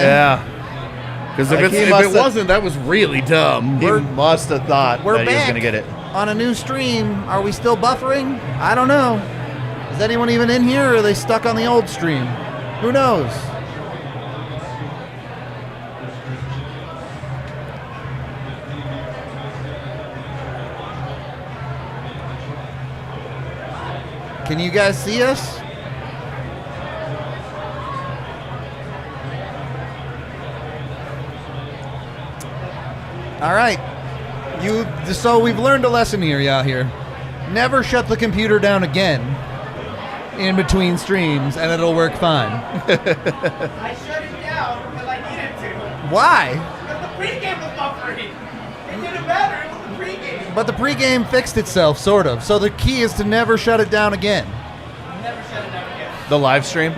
man. Yeah. Because Like, if it wasn't, that was really dumb. He must have thought We're that he was back going to get it. on a new stream. Are we still buffering? I don't know. Is anyone even in here, or are they stuck on the old stream? Who knows? Can you guys see us? All right. So we've learned a lesson here. Never shut the computer down again in between streams, and it'll work fine. I shut it down because I needed to. Why? Because the pregame was buffering. It didn't matter. It was the pregame. But the pregame fixed itself, sort of. So the key is to never shut it down again. Never shut it down again. The live stream?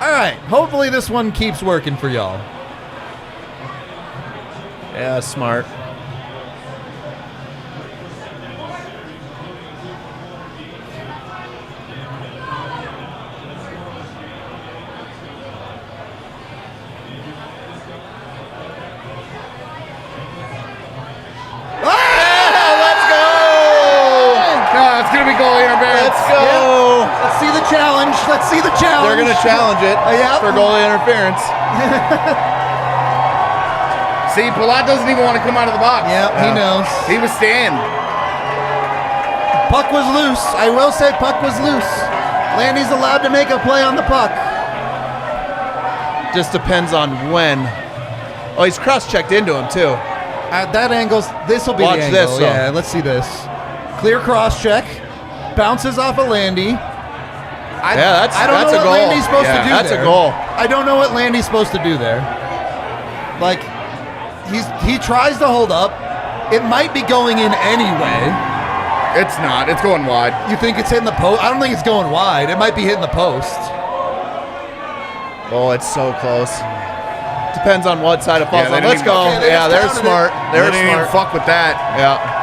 All right. Hopefully this one keeps working for y'all. Yeah, smart. It's going to be goalie interference. Let's go. Yeah. Let's see the challenge. They're going to challenge it for goalie interference. See, Palat doesn't even want to come out of the box. Yeah, he knows. He was staying. Puck was loose. I will say puck was loose. Landy's allowed to make a play on the puck. Just depends on when. Oh, he's cross-checked into him, too. At that angle, this will be Watch the angle. this, though. Yeah, let's see this. Clear cross check. Bounces off of Landy. I don't know a what goal. Landy's supposed to do That's there. a goal. I don't know what Landy's supposed to do there. Like, he tries to hold up. It might be going in anyway. It's not. It's going wide. You think it's hitting the post? I don't think it's going wide. It might be hitting the post. Oh, it's so close. Depends on what side it falls Yeah, on. they Let's didn't go. even- Okay, they Yeah, just they're counted smart. it. They're They didn't even smart. fuck with that. Yeah.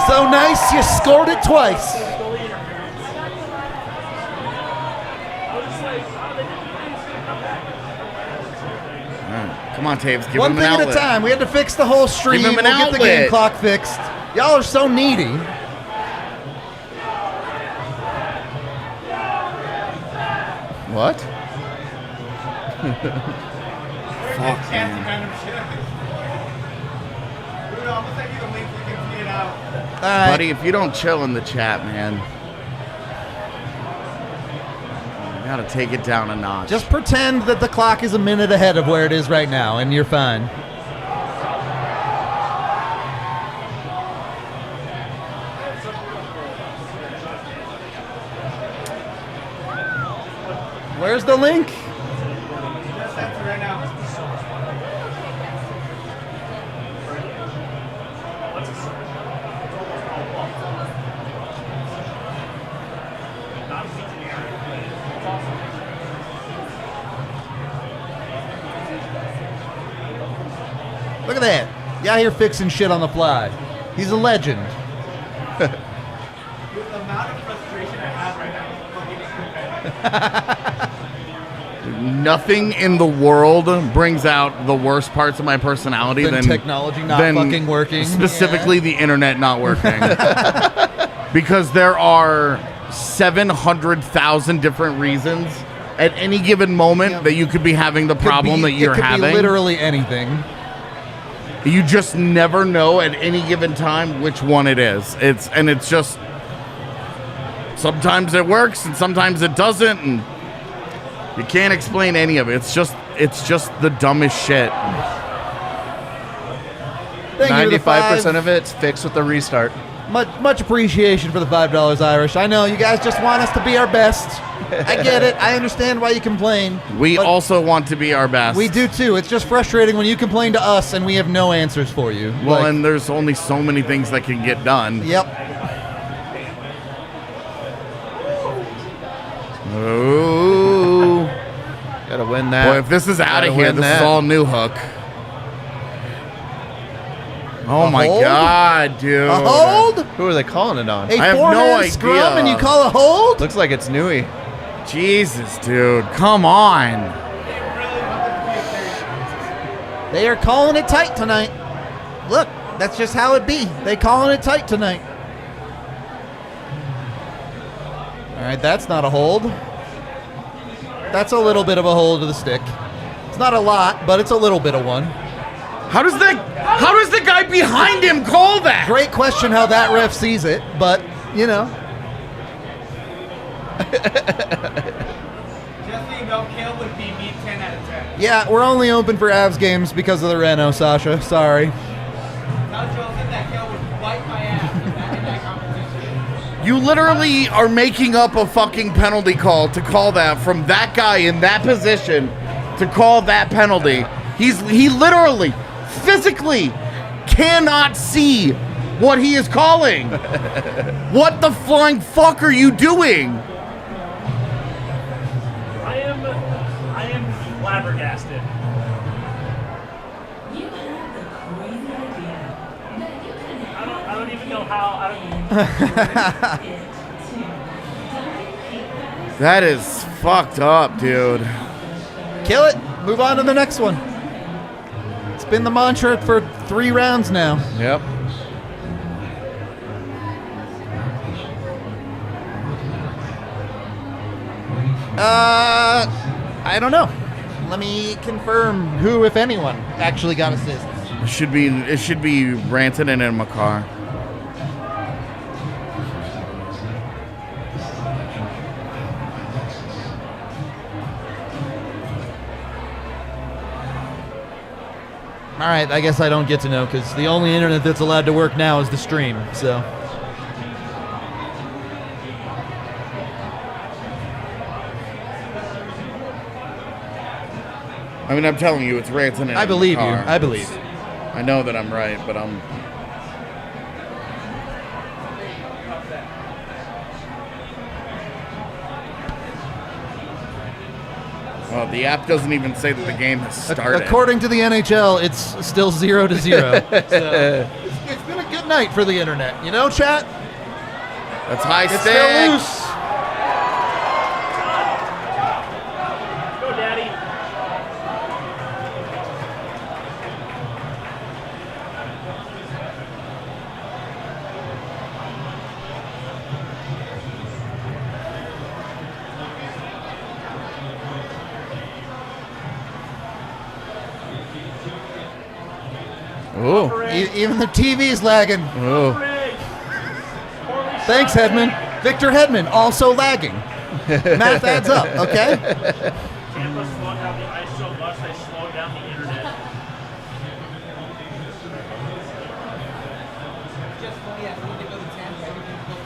So nice, you scored it twice. Come on, Taves. Give One him thing an at a outlet. time. We had to fix the whole stream. Give him an We'll get the game outlet. clock fixed. Y'all are so needy. What? Fuck, Fancy man. kind of shit. Dude, I'm gonna send you the link so you can see it out. All right. Buddy, if you don't chill in the chat, man, you gotta take it down a notch. Just pretend that the clock is a minute ahead of where it is right now, and you're fine. Where's the link? Just sent it right now. Look at that. You out here fixing shit on the fly. He's a legend. Dude, the amount of frustration I have right now is fucking Nothing in the world brings out the worst parts of my personality Than than technology not fucking working. Specifically, the internet not working. Because there are 700,000 different reasons at any given moment that you could be having the problem that you're it could having. Be literally anything. You just never know at any given time which one it is. It's just sometimes it works and sometimes it doesn't, and you can't explain any of it. It's just the dumbest shit. Thank you for the 95% of it's fixed with the restart. Much appreciation for the $5, Irish. I know you guys just want us to be our best. I get it. I understand why you complain. We but also want to be our best. we do too. It's just frustrating when you complain to us and we have no answers for you. Well, Like, and there's only so many things that can get done. yep. Ooh. Gotta win that. Boy, if this is out Gotta of here, win this that. is all new hook. Oh A my hold? god, dude. A hold? Who are they calling it on? A I have no forehand idea. scrum and you call a hold? Looks like it's Nui. Jesus, dude. Come on. They are calling it tight tonight. Look, that's just how it be. They calling it tight tonight. All right, that's not a hold. That's a little bit of a hold to the stick. It's not a lot, but it's a little bit of one. How does the guy behind him call that? Great question how that ref sees it, but, you know. Just so you know, Kale would be me 10 out of 10. Yeah, we're only open for Avs games because of the Reno, Sasha. Sorry. Tell Joseph that Kale would wipe my ass in that competition. You literally are making up a fucking penalty call to call that from that guy in that position to call that penalty. He literally, physically cannot see what he is calling. What the flying fuck are you doing? I am flabbergasted. You have the crazy idea that you can I don't even know how. That is fucked up, dude. Kill it. Move on to the next one. It's been the mantra for 3 rounds now. Yep. I don't know. Let me confirm who, if anyone, actually got assists. It should be Rantanen and Makar. All right, I guess I don't get to know because the only internet that's allowed to work now is the stream. So. I mean, I'm telling you, it's Rantanen. I believe you. I believe. I know that I'm right, but I'm. Well, the app doesn't even say that the game has started. According to the NHL, it's still 0-0. So it's been a good night for the internet. You know, chat? That's high It's stick. still loose. Go, Daddy. Ooh. Even the TV's lagging. Ooh. Thanks, Hedman. Victor Hedman, also lagging. Math adds up, okay? Tampa slowed down the ice so much they slowed down the internet. Just funny, I need to go to Tampa. Everything's going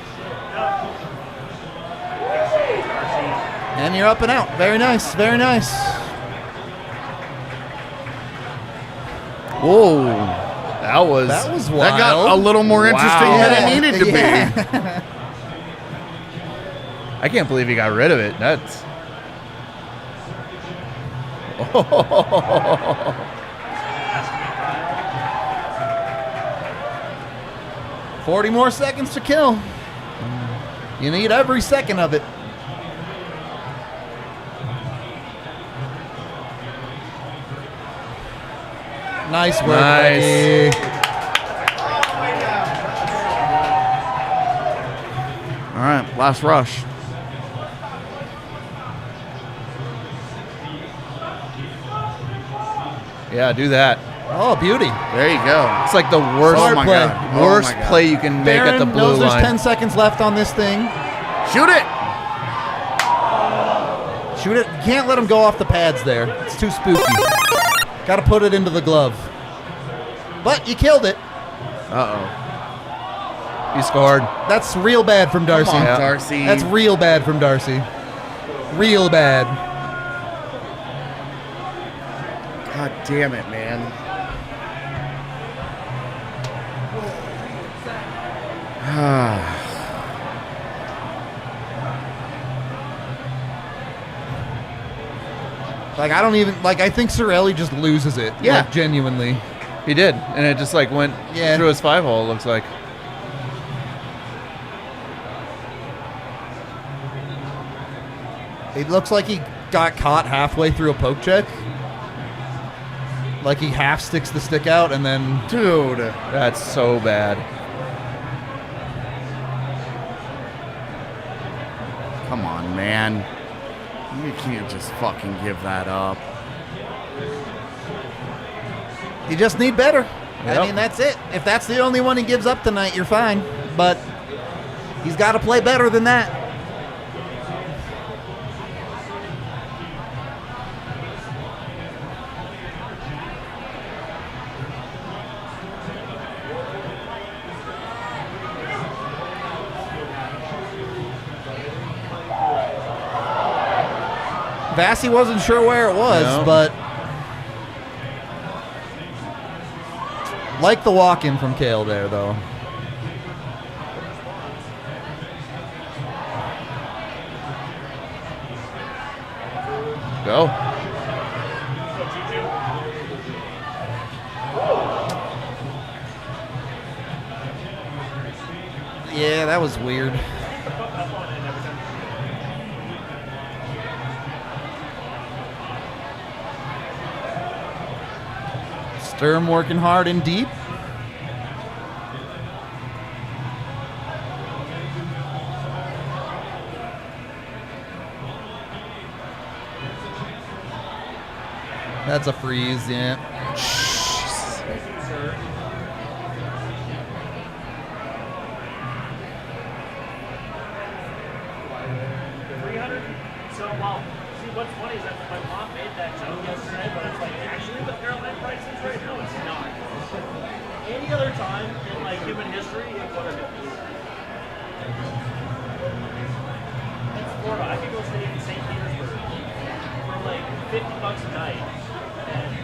to shit. And you're up and out. Very nice, very nice. Whoa. That was wild. That got a little more interesting Wow. than it needed to be. I can't believe he got rid of it. That's. Oh. 40 more seconds to kill. You need every second of it. Nice work, Nice. Becky. All right, last rush. Yeah, do that. Oh, beauty. There you go. It's like the worst, Smart play. worst Oh my God. play you can make at the Barron blue knows there's line. 10 seconds left on this thing. Shoot it. Shoot it. You can't let him go off the pads there. It's too spooky. Got to put it into the glove. But you killed it. Uh-oh. He scored. That's real bad from Darcy. Come on, Yeah. Darcy. That's real bad from Darcy. Real bad. God damn it, man. Like, I don't even, like, I think Cirelli just loses it. Yeah. Like, genuinely. He did. And it just like went Yeah. through his 5-hole, it looks like. It looks like he got caught halfway through a poke check. Like he half sticks the stick out and then... Dude. That's so bad. Come on, man. You can't just fucking give that up. You just need better. Yep. I mean, that's it. If that's the only one he gives up tonight, you're fine. But he's got to play better than that. Vassy wasn't sure where it was, No. but like the walk-in from Kale there, though. Go. Yeah, that was weird. Sturm working hard and deep. That's a freeze, yeah. So, well, see, what's funny is that my mom made that joke yesterday, but it's like, actually, with airline prices right now, it's not. Any other time in, like, human history, it would have been. It's Florida. I could go stay in St. Petersburg for, like, $50 a night. And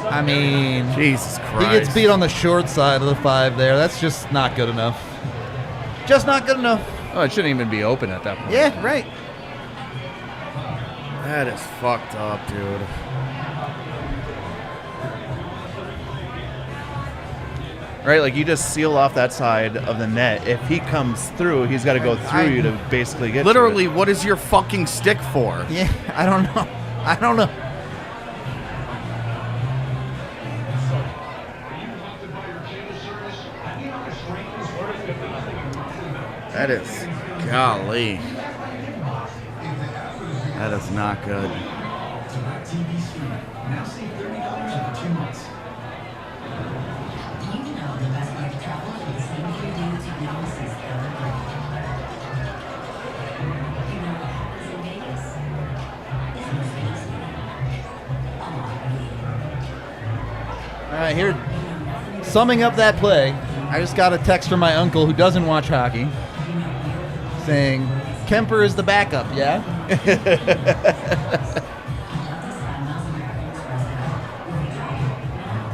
I mean, Jesus he Christ. gets beat on the short side of the 5 there. That's just not good enough. Just not good enough. Oh, it shouldn't even be open at that point. Yeah, right. That is fucked up, dude. Right, like you just seal off that side of the net. If he comes through, he's got to go through you to basically get Literally, to it. what is your fucking stick for? Yeah, I don't know. I don't know. That is, golly. That is not good. TV stream. Now save $30 for 2 months. Do you know the best way to travel for the same year data technology is ever? You know what happens in Vegas? Isn't Vegas? All right, here, summing up that play, I just got a text from my uncle who doesn't watch hockey saying, Kemper is the backup, yeah?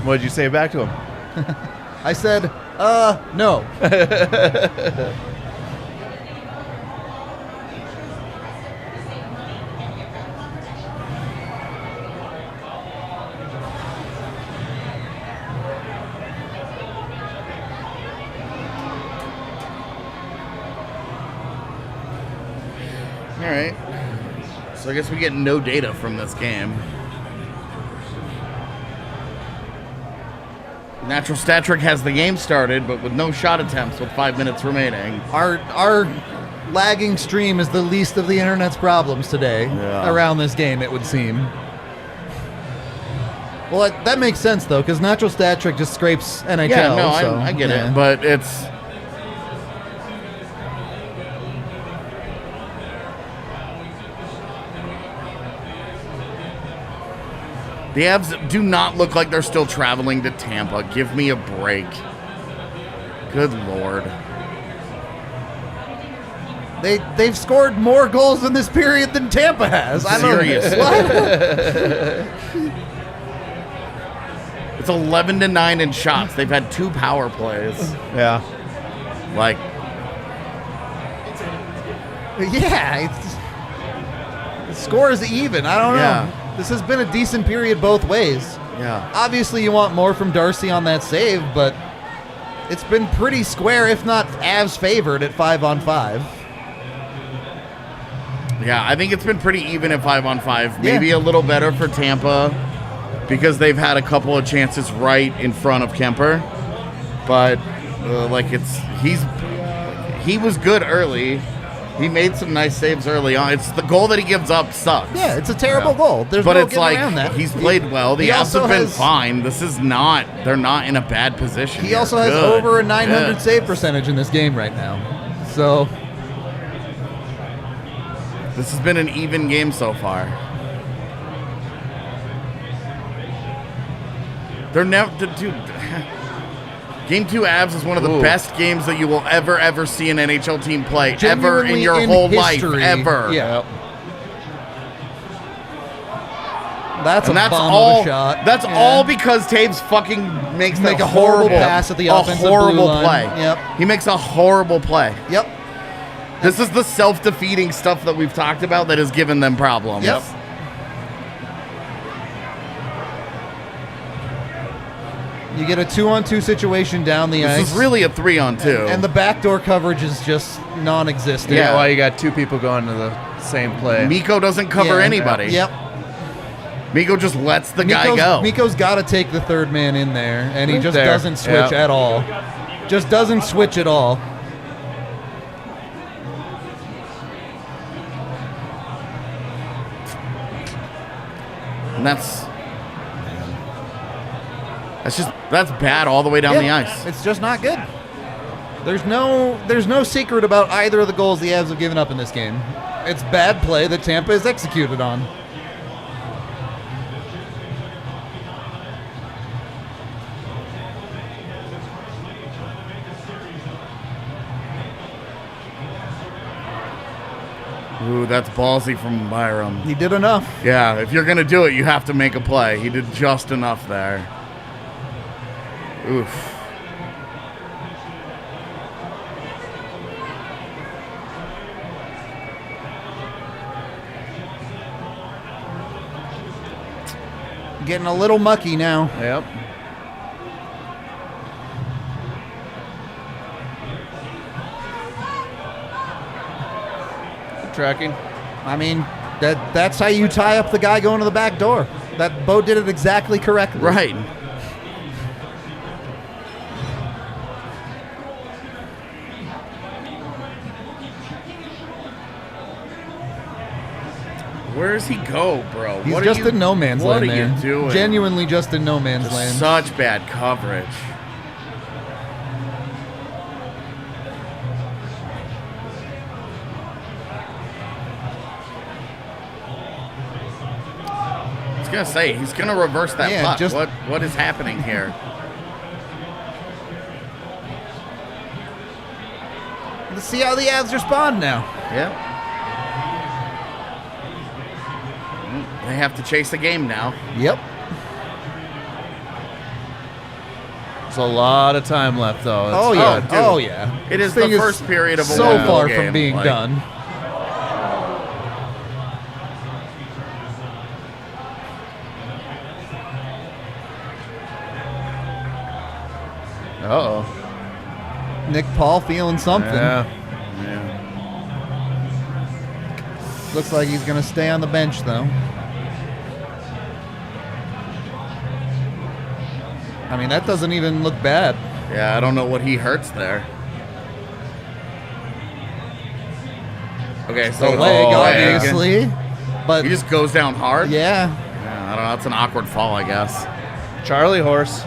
What did you say back to him? I said, no. All right. So I guess we get no data from this game. Natural Stat Trick has the game started, but with no shot attempts with 5 minutes remaining. Our lagging stream is the least of the internet's problems today around this game, it would seem. Well, that makes sense, though, because Natural Stat Trick just scrapes NHL. Yeah, no, so, I get yeah. it, but it's... The Avs do not look like they're still traveling to Tampa. Give me a break. Good Lord. They've scored more goals in this period than Tampa has. Seriously. What? It's 11-9 in shots. They've had 2 power plays. Yeah. Like, Yeah, the score is even. I don't know. Yeah. This has been a decent period both ways. yeah. Obviously, you want more from Darcy on that save, but it's been pretty square, if not Avs favored at 5-on-5. Yeah, I think it's been pretty even at 5-on-5. Maybe a little better for Tampa because they've had a couple of chances right in front of Kemper. But he was good early. He made some nice saves early on. It's the goal that he gives up sucks. Yeah, it's a terrible goal. There's But no it's getting like around that. he's played well. The he Avs also have been has- fine. This is not. They're not in a bad position. He here. also has Good. over a 900 Good. save percentage in this game right now. So This has been an even game so far. They're never, dude. Game 2 Avs is one of the best games that you will ever see an NHL team play ever in genuinely your in whole history. life ever. Yeah. That's And a that's bomb all. of a shot. That's Yeah. all because Taves fucking makes Make a a horrible horrible pass at the a offensive blue horrible line. play. Yep. He makes a horrible play. Yep. This is the self-defeating stuff that we've talked about that has given them problems. Yep. You get a 2-on-2 situation down the ice. This is really a 3-on-2. And the backdoor coverage is just non-existent. Yeah, well, you got two people going to the same play. Miko doesn't cover anybody. Yep. Miko just lets the guy go. Miko's got to take the third man in there, and he just There. doesn't switch at all. Just doesn't switch at all. And that's bad all the way down the ice. It's just not good. There's no secret about either of the goals the Avs have given up in this game. It's bad play that Tampa is executed on. Ooh, that's ballsy from Byram. He did enough. Yeah, if you're going to do it, you have to make a play. He did just enough there. Oof. Getting a little mucky now. Yep. Tracking. I mean, that's how you tie up the guy going to the back door. That Bo did it exactly correctly. Right. Where does he go, bro? He's What just are you, in no man's what land are there. you doing? Genuinely just in no man's land. Such bad coverage. I was gonna say he's gonna reverse that Yeah, puck. just- What is happening here? Let's see how the Avs respond now. Yeah. They have to chase the game now. Yep. There's a lot of time left, though. Oh It's- yeah. dude. Oh yeah. It is This the thing first period of a so one-goal far game, from being like- done. Uh-oh. Nick Paul feeling something. Yeah. Looks like he's going to stay on the bench, though. I mean, that doesn't even look bad. Yeah, I don't know what he hurts there. Okay, so The leg, leg. obviously. But He just goes down hard. yeah, Yeah, I don't know. That's an awkward fall, I guess. Charlie horse.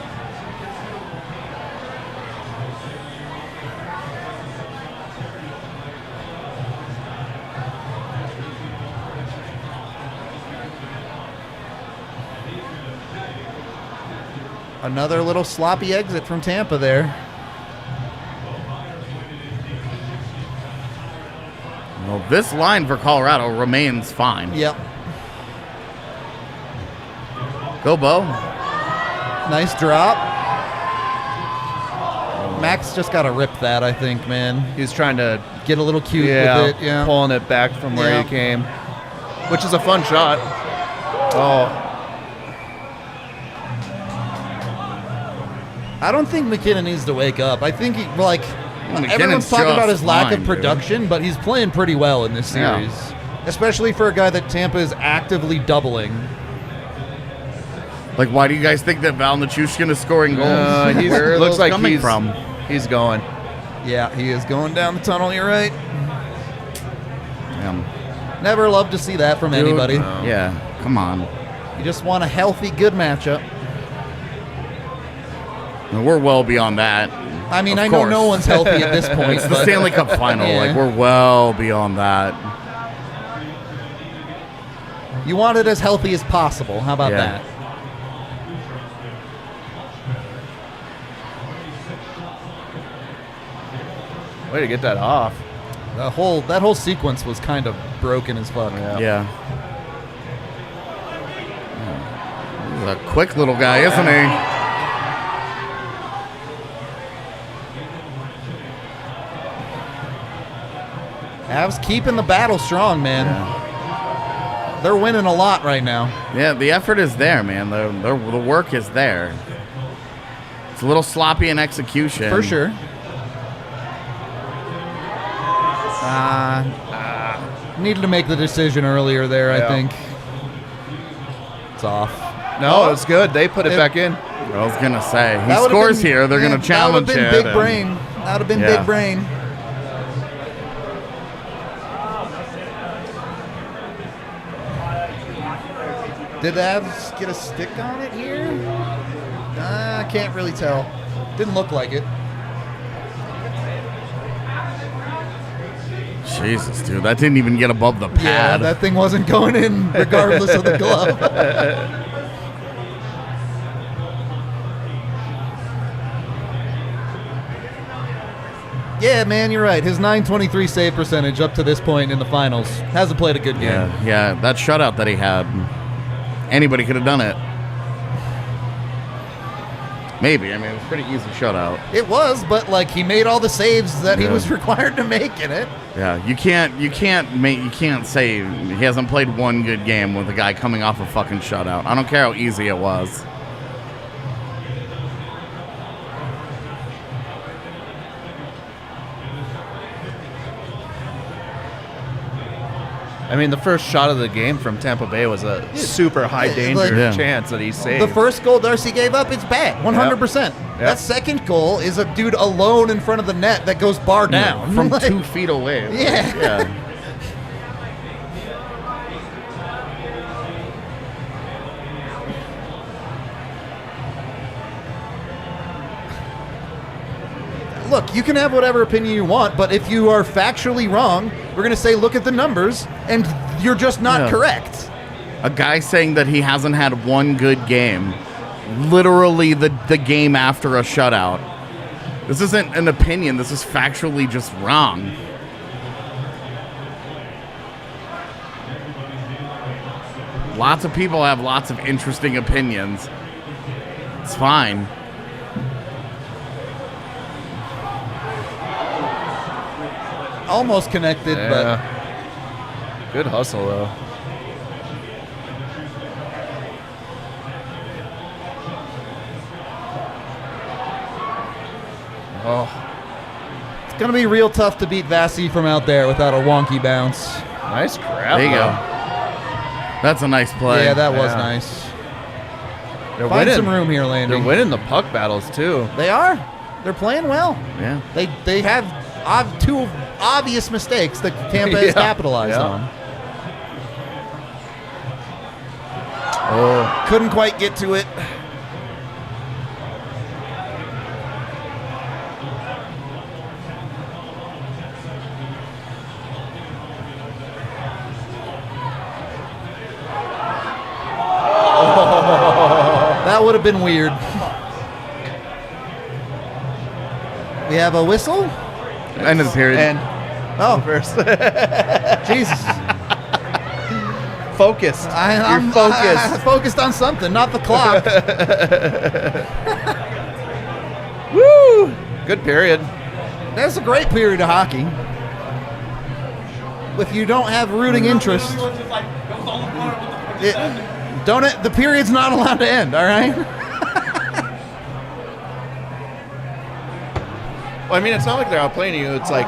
another little sloppy exit from Tampa there. Well, this line for Colorado remains fine. Yep. Go, Bo. Nice drop. Max just got to rip that, I think, man. He's trying to Get a little cute with it. Yeah. pulling it back from where Yeah. he came, which is a fun shot. Oh, I don't think McKinnon needs to wake up. I think McKinnon's everyone's talking about his just lack fine, of dude. production, but he's playing pretty well in this Yeah. series. especially for a guy that Tampa is actively doubling. Like, why do you guys think that Val Nichushkin is scoring goals? He Where are looks those like coming he's from? He's going. Yeah, he is going down the tunnel. You're right. Damn. Never love to see that from Dude, anybody. Yeah, come on. You just want a healthy, good matchup. No, we're well beyond that. I mean, Of I know course. no one's healthy at this point. It's the but- Stanley Cup final. Yeah. Like, we're well beyond that. You want it as healthy as possible. How about Yeah. that? Way to get that off. That whole sequence was kind of broken as fuck. Yeah. He's a quick little guy, isn't he? Avs keeping the battle strong, man. They're winning a lot right now. Yeah, the effort is there, man. The work is there. It's a little sloppy in execution. For sure. Needed to make the decision earlier there, I Yeah. think. It's off. No, it's good. They put it back in. I was going to say, he That would've scores been- here. They're yeah, going to challenge That would him. have been big and- brain. That would have been Yeah. big brain. Did the Avs get a stick on it here? I can't really tell. Didn't look like it. Jesus, dude. That didn't even get above the Yeah, pad. that thing wasn't going in regardless of the glove. Yeah, man, you're right. His .923 save percentage up to this point in the finals hasn't played a good game. Yeah, that shutout that he had, anybody could have done it. Maybe. I mean, it was a pretty easy shutout. It was, but like he made all the saves that he Yeah. was required to make in it. Yeah, you can't say he hasn't played one good game with a guy coming off a fucking shutout. I don't care how easy it was. I mean, the first shot of the game from Tampa Bay was a super high danger like- Yeah. chance that he saved. The first goal Darcy gave up, it's bad, 100%. Yep. That second goal is a dude alone in front of the net that goes bar down. From Like, 2 feet away. Yeah. Yeah. Look, you can have whatever opinion you want, but if you are factually wrong, we're going to say, look at the numbers, and you're just not Yeah. correct. A guy saying that he hasn't had one good game, literally the game after a shutout. This isn't an opinion. This is factually just wrong. Lots of people have lots of interesting opinions. It's fine. Almost connected, Yeah. Good hustle, though. Oh, but it's going to be real tough to beat Vasi from out there without a wonky bounce. nice grab. There you though. go. That's a nice play. Yeah, that was Yeah. nice. They're Find winning. some room here, Landy. They're winning the puck battles too. They are. They're playing well. Yeah. They have two obvious mistakes that Tampa has Yeah. capitalized Yeah. on. Oh, Couldn't quite get to it. That would have been weird. We have a whistle? End of the period. and Oh, first, Jesus. focused. I'm You're focused. focused on something, not the clock. Woo! Good period. That's a great period of hockey. If you don't have rooting interest, the period's not allowed to end, all right? Well, I mean, it's not like they're outplaying you. It's like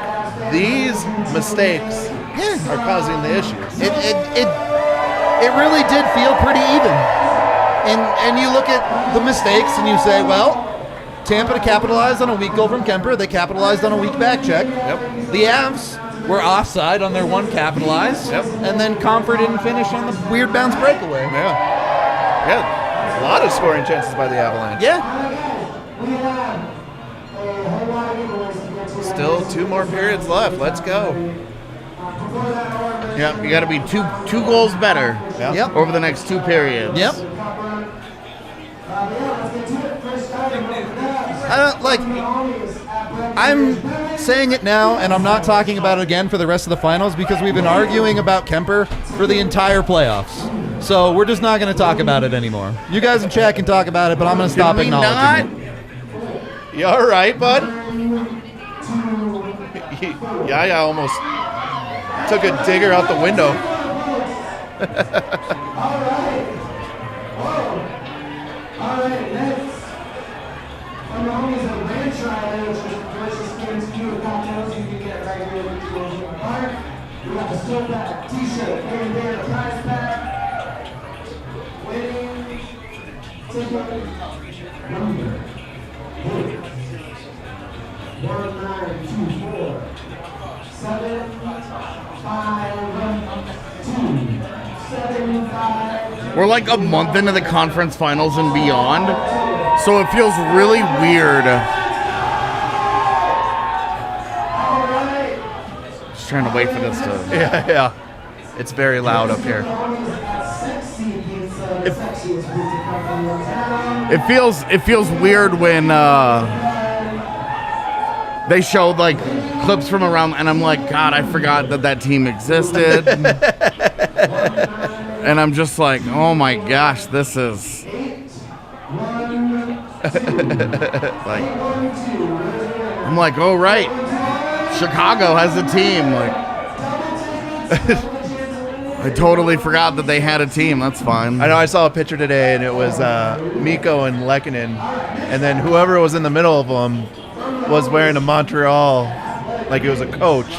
these mistakes are causing the issues. It really did feel pretty even. And you look at the mistakes and you say, well, Tampa capitalized on a weak goal from Kemper. They capitalized on a weak back check. Yep. The Avs were offside on their one capitalized. Yep. And then Comfort didn't finish on the weird bounce breakaway. Yeah. A lot of scoring chances by the Avalanche. Yeah. Still 2 more periods left. Let's go. Yeah, you got to be two goals better Yep. over the next 2 periods. Yep. I don't like. I'm saying it now, and I'm not talking about it again for the rest of the finals because we've been arguing about Kemper for the entire playoffs. So we're just not going to talk about it anymore. You guys in chat can talk about it, but I'm going to stop Can we acknowledging not? it. You all right, bud? Yeah, almost took a digger out the window. We're like a month into the conference finals and beyond, so it feels really weird. Just trying to wait for this to. Yeah. It's very loud up here. It feels weird when they showed like clips from around, and I'm like, God, I forgot that team existed. And I'm just like, oh my gosh, this is like, I'm like, oh right, Chicago has a team. Like, I totally forgot that they had a team. That's fine. I know I saw a picture today, and it was Mikko and Lehkonen, and then whoever was in the middle of them was wearing a Montreal, like it was a coach,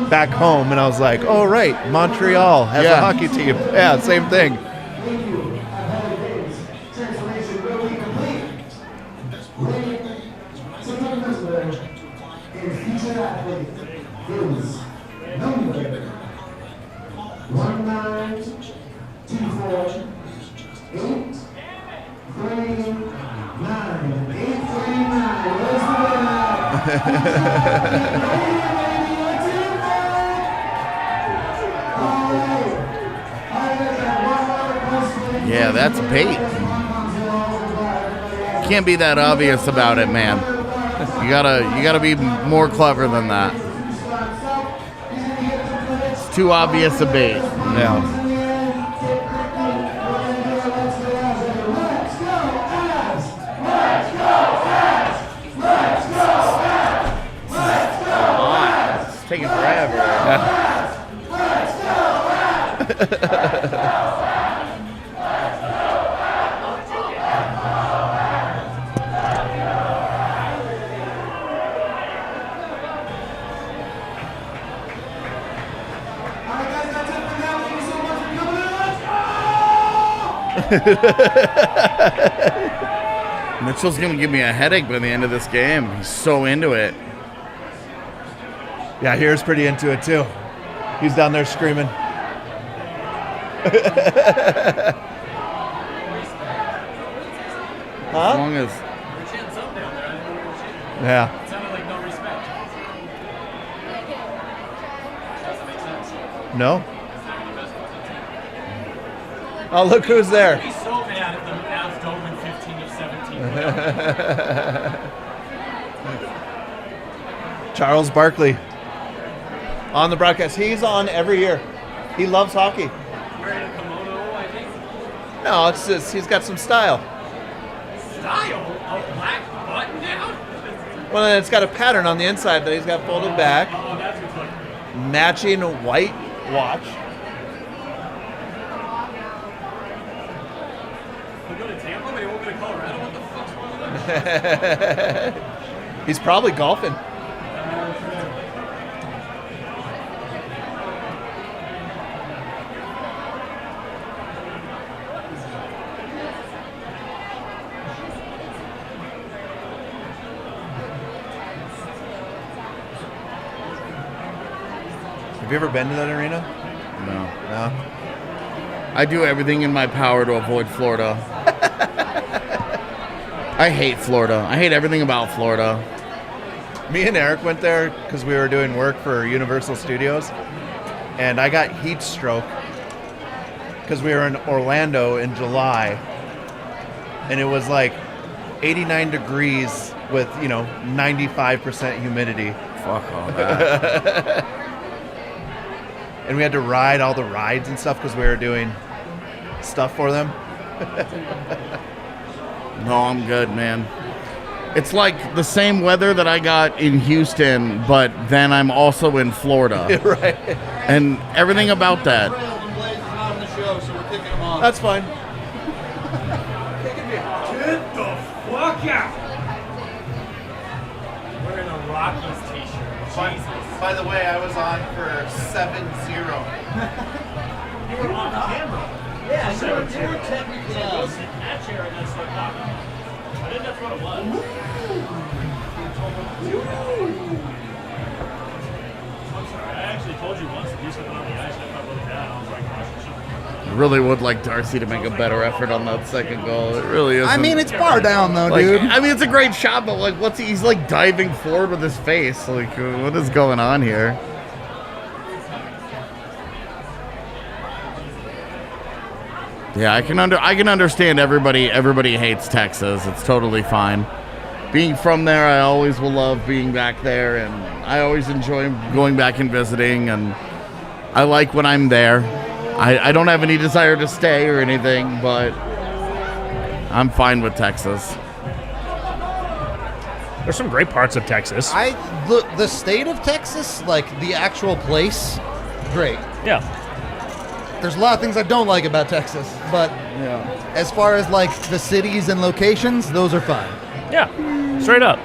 back home, and I was like, oh, right, Montreal has a hockey team. Yeah, same thing. Yeah, that's bait. Can't be that obvious about it, man. You gotta be more clever than that. It's too obvious a bait. Yeah. It's taking forever. Mitchell's gonna give me a headache by the end of this game. He's so into it. Yeah, here's pretty into it, too. He's down there screaming. As long as Yeah. It sounded like no respect. No? Oh, look who's there. I'd be so mad if the Avs don't win 15 of 17. Charles Barkley on the broadcast. He's on every year. He loves hockey. Wearing a kimono, I think. No, it's just he's got some style. Style? A black button down? Well, and it's got a pattern on the inside that he's got folded back, Oh, that's what's like. matching white watch. They go to Tampa, but they won't go to Colorado. What the fuck's wrong with them? He's probably golfing. Have you ever been to that arena? No. No. I do everything in my power to avoid Florida. I hate Florida. I hate everything about Florida. Me and Eric went there because we were doing work for Universal Studios, and I got heat stroke because we were in Orlando in July, and it was like 89 degrees with 95% humidity. Fuck all that. And we had to ride all the rides and stuff because we were doing stuff for them. No, I'm good, man. It's like the same weather that I got in Houston, but then I'm also in Florida. Right. And everything about that. That's fine. Get the fuck out! Wearing a Rockies t-shirt. Jesus. By the way, I was on for 7-0. You were on camera. Yeah, So you were we're technically Go on. sit in that chair and then start talking. I think that's what it was. I'm sorry. I actually told you once to do something on the ice. I thought really bad. I was like, gosh, I should. I really would like Darcy to make a better effort on that second goal. It really is. I mean, it's far down though, like, dude. I mean, it's a great shot, but like, he's like diving forward with his face. Like, what is going on here? Yeah, I can understand everybody hates Texas. It's totally fine. Being from there, I always will love being back there, and I always enjoy going back and visiting, and I like when I'm there. I don't have any desire to stay or anything, but I'm fine with Texas. There's some great parts of Texas. The state of Texas, like the actual place, great. Yeah. There's a lot of things I don't like about Texas, but as far as like the cities and locations, those are fine. Yeah. Straight up.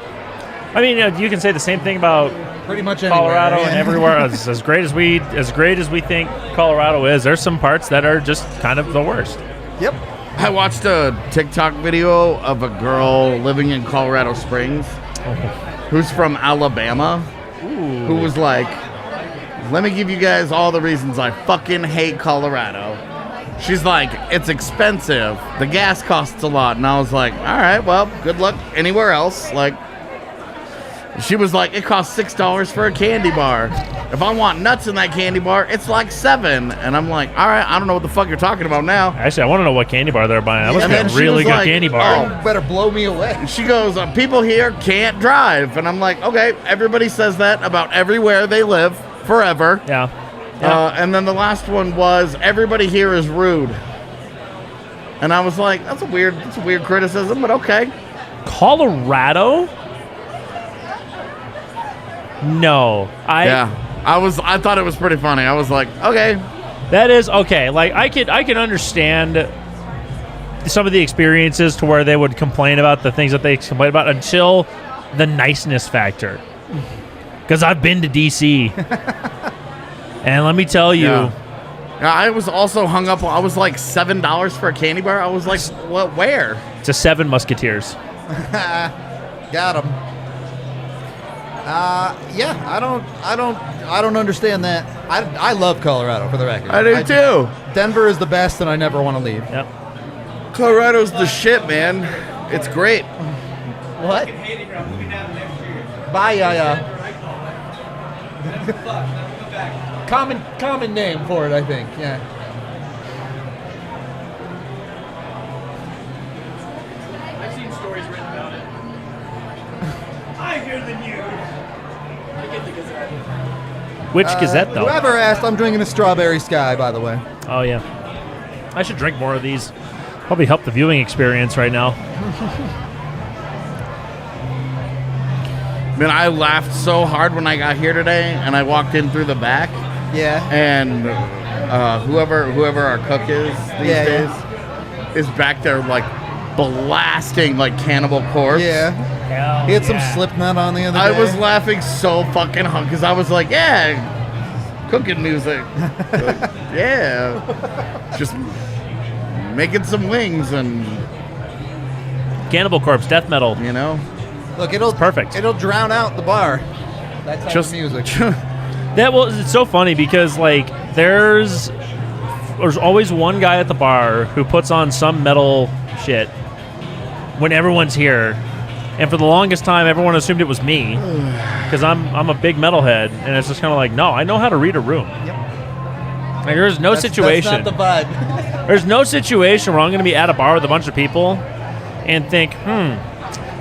I mean, you can say the same thing about Pretty much Colorado anywhere, and yeah. everywhere else. As great as we think Colorado is, there's some parts that are just kind of the worst. Yep. I watched a TikTok video of a girl living in Colorado Springs who's from Alabama who was like, let me give you guys all the reasons I fucking hate Colorado. She's like, it's expensive. The gas costs a lot. And I was like, all right, well, good luck anywhere else. Like, she was like, it costs $6 for a candy bar. If I want nuts in that candy bar, it's like $7. And I'm like, all right, I don't know what the fuck you're talking about now. Actually, I want to know what candy bar they're buying. That must And be then a she really was good like, candy bar. oh, Better blow me away. She goes, people here can't drive. And I'm like, okay, everybody says that about everywhere they live forever. Yeah. And then the last one was, everybody here is rude. And I was like, that's a weird criticism, but okay. Colorado? No. I thought it was pretty funny. I was like, okay. That is okay. Like I can understand some of the experiences to where they would complain about the things that they complain about until the niceness factor. Because I've been to DC. And let me tell you. Yeah, I was also hung up. I was like $7 for a candy bar. I was like, what? Where? It's a 7 Musketeers. Got him. Yeah, I don't understand that. I love Colorado, for the record. I do too. Denver is the best, and I never want to leave. Yep. Colorado's the shit, man. It's great. What? Hating ground, moving down next year. Bye, yeah. That's a fuck. Now come back. Common name for it, I think. Yeah. I've seen stories written about it. I hear the news. I get the Gazette. Which Gazette, though? Whoever asked, I'm drinking a Strawberry Sky, by the way. Oh, yeah. I should drink more of these. Probably help the viewing experience right now. Man, I laughed so hard when I got here today, and I walked in through the back, Yeah. and whoever our cook is these days is back there like blasting like Cannibal Corpse. Yeah. Hell He had some yeah. Slipknot on the other day. I was laughing so fucking hard because I was like, yeah, cooking music. Like, yeah. Just making some wings and, Cannibal Corpse, death metal. you know. Look, it'll perfect. It'll drown out the bar. That's how Just the music. It's so funny because like there's always one guy at the bar who puts on some metal shit when everyone's here, and for the longest time everyone assumed it was me because I'm a big metalhead, and it's just kind of like, no, I know how to read a room. Like, there's no situation. That's not the vibe. There's no situation where I'm going to be at a bar with a bunch of people and think,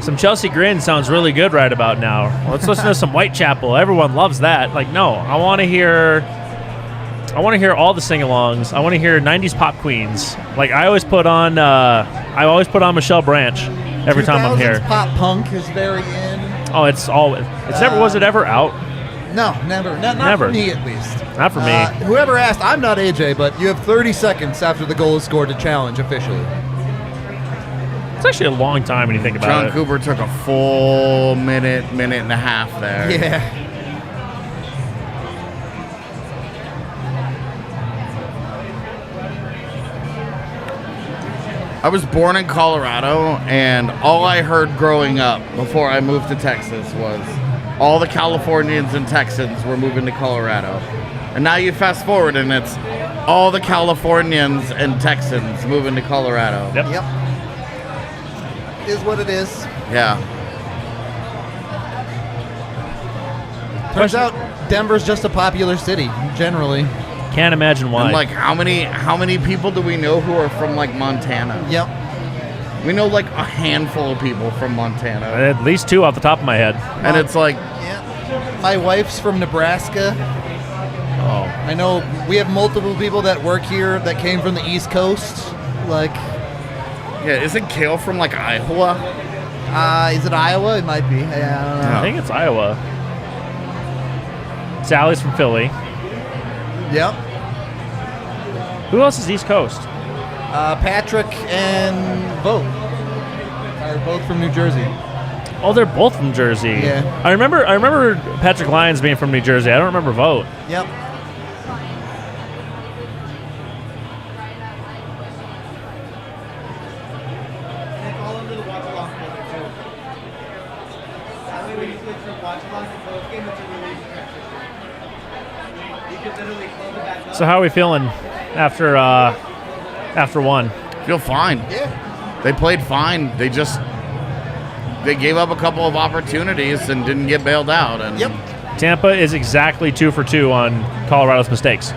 some Chelsea Grin sounds really good right about now. Well, let's listen to some Whitechapel. Everyone loves that. Like, no, I want to hear all the sing-alongs. I want to hear 90s pop queens. Like, I always put on Michelle Branch every time I'm here. 2000s pop punk is very in. Oh, it's never, was it ever out? No, never. Not Never. for me, at least. Not for me. Whoever asked, I'm not AJ, but you have 30 seconds after the goal is scored to challenge officially. It's actually a long time when you think about John it. Cooper took a full minute and a half there. Yeah. I was born in Colorado, and all I heard growing up before I moved to Texas was all the Californians and Texans were moving to Colorado. And now you fast forward, and it's all the Californians and Texans moving to Colorado. Yep. Yep. Is what it is. Yeah. Turns out Denver's just a popular city, generally. Can't imagine why. And like, how many people do we know who are from like Montana? Yep. We know like a handful of people from Montana, At least two off the top of my head. and it's like, Yeah. My wife's from Nebraska. Oh. I know we have multiple people that work here that came from the East Coast. Like, yeah, isn't Kale from like Iowa? is it Iowa? It might be. Yeah, I don't know. I think it's Iowa. Sally's from Philly. Yep. Who else is East Coast? Patrick and Vogt are both from New Jersey. Oh, they're both from Jersey. Yeah. I remember Patrick Lyons being from New Jersey. I don't remember Vogt. Yep. It's all under the watch along filter too. That way when you switch from watch along to post game, it's a really easy transition. You can literally close it back up. So how are we feeling after one? Feel fine. Yeah. They played fine. They gave up a couple of opportunities and didn't get bailed out. And Yep. Tampa is exactly 2 for 2 on Colorado's mistakes.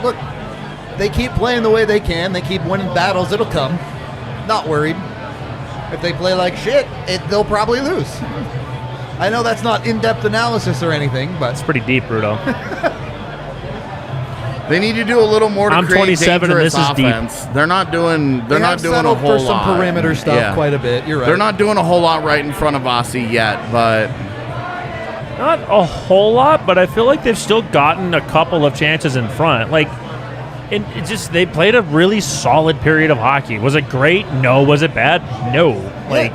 Look, they keep playing the way they can. They keep winning battles. It'll come. Not worried. If they play like shit, they'll probably lose. I know that's not in-depth analysis or anything, but It's pretty deep, Rudo. they need to do a little more to I'm create 27 and dangerous this is deep. offense. They're not doing. They're they not have doing a settled whole for some lot. perimeter stuff Yeah. quite a bit. You're right. They're not doing a whole lot right in front of Aussie yet, but Not a whole lot, but I feel like they've still gotten a couple of chances in front. Like, it just they played a really solid period of hockey. Was it great? No. Was it bad? No. Like,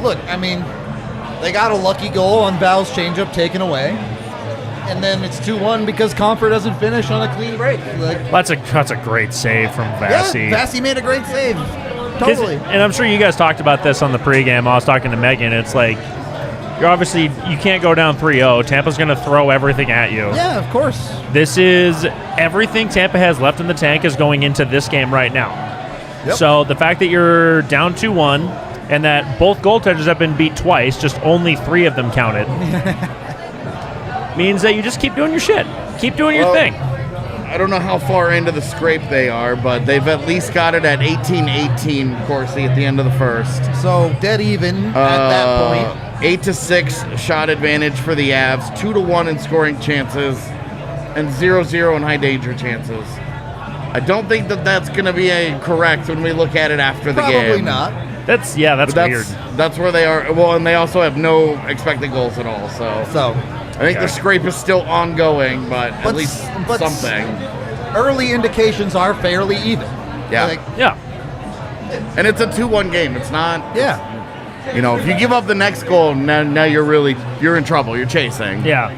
Look, I mean, they got a lucky goal on Val's changeup taken away, and then it's 2-1 because Comfort doesn't finish on a clean break. Like, that's a great save from Vassy. yeah, Vassy made a great save. 'Cause- Totally. And I'm sure you guys talked about this on the pregame. I was talking to Megan. It's like, you can't go down 3-0. Tampa's going to throw everything at you. Yeah, of course. This is everything Tampa has left in the tank is going into this game right now. Yep. So the fact that you're down 2-1 and that both goaltenders have been beat twice, just only 3 of them counted, means that you just keep doing your shit. Keep doing your thing. I don't know how far into the scrape they are, but they've at least got it at 18-18, Corsi, at the end of the first. So dead even at that point. 8-6 shot advantage for the Avs, 2-1 in scoring chances, and 0-0 in high danger chances. I don't think that's going to be correct when we look at it after the game. Probably not. That's But weird. That's where they are. Well, and they also have no expected goals at all. So So I think the scrape is still ongoing, but at But- least but- something. early indications are fairly even. Yeah. Like, Yeah. And it's a 2-1 game. It's not. yeah. You know, if you give up the next goal, now you're in trouble. You're chasing. Yeah.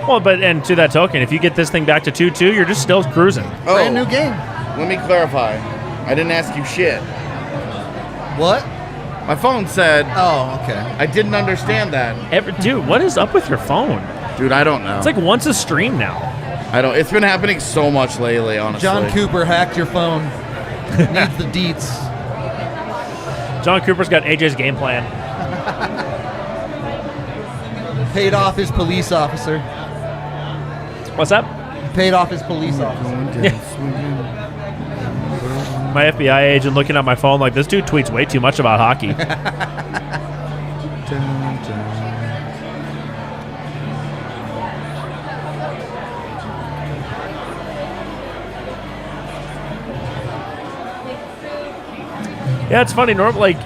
Well, and to that token, if you get this thing back to 2-2, you're just still cruising. Brand new game. Let me clarify. I didn't ask you shit. What? My phone said Oh, okay. I didn't understand that. Dude, what is up with your phone? Dude, I don't know. It's like once a stream now. I don't. It's been happening so much lately, honestly. John Cooper hacked your phone. Needs the deets. John Cooper's got AJ's game plan. Paid off his police officer. What's that? Paid off his police officer. My FBI agent looking at my phone like, this dude tweets way too much about hockey. Yeah, it's funny. Normally, like,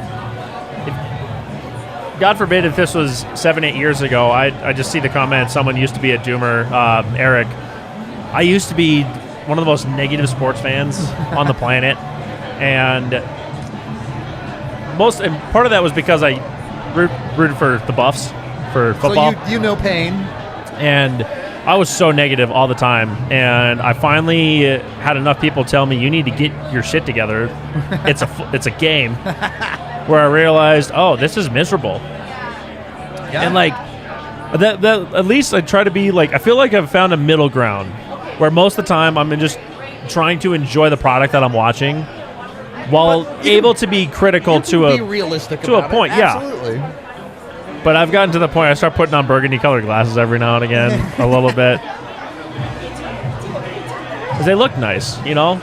God forbid if this was 7-8 years ago, I just see the comment, someone used to be a doomer, Eric. I used to be one of the most negative sports fans on the planet. And part of that was because I rooted for the Buffs for football. So you know pain. And I was so negative all the time. And I finally had enough people tell me, you need to get your shit together. It's a game. Where I realized, oh, this is miserable. Yeah. And like, that at least I try to be like, I feel like I've found a middle ground where most of the time I'm just trying to enjoy the product that I'm watching while able to be critical to be realistic to a about point, it. yeah. Absolutely. But I've gotten to the point I start putting on burgundy colored glasses every now and again a little bit. 'Cause they look nice, you know?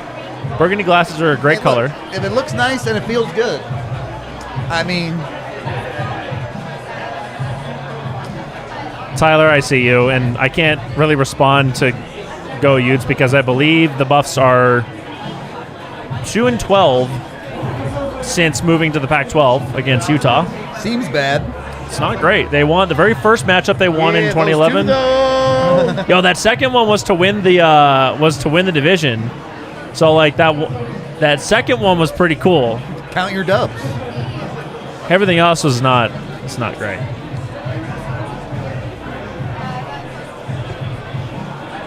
Burgundy glasses are a great Hey, look, color. if it looks nice and it feels good, I mean, Tyler, I see you, and I can't really respond to Go Utes because I believe the Buffs are 2-12 since moving to the Pac-12 against Utah. seems bad. It's not great. They won the very first matchup they won in Yeah, 2011. those two, though. Yo, that second one was to win the division. So like that second one was pretty cool. Count your dubs. Everything else was not. It's not great.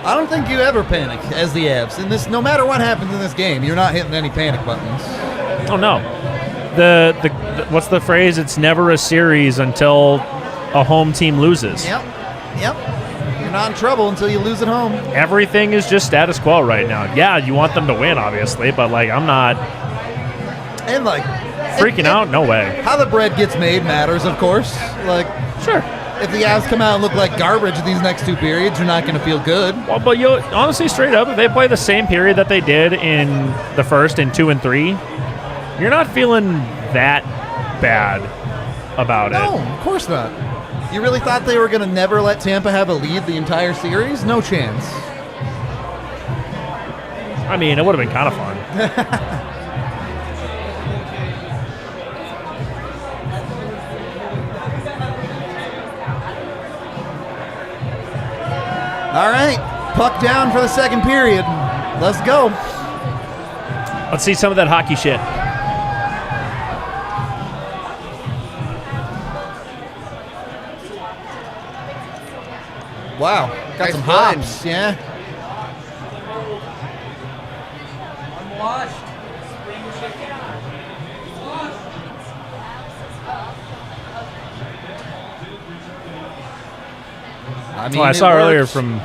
I don't think you ever panic as the Avs. In this, no matter what happens in this game, you're not hitting any panic buttons. Oh no. The what's the phrase? It's never a series until a home team loses. Yep. You're not in trouble until you lose at home. Everything is just status quo right now. Yeah, you want them to win, obviously, but like I'm not And like freaking out. No way. How the bread gets made matters, of course. Like, Sure. if the Avs come out and look like garbage in these next two periods, you're not going to feel good. Well, but you honestly, straight up, if they play the same period that they did in the first in 2 and 3, you're not feeling that bad about No, it. of course not. You really thought they were going to never let Tampa have a lead the entire series? No chance. I mean, it would have been kind of fun. All right, puck down for the second period. Let's go. Let's see some of that hockey shit. Wow, got Nice some blend. hops, yeah. I mean, Oh, I it saw earlier works. from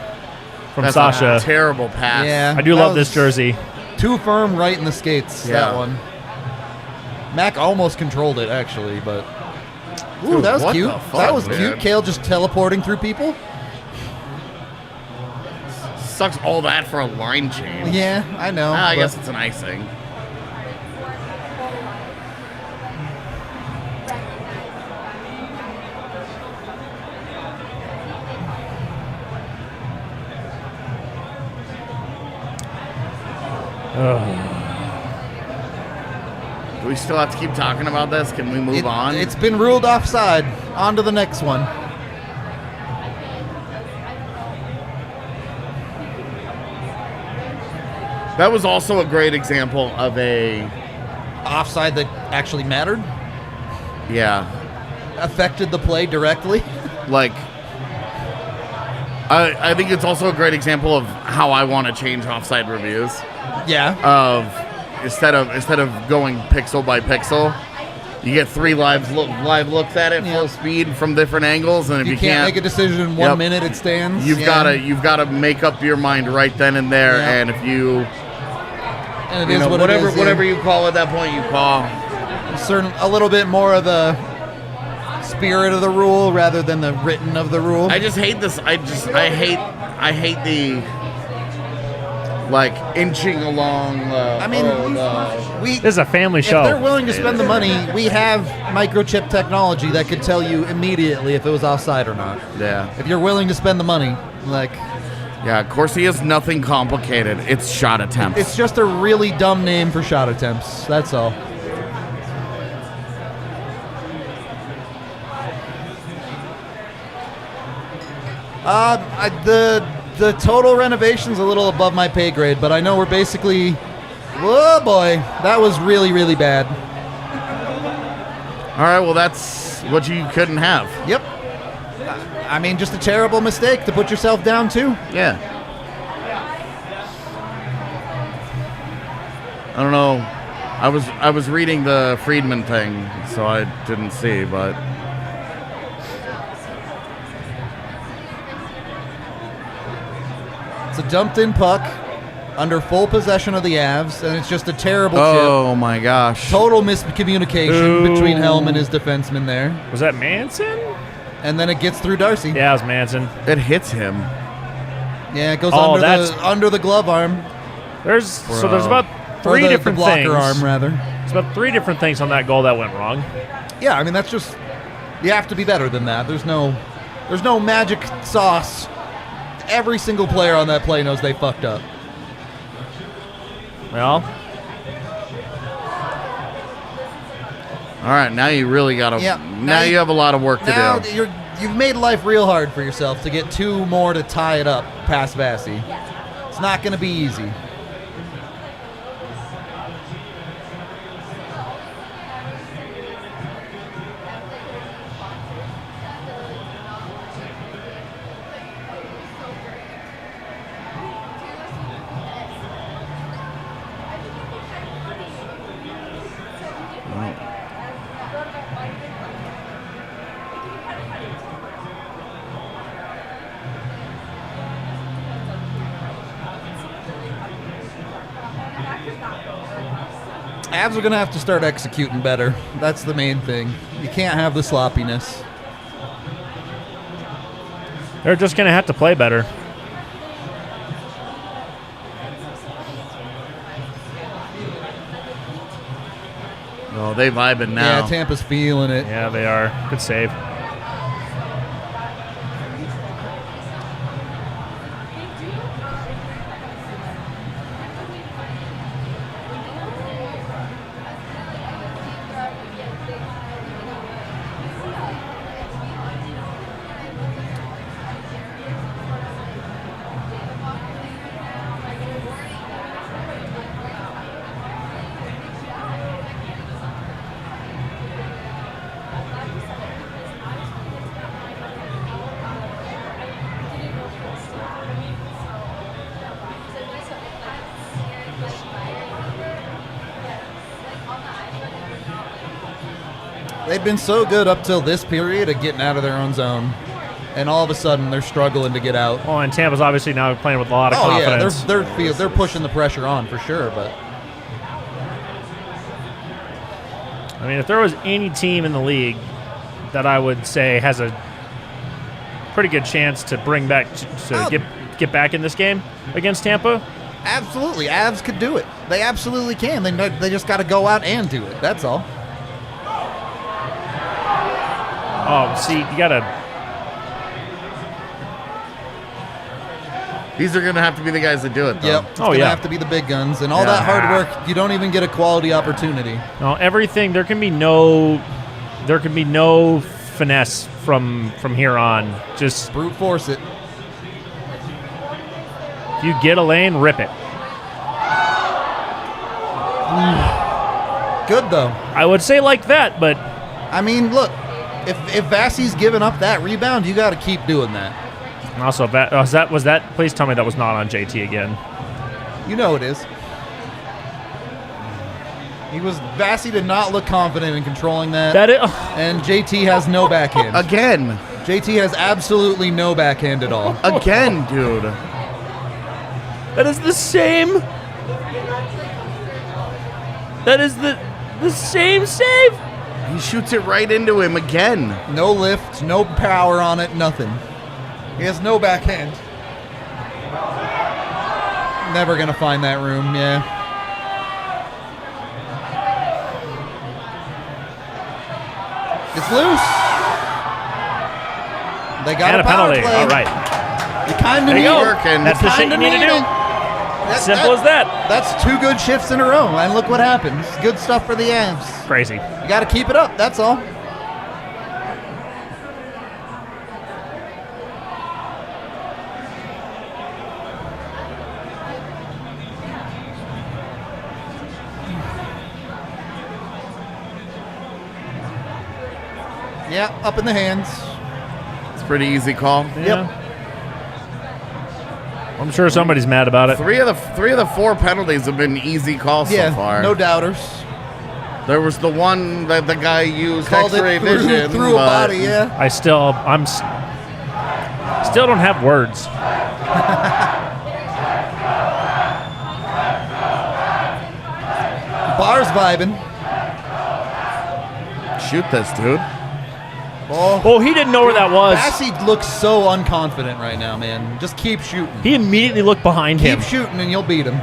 That's Sasha. a terrible pass. Yeah, I do that love this was jersey. Too firm right in the skates, Yeah. that one. Mac almost controlled it, actually, but... Ooh, Dude, that was what cute. the fuck, That was man? cute. Kale just teleporting through people. Sucks all that for a line change. Yeah, I know. I but- guess it's an icing. Do we still have to keep talking about this? Can we move on? It's been ruled offside. On to the next one. That was also a great example of a Offside that actually mattered. yeah, Affected the play directly. like I think it's also a great example of how I want to change offside reviews. Yeah. Of instead of going pixel by pixel, You get 3 live looks at it, full speed from different angles, and if you can't make a decision in 1 minute, it stands. You've gotta make up your mind right then and there, and if you, and it is what whatever it is, whatever you call at that point, you call. A little bit more of the spirit of the rule rather than the written of the rule. I just hate this. I hate the like inching along. I mean, This is a family show. If they're willing to spend the money, we have microchip technology that could tell you immediately if it was offside or not. Yeah. If you're willing to spend the money, like. Yeah, Corsi is nothing complicated. It's shot attempts. It's just a really dumb name for shot attempts. That's all. The total renovation's a little above my pay grade, but I know we're basically. Oh boy, that was really, really bad. All right, well that's what you couldn't have. Yep. I mean, just a terrible mistake to put yourself down too. Yeah. I don't know. I was reading the Friedman thing, so I didn't see, but. It's a dumped-in puck under full possession of the Avs, and it's just a terrible Oh my gosh. Total miscommunication between Helm and his defenseman there. Was that Manson? And then it gets through Darcy. Yeah, it was Manson. It hits him. Yeah, it goes that's- under the glove arm. There's about Or 3 the different blocker things. arm, rather. There's about 3 different things on that goal that went wrong. Yeah, I mean, that's just... You have to be better than that. There's no magic sauce. Every single player on that play knows they fucked up. Well, All right, now you really got to. Yeah, Now you have a lot of work to Now do. you've made life real hard for yourself to get 2 more to tie it up past Vasi. It's not going to be easy. Avs are going to have to start executing better. That's the main thing. You can't have the sloppiness. they're just going to have to play better. Oh, they vibing now. Yeah, Tampa's feeling it. Yeah, they are. Good save. They've been so good up till this period at getting out of their own zone. And all of a sudden, they're struggling to get out. Well, and Tampa's obviously now playing with a lot of Oh, yeah, confidence. they're pushing the pressure on for sure, but... I mean, if there was any team in the league that I would say has a pretty good chance to bring back to get back in this game against Tampa, Absolutely. Avs could do it. They absolutely can. They just got to go out and do it. That's all. oh, see, you gotta. These are going to have to be the guys that do it, though. Yep. It's Oh, going to yeah. have to be the big guns. And all that hard work, you don't even get a quality opportunity. No, everything. There can be no finesse from here on. Just Brute force it. if you get a lane, rip it. Good, though. I would say like that, but I mean, look, if Vasi's giving up that rebound, you got to keep doing that. also was that. Please tell me that was not on JT again. You know it is. Vassy did not look confident in controlling that. That is, And JT has no backhand. Again. JT has absolutely no backhand at all. Again, dude. that is the same. That is the same save. He shoots it right into him again. No lift, no power on it, nothing. He has no backhand. Never gonna find that room, yeah. It's loose. They got And a a power penalty. play. All right. You kind of There you need go. it. Working. That's the shit you need to do. Simple as that. That's 2 good shifts in a row, and look what happens. Good stuff for the Avs. Crazy. You got to keep it up. That's all. Yeah, up in the hands. It's a pretty easy call. Yeah. I'm sure somebody's mad about it. Three of the 4 penalties have been easy calls Yeah, so far. no doubters. There was the one that the guy used Called X-ray it through, vision. through a but body, yeah. I still don't have words. Bar's vibing. Shoot this, dude. Oh, he didn't know where that was. Bassey looks so unconfident right now, man. Just keep shooting. He immediately looked behind Keep him. shooting and you'll beat him.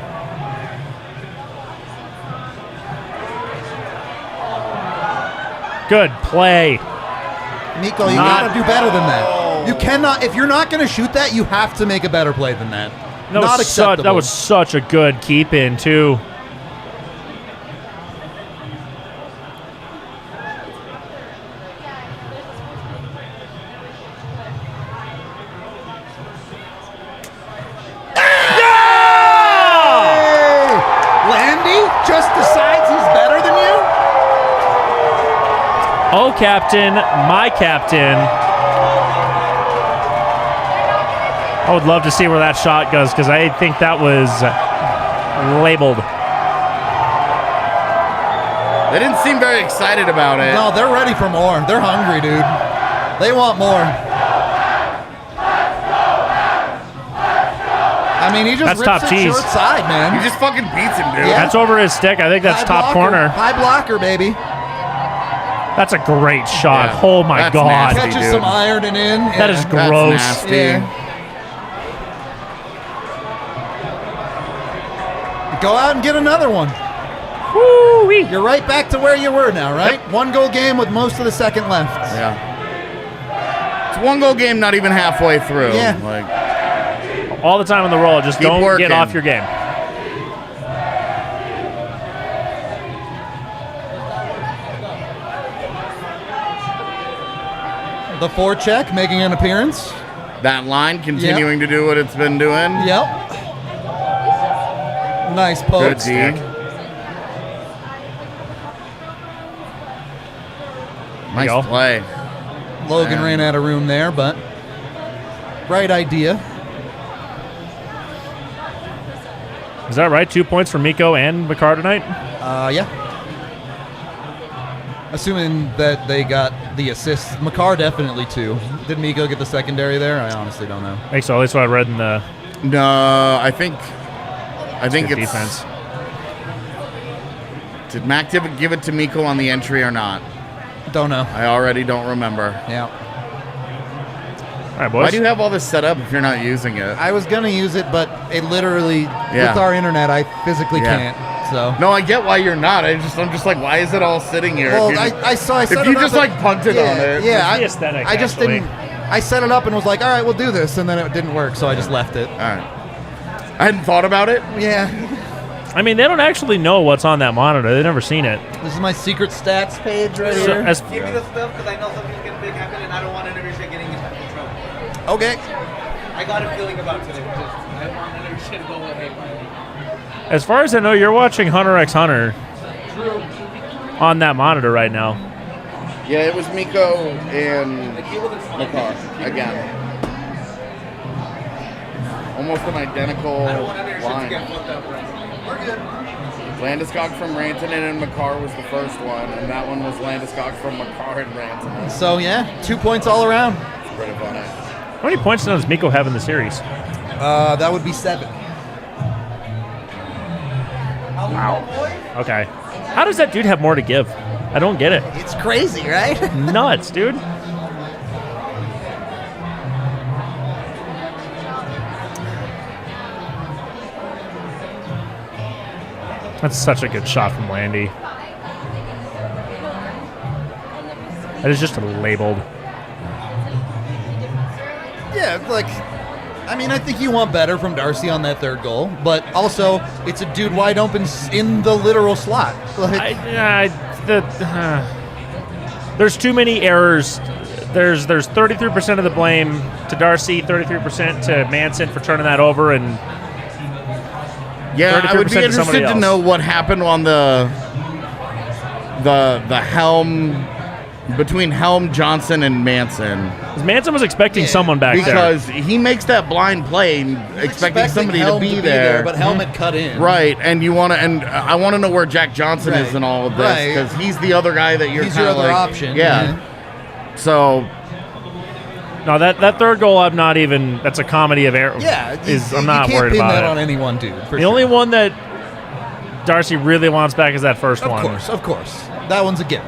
Good play. Nico, you Not- gotta do better than that. You cannot, if you're not gonna shoot that, you have to make a better play than that. That Not was acceptable. that was such a good keep in too. Hey! Landy just decides he's better than you? Oh, captain, my captain. I would love to see where that shot goes because I think that was labeled. They didn't seem very excited about it. No, they're ready for more. They're hungry, dude. They want more. I mean, he just That's rips top it cheese. short side, man. He just fucking beats him, dude. Yeah. That's over his stick. I think that's High top blocker. corner. High blocker, baby. That's a great shot. Yeah. Oh my That's god. nasty. Catches dude. some iron and in. That is Yeah. That's gross. nasty. Yeah. Go out and get another one. Woo-wee. You're right back to where you were now, right? 1 goal game with most of the second left. Yeah. It's 1 goal game, not even halfway through. Yeah. Like, All the time in the roll. Just Keep don't working. get off your game. The forecheck making an appearance. that line continuing to do what it's been doing. Yep. Nice Good poke. D. Nice go. play. Logan ran out of room there, but right idea. Is that right? 2 points for Miko and Makar tonight? Yeah. Assuming that they got the assists. Makar definitely 2. Did Miko get the secondary there? I honestly don't know. I think so. At least what I read in the No, I think good it's defense. Did Mac give it to Miko on the entry or not? Don't know. I already don't remember. Yeah. All right, boys. Why do you have all this set up if you're not using it? I was going to use it, but it literally, Yeah. with our internet, I physically Yeah. can't. So. No, I get why you're not. I'm just like, why is it all sitting here? Well, If you- I set if it you up just and- like punted yeah, on it. Yeah, It's the aesthetic, I just actually. didn't. I set it up and was like, all right, we'll do this, and then it didn't work, so I just left it. All right. I hadn't thought about it. Yeah. I mean, they don't actually know what's on that monitor. They've never seen it. This is my secret stats page right So, here. as, Give me the stuff because I know something's gonna big happen and I don't want another shit getting into trouble. Okay. I got a feeling about today. Just, I want another shit to go away. as far as I know, you're watching Hunter x Hunter on that monitor right now. Yeah, it was Miko and Makar again. Almost an identical I don't want another shit to line. get fucked up right now. We're good. Landeskog from Rantanen and Makar was the first one, and that one was Landeskog from Makar and Rantanen. So, yeah, 2 points all around. It's pretty funny. How many points now does Mikko have in the series? That would be 7. Wow. Okay. How does that dude have more to give? I don't get it. It's crazy, right? Nuts, dude. That's such a good shot from Landy. That is just labeled. Yeah, like, I mean, I think you want better from Darcy on that third goal, but also it's a dude wide open in the literal slot. Like, there's too many errors. There's 33% of the blame to Darcy, 33% to Manson for turning that over, and Yeah, I would be 33% to somebody interested to else. know what happened on the Helm between Helm, Johnson, and Manson. 'Cause Manson was expecting someone back there. Because he makes that blind play and expecting somebody Helm to be there. but Helm had cut in. Right, and I want to know where Jack Johnson is Right. in all of this Right. because he's the other guy that you're He's your kinda other like- option. Yeah. So No, that third goal, I'm not even. That's a comedy of error. Yeah, I'm not you can't worried pin about that it. on any one dude. For The sure. only one that Darcy really wants back is that first one. Of course, that one's a given.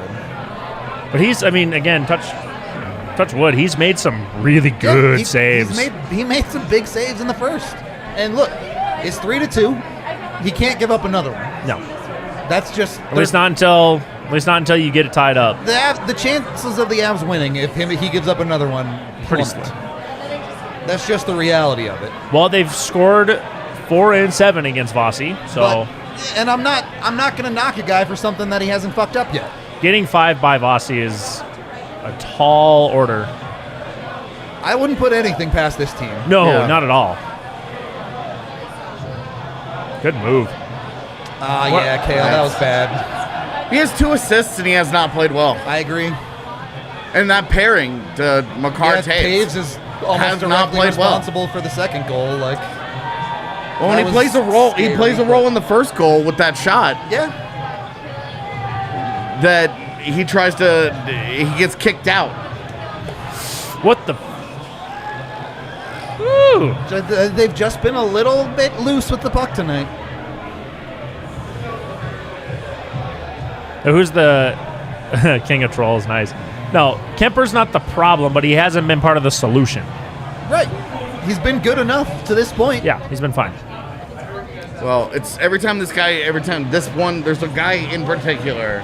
But he's, I mean, again, touch wood. He's made some really Yeah, good saves. He made some big saves in the first. And look, it's 3-2. He can't give up another one. No, That's just at least not until you get it tied up. the chances of the Avs winning if he gives up another one Pretty plummet. slim. That's just the reality of it. Well, they've scored 4 and 7 against Vossi, so But, and I'm not going to knock a guy for something that he hasn't fucked up yet. getting 5 by Vossi is a tall order. I wouldn't put anything past this team. No, Yeah. not at all. Good move. Yeah, Kale, that was bad. he has 2 assists and he has not played well. I agree. And that pairing to Makar Yeah, Taves. Taves is almost has not directly played well. responsible for the second goal. Like, Well, when that he was plays a role, he scary, plays a but- role in the first goal with that shot yeah, that he tries to. He gets kicked out. What the? Woo! they've just been a little bit loose with the puck tonight. Now, who's the King of Trolls? Nice. No, Kemper's not the problem, but he hasn't been part of the solution. Right. He's been good enough to this point. Yeah, he's been fine. Well, it's every time this one, there's a guy in particular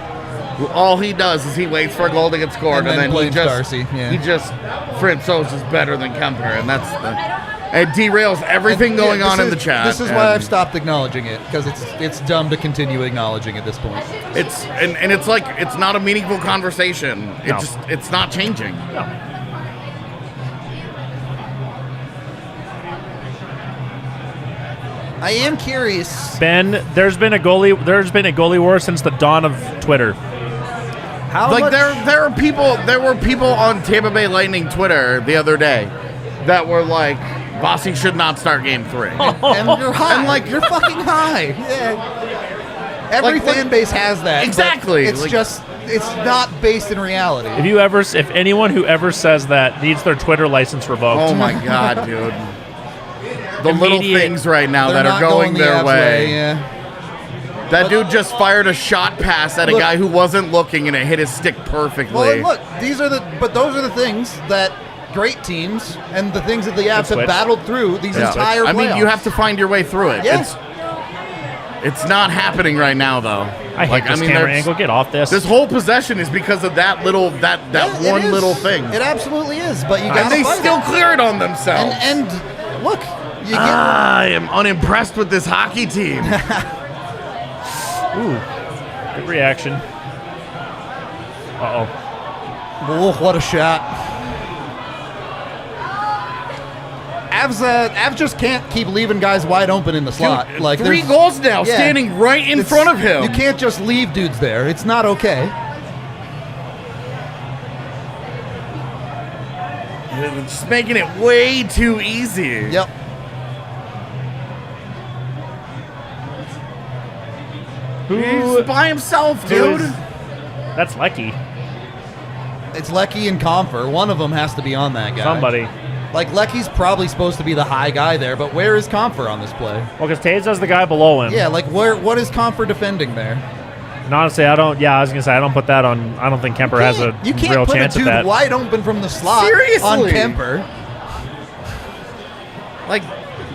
who all he does is he waits for a goal to get scored, And then he blames just, Darcy, yeah. he just, Francouz is better than Kemper, and it derails everything And, going yeah, on this in the is- chat. This is and why I've stopped acknowledging it, because it's dumb to continue acknowledging at this point. It's and it's like it's not a meaningful conversation. No. It's not changing. No. I am curious. Ben, there's been a goalie war since the dawn of Twitter. How Like much, there were people on Tampa Bay Lightning Twitter the other day that were like, Vossi should not start game 3. and you're high. And, like- you're fucking high. Yeah. Every Like, fan base has that. but Exactly. It's Like- just it's not based in reality. If anyone who ever says that needs their Twitter license revoked. Oh my god, dude. The little Immediate- things right now They're that are not going the their Avs way. Yeah. That dude just fired a shot pass at a Look- guy who wasn't looking and it hit his stick perfectly. Well, and look, those are the things that great teams and the things that the Avs have switch. battled through these Yeah. entire playoffs. I mean, you have to find your way through it. Yeah. It's not happening right now, though. I hate this camera there's- angle. Get off this. This whole possession is because of that little that Yeah, it one is. little thing. It absolutely is, but you got And to they fight still it. clear it on themselves. And look, you get I am unimpressed with this hockey team. Ooh, good reaction. Uh-oh. oh, what a shot. Avs just can't keep leaving guys wide open in the slot. Dude, like 3 there's- goals now, yeah. standing right in It's- front of him. You can't just leave dudes there. It's not okay. It's just making it way too easy. Yep. Who? He's by himself, who dude. is- That's Lecky. It's Lecky and Comfer. One of them has to be on that guy. Somebody. Like, Lecky's probably supposed to be the high guy there, but where is Comfer on this play? Well, because Taves is the guy below him. Yeah, like, what is Comfer defending there? And honestly, I don't. Yeah, I was gonna say I don't put that on. I don't think Kemper has a You can't real put chance a at dude that. wide open from the slot on Seriously? Kemper. Like,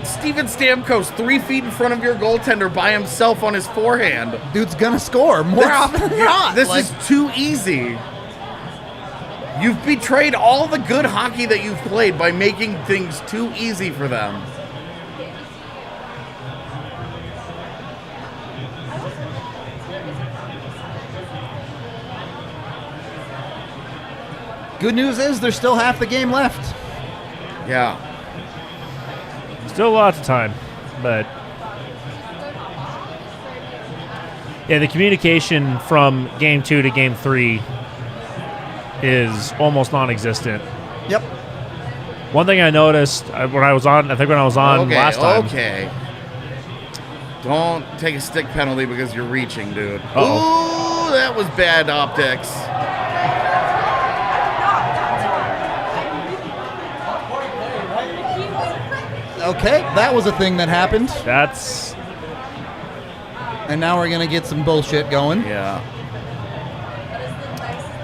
Steven Stamkos 3 feet in front of your goaltender by himself on his forehand. Dude's gonna score more often than not. This Like, is too easy. You've betrayed all the good hockey that you've played by making things too easy for them. good news is there's still half the game left. Yeah. Still lots of time, but yeah, the communication from game 2 to game 3 is almost non-existent. Yep. One thing I noticed when I was on last time. Okay. Don't take a stick penalty because you're reaching, dude. Uh-oh. Ooh, that was bad optics. Okay, that was a thing that happened, That's and now we're gonna get some bullshit going. Yeah.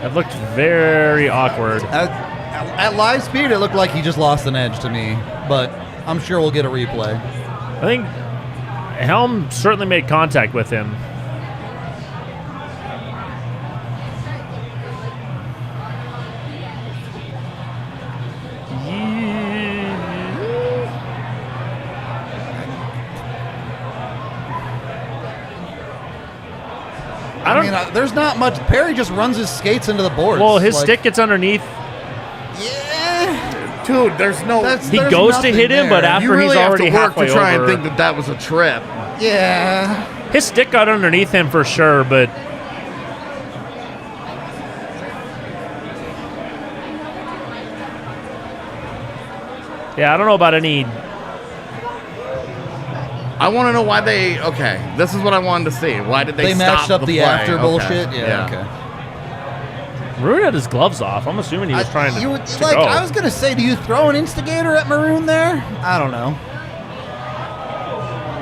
that looked very awkward. At live speed, it looked like he just lost an edge to me, but I'm sure we'll get a replay. I think Helm certainly made contact with him. I mean, there's not much. Perry just runs his skates into the boards. Well, his Like, stick gets underneath. Yeah. Dude, there's no... He there's goes to nothing hit him, but there. after you really he's have already to work halfway to try over. and think that that was a trip. Yeah. His stick got underneath him for sure, but yeah, I don't know about any. I want to know why they... Okay, this is what I wanted to see. Why did They stop matched up the play? after Okay, bullshit. Yeah. Okay. Maroon had his gloves off. I'm assuming he was trying to, you would, to like, go. I was gonna say, do you throw an instigator at Maroon there? I don't know.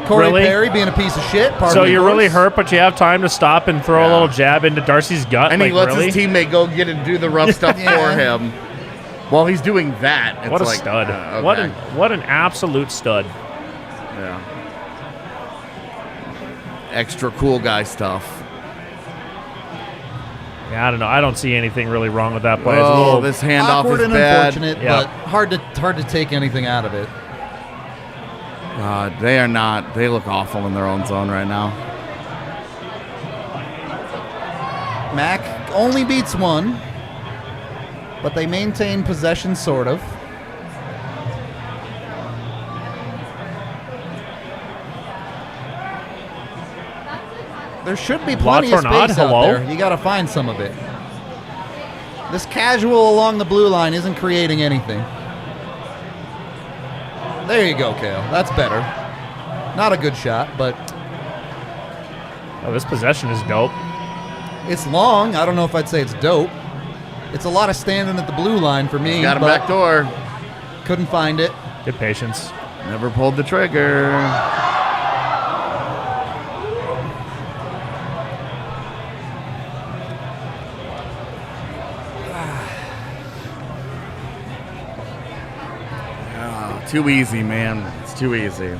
Corey Really? Perry being a piece of shit. So pardon the you're really course. hurt, but you have time to stop and throw a Yeah. little jab into Darcy's gut. And like, he lets really? his teammate go get and do the rough stuff Yeah. for him. While he's doing that, it's What a like, stud! okay. What an absolute stud! Yeah. Extra cool guy stuff. Yeah, I don't know. I don't see anything really wrong with that play. It's a Oh, little, this handoff Awkward is and bad. unfortunate, Yeah. but hard to take anything out of it. They are not. They look awful in their own zone right now. Mac only beats one, but they maintain possession, sort of. There should be plenty of Tornad, space out hello? there. You got to find some of it. This casual along the blue line isn't creating anything. There you go, Kale. That's better. Not a good shot, but oh, this possession is dope. it's long. I don't know if I'd say it's dope. It's a lot of standing at the blue line for me. Got him but back door. couldn't find it. Good patience. Never pulled the trigger. Too easy, man. It's too easy.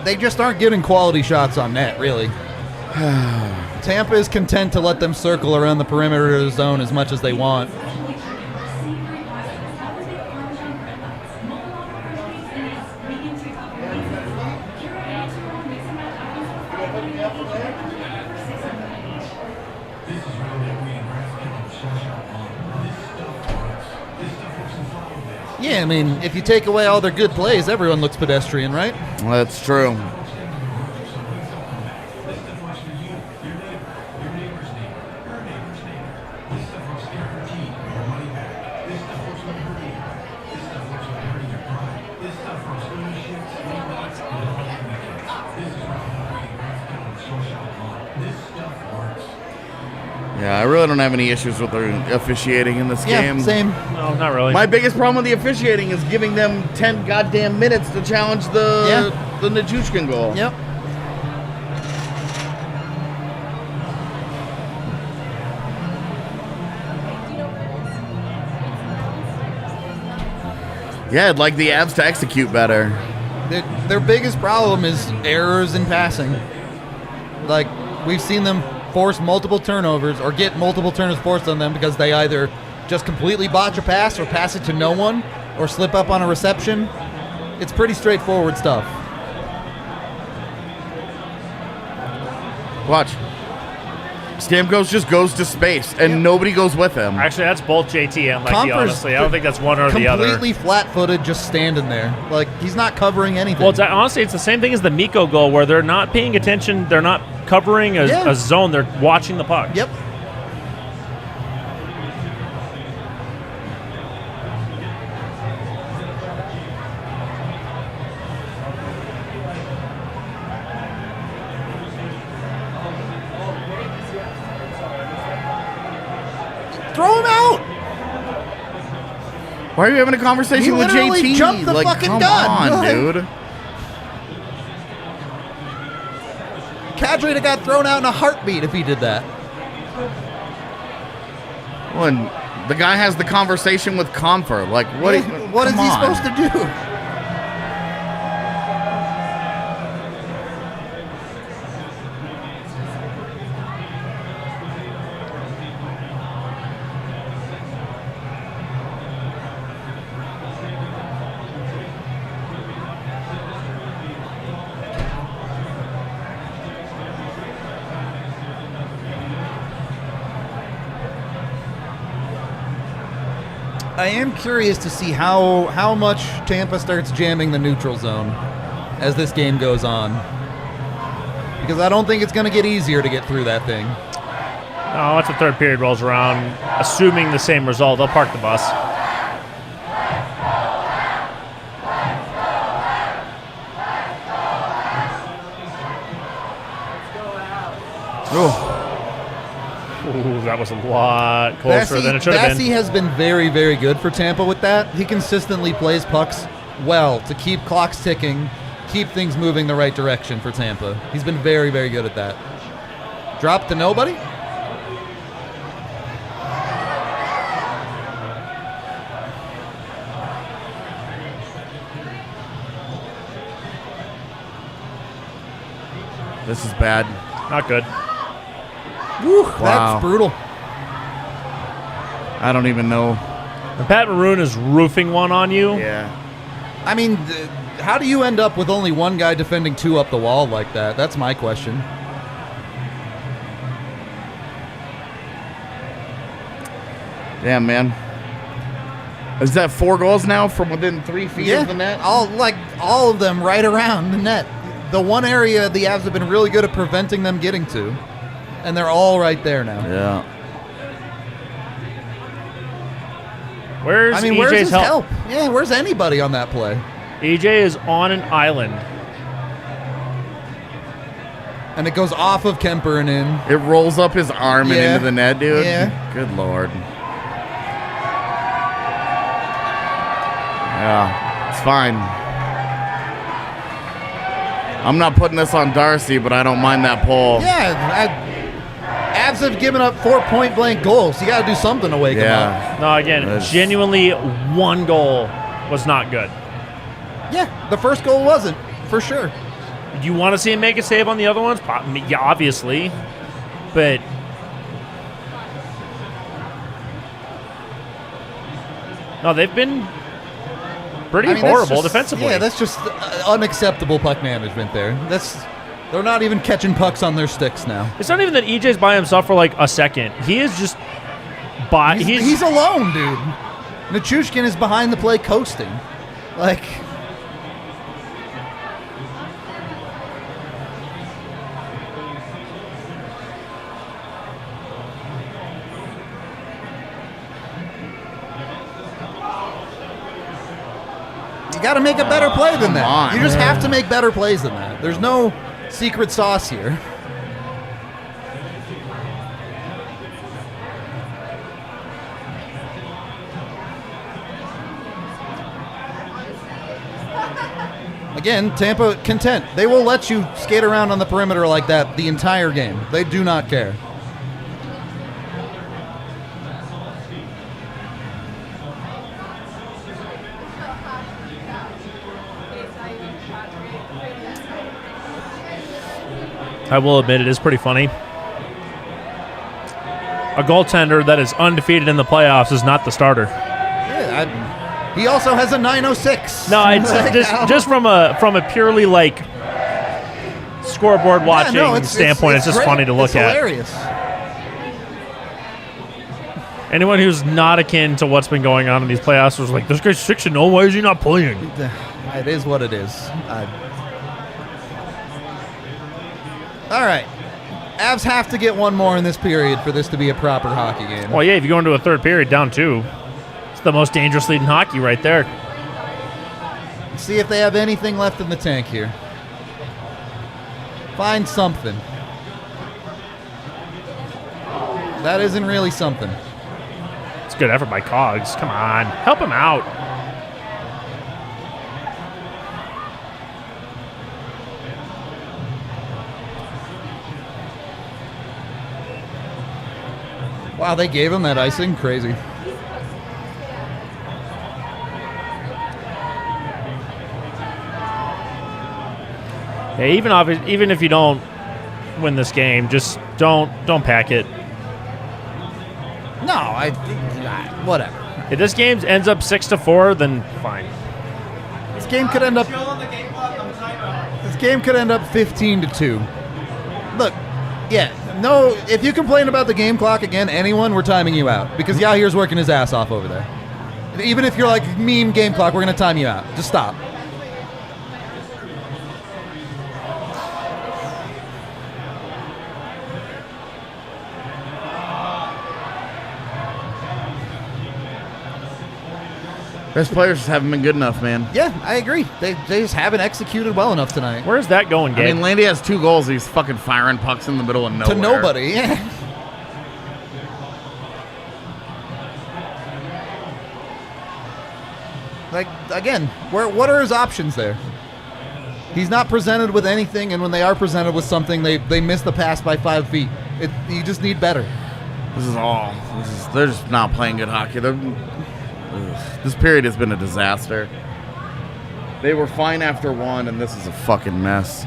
They just aren't getting quality shots on net, really. Tampa is content to let them circle around the perimeter of the zone as much as they want. Yeah, I mean, if you take away all their good plays, everyone looks pedestrian, right? That's true. Yeah, I really don't have any issues with the officiating in this Yeah, game. same. No, not really. My biggest problem with the officiating is giving them 10 goddamn minutes to challenge the Nichushkin goal. Yep. Yeah, I'd like the Avs to execute better. Their biggest problem is errors in passing. Like, we've seen them force multiple turnovers or get multiple turnovers forced on them because they either just completely botch a pass or pass it to no one or slip up on a reception. It's pretty straightforward stuff. Watch. Stamkos just goes to space, and nobody goes with him. Actually, that's both JT and Lecky, Comper's honestly. I don't think that's one or the other. Completely flat-footed, just standing there. Like, he's not covering anything. Well, honestly, it's the same thing as the Miko goal where they're not paying attention. They're not covering a zone. They're watching the puck. Yep. Throw him out. Why are you having a conversation He with literally JT? jumped the like, fucking come gun. on, dude. Kadri would have got thrown out in a heartbeat if he did that. When the guy has the conversation with Comfer, like, what is he supposed to do? I am curious to see how much Tampa starts jamming the neutral zone as this game goes on. Because I don't think it's going to get easier to get through that thing. No, once the third period rolls around, assuming the same result, they'll park the bus. Ooh, that was a lot closer than it should have been. Bassey has been very, very good for Tampa with that. He consistently plays pucks well to keep clocks ticking, keep things moving the right direction for Tampa. He's been very, very good at that. Drop to nobody? This is bad. Not good. Woo, Wow. That's brutal. I don't even know. And Pat Maroon is roofing one on you. Yeah. I mean, how do you end up with only one guy defending two up the wall like that? That's my question. Damn, man. Is that 4 goals now from within 3 feet of the net? All of them right around the net. The one area the Avs have been really good at preventing them getting to. And they're all right there now. Yeah. Where's where's EJ's his help? Yeah, where's anybody on that play? EJ is on an island. And it goes off of Kemper and in. It rolls up his arm and Yeah. into the net, dude. Yeah. Good Lord. Yeah, it's fine. I'm not putting this on Darcy, but I don't mind that pull. Yeah, Avs have given up 4 point-blank goals. You got to do something to wake them up. Yeah. No, again, That's- genuinely one goal was not good. Yeah, the first goal wasn't, for sure. Do you want to see him make a save on the other ones? Yeah, obviously. But no, they've been pretty I mean, horrible that's just- defensively. Yeah, that's just unacceptable puck management there. They're not even catching pucks on their sticks now. It's not even that EJ's by himself for like a second. He is just He's alone, dude. Nichushkin is behind the play coasting. Like, you got to make a better play than that. on. You just have to make better plays than that. There's no secret sauce here. Again, Tampa content. They will let you skate around on the perimeter like that the entire game. They do not care. I will admit it is pretty funny. A goaltender that is undefeated in the playoffs is not the starter. Yeah, he also has a 906. No, it's just from a purely like scoreboard watching standpoint. It's just great. funny to look It's at. hilarious. Anyone who's not akin to what's been going on in these playoffs was like, "This guy's 6-0. Why is he not playing?" It is what it is. All right. Avs have to get one more in this period for this to be a proper hockey game. Well, yeah, if you go into a third period down 2, it's the most dangerous lead in hockey right there. Let's see if they have anything left in the tank here. Find something. That isn't really something. It's a good effort by Cogs. Come on. Help him out. Wow, they gave him that icing? Crazy. Yeah, even if you don't win this game, just don't pack it. No, whatever. If this game ends up 6-4, then fine. This game could end up. Chill on the game clock on timeout. This game could end up 15-2. Look, yeah, no. If you complain about the game clock again, anyone, we're timing you out because Yahir's working his ass off over there. Even if you're like mean game clock, we're gonna time you out. Just stop. Best players just haven't been good enough, man. Yeah, I agree. They just haven't executed well enough tonight. Where's that going, Gabe? I mean, Landy has 2 goals. He's fucking firing pucks in the middle of nowhere. To nobody, yeah. Like, again, what are his options there? He's not presented with anything, and when they are presented with something, they miss the pass by 5 feet. You just need better. They're just not playing good hockey. This period has been a disaster. They were fine after 1, and this is a fucking mess.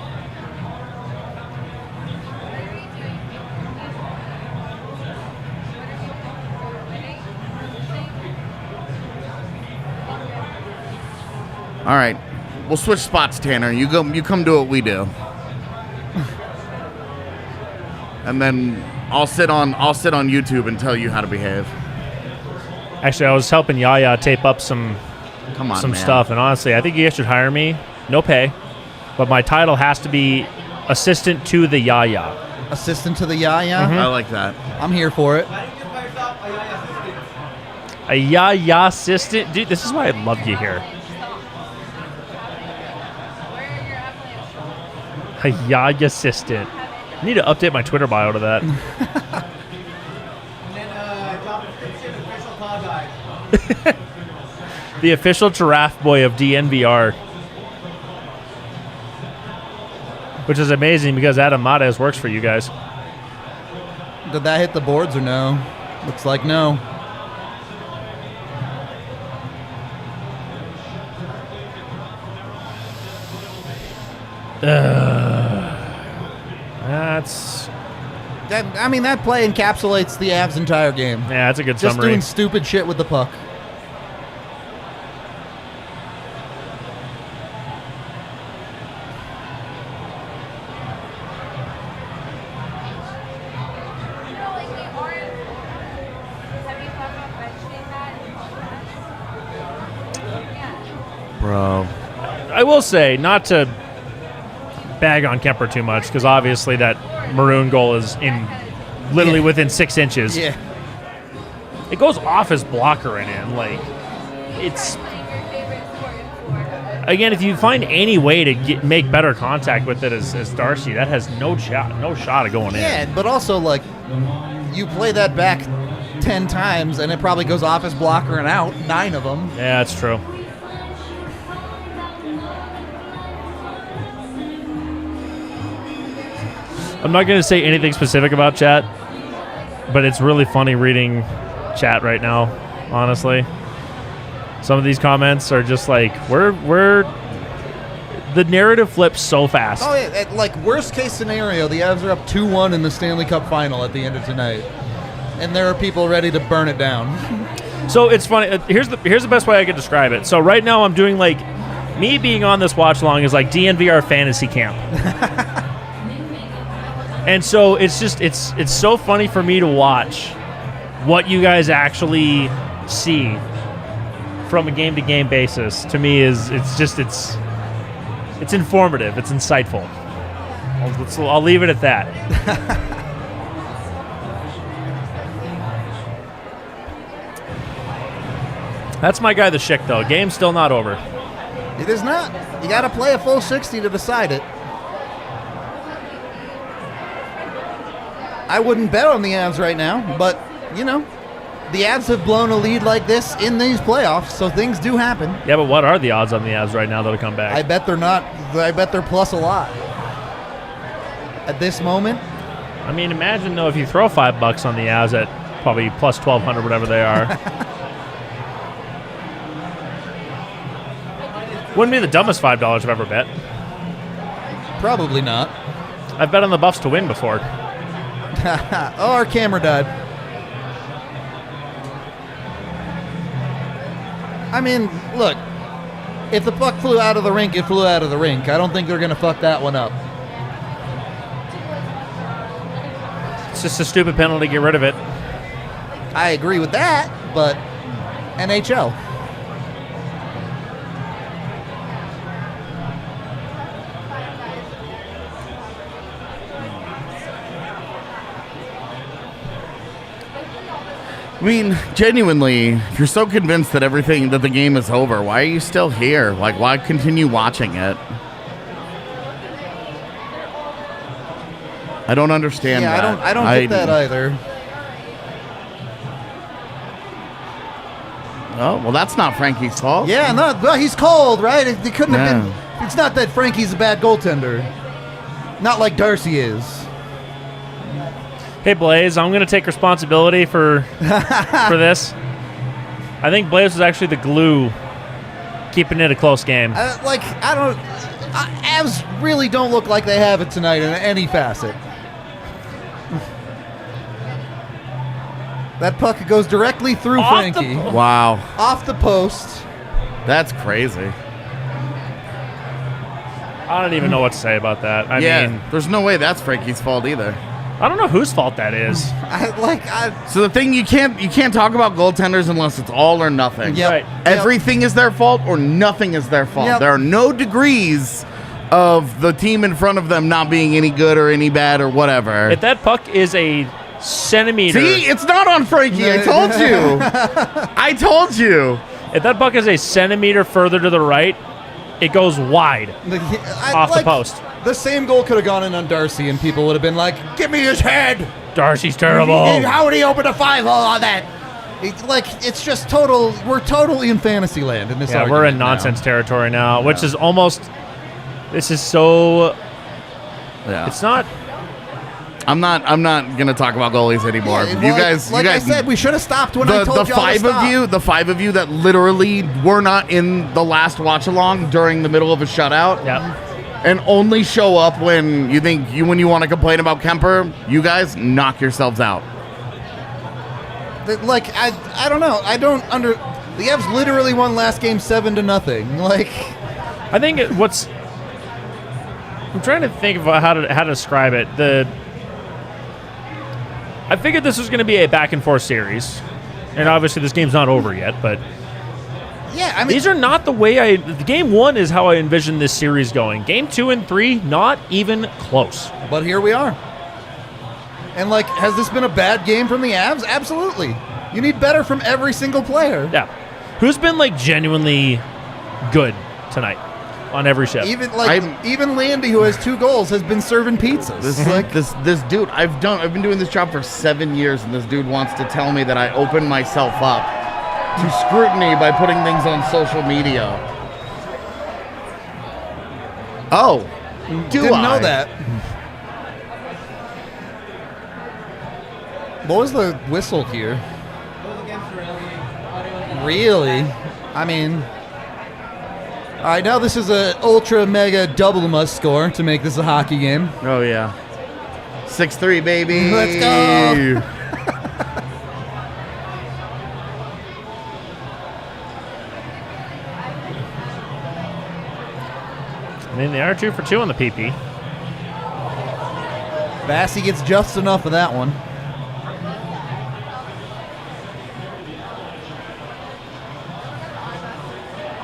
All right, we'll switch spots, Tanner. You come do what we do, and then I'll sit on YouTube and tell you how to behave. Actually, I was helping Yaya tape up some Man. stuff, and honestly, I think you guys should hire me. No pay, but my title has to be assistant to the Yaya. Assistant to the Yaya? I like that. I'm here for it. Why don't you give yourself a Yaya assistant? A Yaya assistant? Dude, this is why I love you here. A Yaya assistant. I need to update my Twitter bio to that. And then job description, official tall guy. The official giraffe boy of DNVR. Which is amazing because Adam Mates works for you guys. Did that hit the boards or no? Looks like no. That play encapsulates the Avs' entire game. Yeah, that's a good Just summary. doing stupid shit with the puck. Bro. I will say, not to bag on Kemper too much, because obviously that maroon goal is literally within 6 inches. Yeah. It goes off his blocker and in. Like, it's... Again, if you find any way to make better contact with it as Darcy, that has no shot of going in. Yeah, but also, like, you play that back 10 times, and it probably goes off his blocker and out, 9 of them. Yeah, that's true. I'm not going to say anything specific about chat, but it's really funny reading chat right now, honestly. Some of these comments are just like, we're the narrative flips so fast. Oh, yeah. Like, worst case scenario, the Avs are up 2-1 in the Stanley Cup final at the end of tonight. And there are people ready to burn it down. So it's funny. Here's the best way I could describe it. So right now I'm doing like, me being on this watch along is like DNVR fantasy camp. And so it's just it's so funny for me to watch what you guys actually see from a game to game basis. To me is it's informative, it's insightful. I'll leave it at that. That's my guy, the Schick, though. Game's still not over. It is not. You got to play a full 60 to decide it. I wouldn't bet on the Avs right now, but, you know, the Avs have blown a lead like this in these playoffs, so things do happen. Yeah, but what are the odds on the Avs right now that'll come back? I bet they're not. I bet they're plus a lot. At this moment. I mean, imagine, though, if you throw $5 on the Avs at probably plus 1,200, whatever they are. Wouldn't be the dumbest $5 I've ever bet. Probably not. I've bet on the Buffs to win before. Oh, our camera died. I mean, look. If the puck flew out of the rink, it flew out of the rink. I don't think they're going to fuck that one up. It's just a stupid penalty. Get rid of it. I agree with that, but NHL. I mean, genuinely, if you're so convinced that the game is over, why are you still here? Like, why continue watching it? I don't understand that. I don't get that either. Oh, well, that's not Frankie's fault. Yeah, no, well, he's cold, right? It couldn't have been. It's not that Frankie's a bad goaltender. Not like Darcy is. Hey, Blaze, I'm going to take responsibility for this. I think Blaze was actually the glue keeping it a close game. Avs really don't look like they have it tonight in any facet. That puck goes directly through Frankie. Wow. Off the post. That's crazy. I don't even know what to say about that. I mean, there's no way that's Frankie's fault either. I don't know whose fault that is. So the thing, you can't talk about goaltenders unless it's all or nothing. Yep. Right. Everything is their fault or nothing is their fault. Yep. There are no degrees of the team in front of them not being any good or any bad or whatever. If that puck is a centimeter... See, it's not on Frankie. I told you. I told you. If that puck is a centimeter further to the right, it goes wide off the post. The same goal could have gone in on Darcy, and people would have been like, "Give me his head." Darcy's terrible. How would he open a 5-hole on that? It's just total. We're totally in fantasy land in this. Yeah, we're in argument now. nonsense territory now, which is almost. This is so. Yeah. It's not. I'm not gonna talk about goalies anymore. Yeah, you guys, I said, we should have stopped when I told the y'all five to stop. of you, the five of you that literally were not in the last watch along during the middle of a shutout. Yeah. And only show up when you want to complain about Kemper. You guys knock yourselves out. I don't know. I don't under. The Avs literally won last game 7-0. I think what's. I'm trying to think of how to describe it. I figured this was going to be a back and forth series, and obviously this game's not over yet. But yeah, I mean, these are not the way Game 1 is how I envision this series going. Game 2 and 3, not even close. But here we are. And has this been a bad game from the Avs? Absolutely. You need better from every single player. Yeah. Who's been genuinely good tonight on every shift? Even Landy, who has 2 goals, has been serving pizzas. This dude, I've been doing this job for 7 years, and this dude wants to tell me that I open myself up to scrutiny by putting things on social media. Oh, Didn't know that. What was the whistle here? Goes against Rally. Really? I mean, all right, now this is a ultra mega double must score to make this a hockey game. Oh, yeah. 6-3, baby. Let's go. I mean, they are 2 for 2 on the PP. Vassy gets just enough of that one.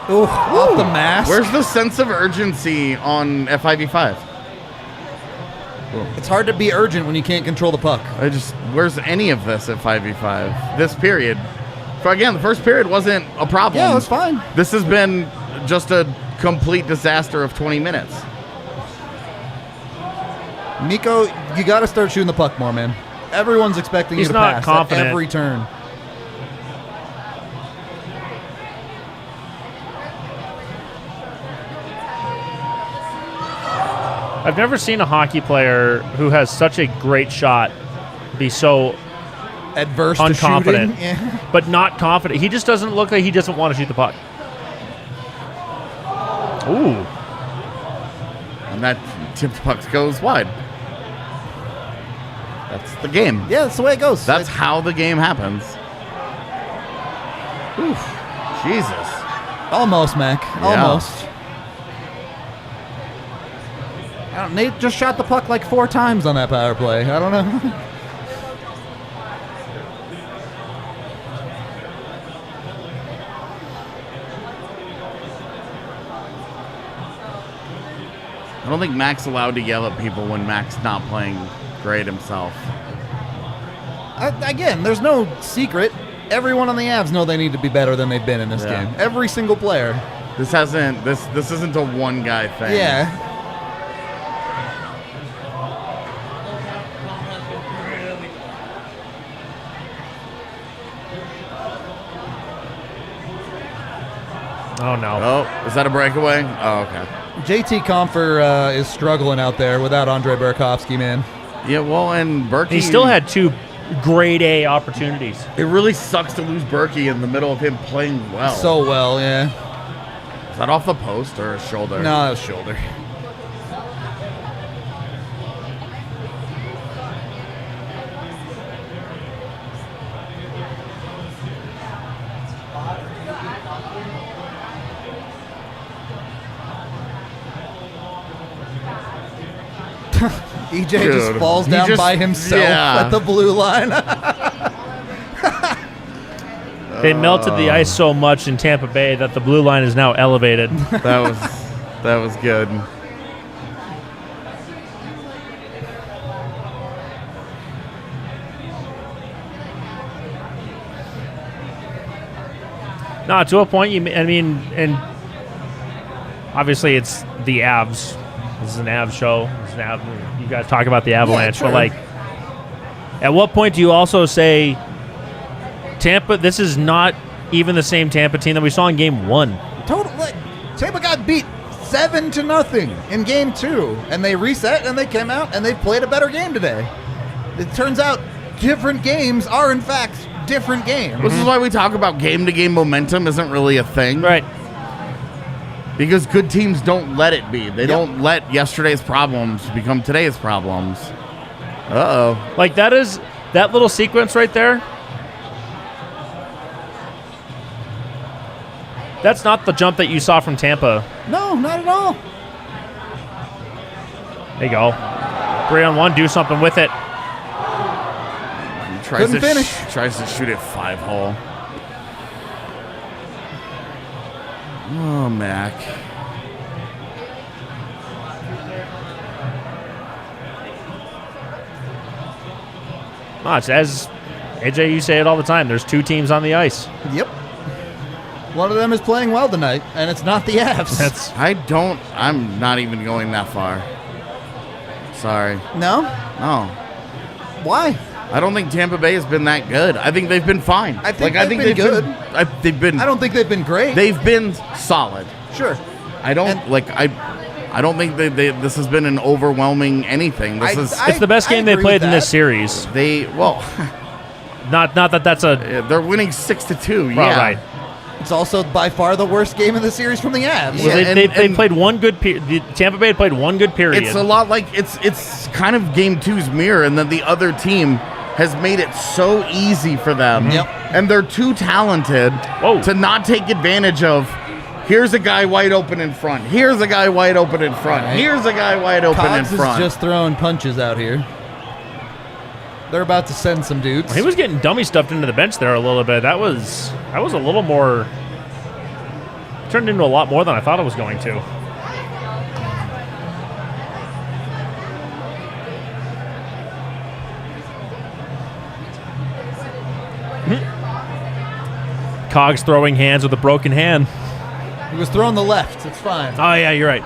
Ooh, off the mask. Where's the sense of urgency on F5v5? It's hard to be urgent when you can't control the puck. Where's any of this at 5v5? This period. So again, the first period wasn't a problem. Yeah, it was fine. This has been just a complete disaster of 20 minutes. Miko, you got to start shooting the puck more, man. Everyone's expecting He's you to not pass confident. at every turn. I've never seen a hockey player who has such a great shot be so Adverse to unconfident, shooting. Yeah. but not confident. He just doesn't look like he doesn't want to shoot the puck. Ooh. And that tipped puck goes wide. That's the game. Yeah, that's the way it goes. That's how the game happens. Oof. Jesus. Almost, Mac. Yeah. Almost. Nate just shot the puck like 4 times on that power play. I don't know. I don't think Mac's allowed to yell at people when Mac's not playing great himself. Again, there's no secret. Everyone on the Avs know they need to be better than they've been in this Yeah. game. Every single player. This isn't a one guy thing. Yeah. Oh, no. Oh, is that a breakaway? Oh, okay. JT Compher is struggling out there without Andrei Burakovsky, man. Yeah, well, and Berkey... He still had 2 grade A opportunities. It really sucks to lose Berkey in the middle of him playing well. So well, yeah. Is that off the post or his shoulder? No, that was shoulder. EJ just Dude, falls he down just- by himself yeah. at the blue line. They melted the ice so much in Tampa Bay that the blue line is now elevated. That was good. No, to a point, and obviously it's the Avs. This is an Avs show. You guys talk about the Avalanche, true. but like, at what point do you also say Tampa? This is not even the same Tampa team that we saw in Game 1. Total. Like, Tampa got beat 7-0 in Game 2, and they reset and they came out and they played a better game today. It turns out different games are in fact different games. This is why we talk about game-to-game momentum isn't really a thing. Right. Because good teams don't let it be. They don't let yesterday's problems become today's problems. Uh-oh. Like that little sequence right there. That's not the jump that you saw from Tampa. No, not at all. There you go. 3-on-1, do something with it. He Couldn't finish. Tries to shoot it 5-hole. Oh, Mac. It's as AJ, you say it all the time. There's 2 teams on the ice. Yep. One of them is playing well tonight, and it's not the Avs. I'm not even going that far. Sorry. No? No. Why? I don't think Tampa Bay has been that good. I think they've been fine. I think they've been good. They've been. I don't think they've been great. They've been solid. Sure. I don't I don't think this has been an overwhelming anything. It's the best game they played in this series. Not that that's a Yeah, they're winning 6-2. well, Yeah, right. It's also by far the worst game of the series from the Avs. Yeah. Well, they and- played one good period. Tampa Bay had played one good period. It's a lot like it's kind of game two's mirror, and then the other team has made it so easy for them. Yep. And they're too talented Whoa. to not take advantage of. Here's a guy wide open in front. Here's a guy wide open in front. Right. Here's a guy wide open Cogs in is front. just throwing punches out here. They're about to send some dudes. He was getting dummy stuffed into the bench there a little bit. That was a little more. Turned into a lot more than I thought it was going to. Cogs throwing hands with a broken hand. He was throwing the left. It's fine. Oh yeah, you're right.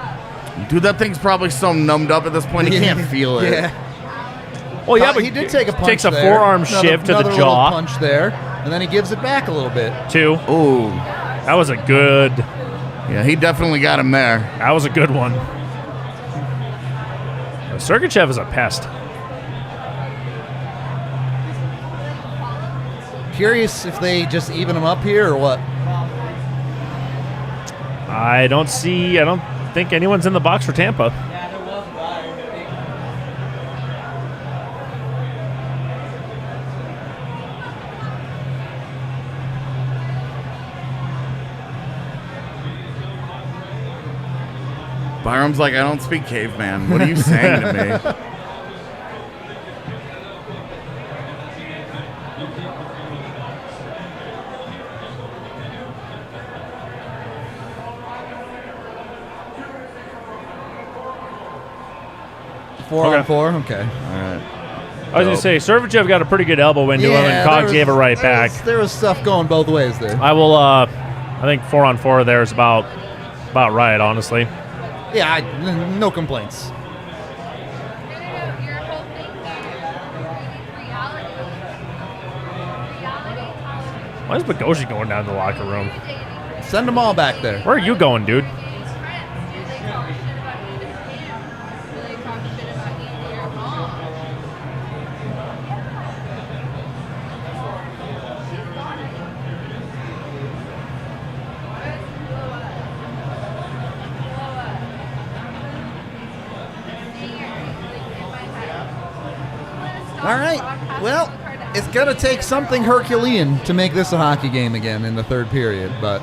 Dude, that thing's probably so numbed up at this point, he can't feel it. Yeah. Well, yeah, but he did take a punch. takes a there. forearm Another- shift to the another little jaw. punch there, and then he gives it back a little bit. Two. Ooh. That was a good. Yeah, he definitely got him there. That was a good one. Sergachev is a pest. Curious if they just even him up here or what. I don't think anyone's in the box for Tampa. Yeah, there was Bayern, I think. Byram's like, I don't speak caveman. What are you saying to me? Four Okay. on four? Okay. I was going to say, Sergachev got a pretty good elbow into him, and Cogs gave it right back. There was stuff going both ways there. I will. I think 4-on-4 there is about right, honestly. Yeah, no complaints. Why is Bogosian going down to the locker room? Send them all back there. Where are you going, dude? All right. Well, it's going to take something Herculean to make this a hockey game again in the third period, but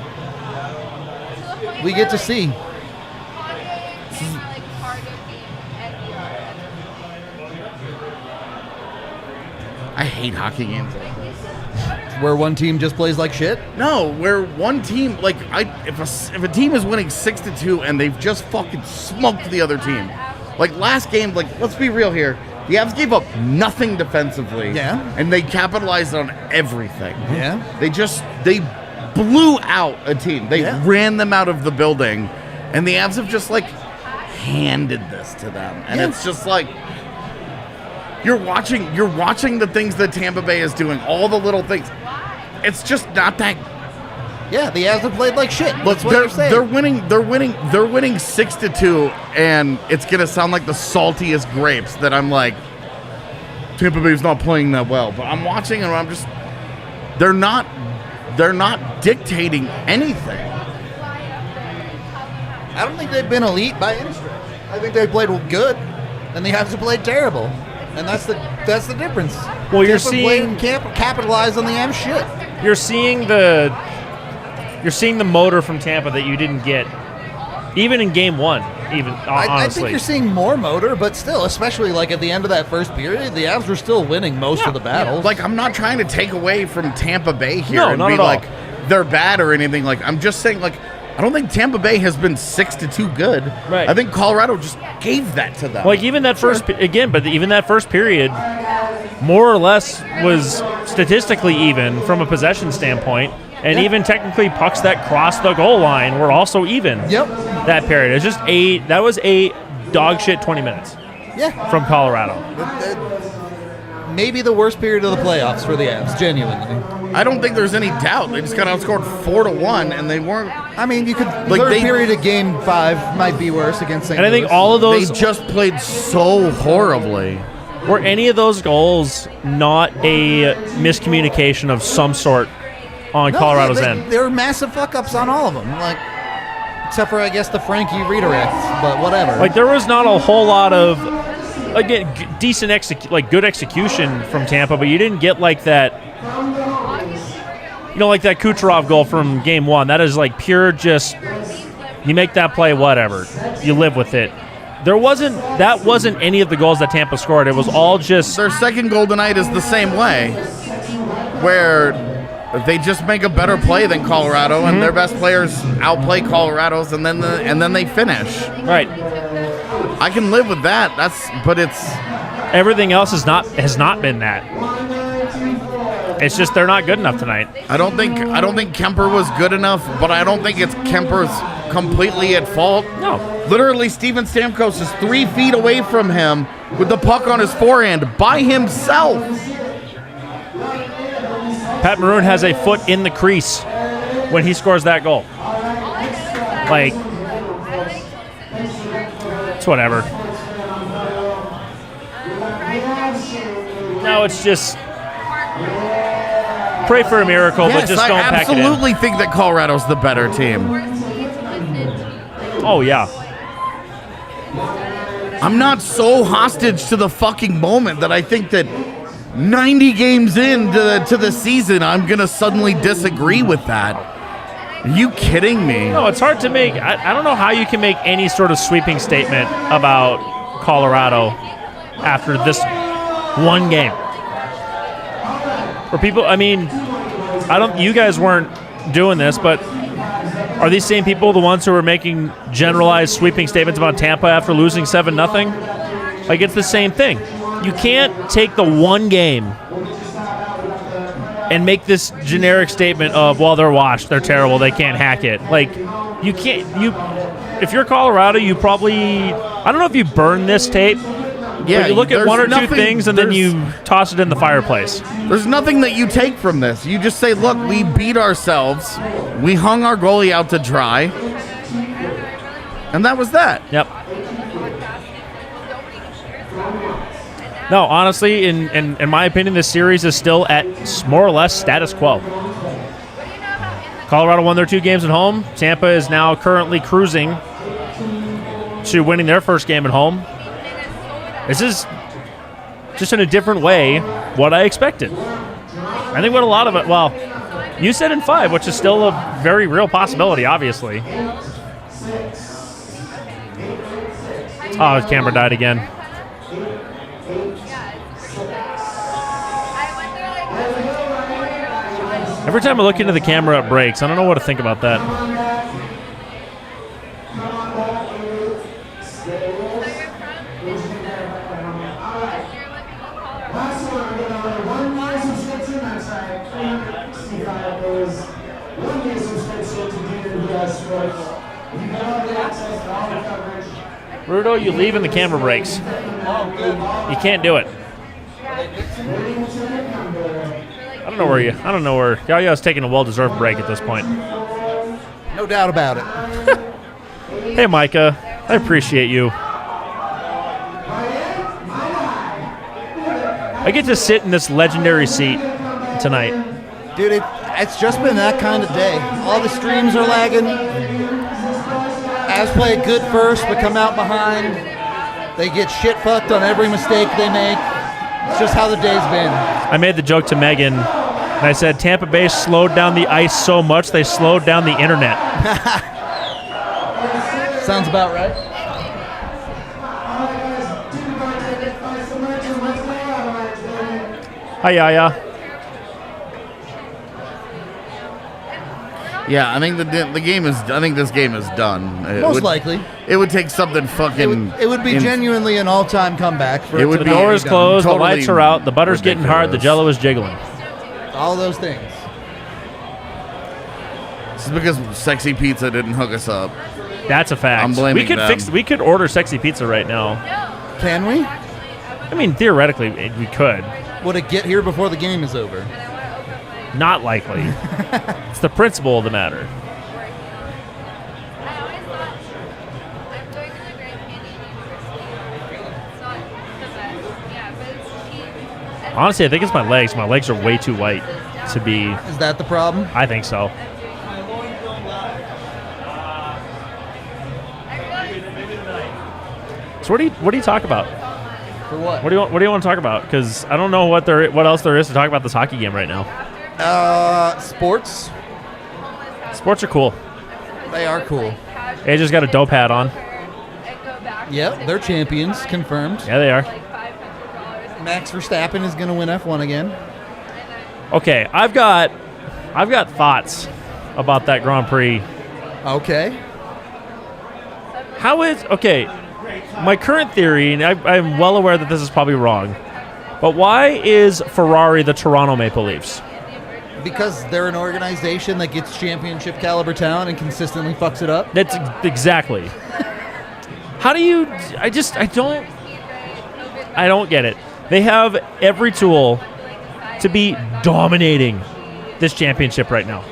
we get to see. I hate hockey games. Where one team just plays like shit. No, where one team, like, if a team is winning 6-2 and they've just fucking smoked the other team. Like last game, like, let's be real here. The Avs gave up nothing defensively. Yeah. And they capitalized on everything. Yeah. They blew out a team. They Yeah. ran them out of the building. And the Avs have just, like, handed this to them. And Yeah. it's just like, you're watching the things that Tampa Bay is doing, all the little things. It's just not that. Yeah, the Avs have played like shit. Look, That's what you're saying. they're winning 6-2, and it's gonna sound like the saltiest grapes that I'm like, Tampa Bay's not playing that well. But I'm watching and I'm just, they're not dictating anything. I don't think they've been elite by any stretch. I think they played good, and the Avs have played terrible, and that's the difference. Well, you're Tampa seeing- played and can't capitalize on the Avs shit. You're seeing the motor from Tampa that you didn't get even in game one. Even I honestly, think you're seeing more motor, but still, especially like at the end of that first period, the Avs were still winning most of the battles. Like, I'm not trying to take away from Tampa Bay here No, and not be at all. like they're bad or anything. Like, I'm just saying, like, I don't think Tampa Bay has been 6-2 good. Right. I think Colorado just gave that to them. like even that first even that first period, more or less was statistically even from a possession standpoint, and Yeah. even technically pucks that crossed the goal line were also even. Yep. That period, it's just that was a dog shit 20 minutes Yeah. from Colorado. Maybe the worst period of the playoffs for the Avs, genuinely. I don't think there's any doubt. They just got outscored 4-1, and they weren't. I mean, you could Like, third they- period of Game 5 might be worse against St. And I think Louis. all of They those just played so horribly. Were any of those goals not a miscommunication of some sort on Colorado's end? There were massive fuck-ups on all of them, like, except for, I guess, the Frankie redirects, but whatever. Like, there was not a whole lot of, again, good execution from Tampa, but you didn't get like that, like that Kucherov goal from Game 1. That is like pure just, you make that play, whatever. You live with it. That wasn't any of the goals that Tampa scored. It was all just... Their second goal tonight is the same way, where they just make a better play than Colorado, and their best players outplay Colorado's, and then they finish. Right. I can live with that. But it's everything else has not been that. It's just they're not good enough tonight. I don't think Kemper was good enough, but I don't think it's Kemper's completely at fault. No. Literally, Steven Stamkos is 3 feet away from him with the puck on his forehand by himself. Pat Maroon has a foot in the crease when he scores that goal. Like, it's whatever. No, it's just pray for a miracle, but just don't pack it in. I absolutely think that Colorado's the better team. Oh, yeah. I'm not so hostage to the fucking moment that I think that 90 games into the season, I'm going to suddenly disagree with that. Are you kidding me? No, it's hard to make. I don't know how you can make any sort of sweeping statement about Colorado after this one game. For people, I mean, you guys weren't doing this, but are these same people the ones who are making generalized sweeping statements about Tampa after losing 7-0? Like, it's the same thing. You can't take the one game and make this generic statement of, well, they're washed, they're terrible, they can't hack it. Like, you can't, if you're Colorado, you probably, I don't know if you burn this tape, yeah, but you look at one or two nothing, things and then you toss it in the fireplace. There's nothing that you take from this. You just say, look, we beat ourselves, we hung our goalie out to dry, and that was that. Yep. No, honestly, in my opinion, this series is still at more or less status quo. Colorado won their 2 games at home. Tampa is now currently cruising to winning their first game at home. This is just in a different way what I expected. I think what a lot of it, well, you said in 5, which is still a very real possibility, obviously. Oh, his camera died again. Every time I look into the camera, it breaks. I don't know what to think about that. Rudo, you leave and the camera breaks. You can't do it. I don't know where Yaya's taking a well-deserved break at this point. No doubt about it. Hey, Micah, I appreciate you. I get to sit in this legendary seat tonight. Dude, it's just been that kind of day. All the streams are lagging. Avs play it good first, but come out behind. They get shit-fucked on every mistake they make. It's just how the day's been. I made the joke to Megan, and I said Tampa Bay slowed down the ice so much they slowed down the internet. Sounds about right. Hi, Yaya. Yeah, I think this game is done. Most likely. It would take something fucking. It would be genuinely an all-time comeback. For It would The be door is closed, totally the lights are out, the butter's getting hard, the ridiculous. jello is jiggling. all those things. This is because Sexy Pizza didn't hook us up. That's a fact. I'm blaming we could them. We could order Sexy Pizza right now. Can we? I mean, theoretically, we could. Would it get here before the game is over? Not likely. It's the principle of the matter. Honestly, I think it's my legs. My legs are way too white to be. Is that the problem? I think so. So what do you talk about? For what? What do you want to talk about? Because I don't know what else there is to talk about this hockey game right now. Sports. Sports are cool. They are cool. AJ's got a dope hat on. Yep, they're champions, confirmed. Yeah, they are. Max Verstappen is going to win F1 again. Okay, I've got thoughts about that Grand Prix. Okay. My current theory, and I'm well aware that this is probably wrong, but why is Ferrari the Toronto Maple Leafs? Because they're an organization that gets championship caliber talent and consistently fucks it up. That's exactly. How do you? I don't get it. They have every tool to be dominating this championship right now.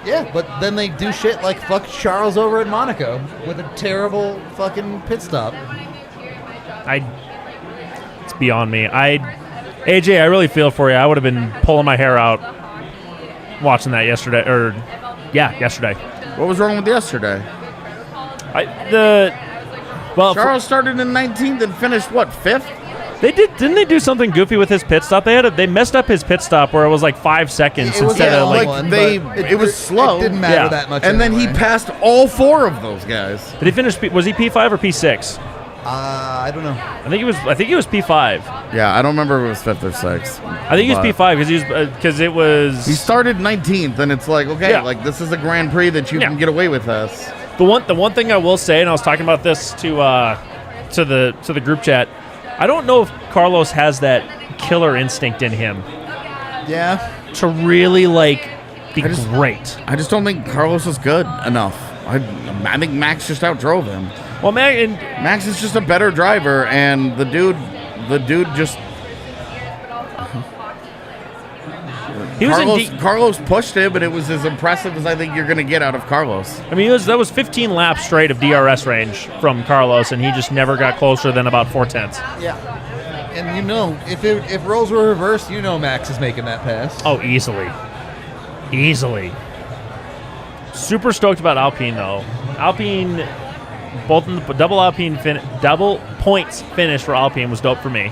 Yeah, but then they do shit like fuck Charles over at Monaco with a terrible fucking pit stop. It's beyond me. AJ, I really feel for you. I would have been pulling my hair out watching that yesterday. Yesterday. What was wrong with yesterday? Charles started in 19th and finished, what, 5th? Didn't they do something goofy with his pit stop? They messed up his pit stop where it was like 5 seconds It was instead of like. It was slow. It didn't matter Yeah. that much. And then he anyway. passed all 4 of those guys. Did he finish? Was he P5 or P6? I don't know. I think he was P5. Yeah, I don't remember if it was 5th or 6th. I think he was P5 because it was. He started 19th, and it's like, okay, Yeah. like this is a Grand Prix that you can get away with this. The one thing I will say, and I was talking about this to the group chat. I don't know if Carlos has that killer instinct in him Yeah. to really be great. I just don't think Carlos is good enough. I think Max just outdrove him. Well, man, Max is just a better driver, and the dude just. Carlos pushed him, and it was as impressive as I think you're going to get out of Carlos. I mean, that was 15 laps straight of DRS range from Carlos, and he just never got closer than about 4/10. Yeah. And if roles were reversed, Max is making that pass. Oh, easily. Super stoked about Alpine, though. Alpine, both in the double points finish for Alpine was dope for me.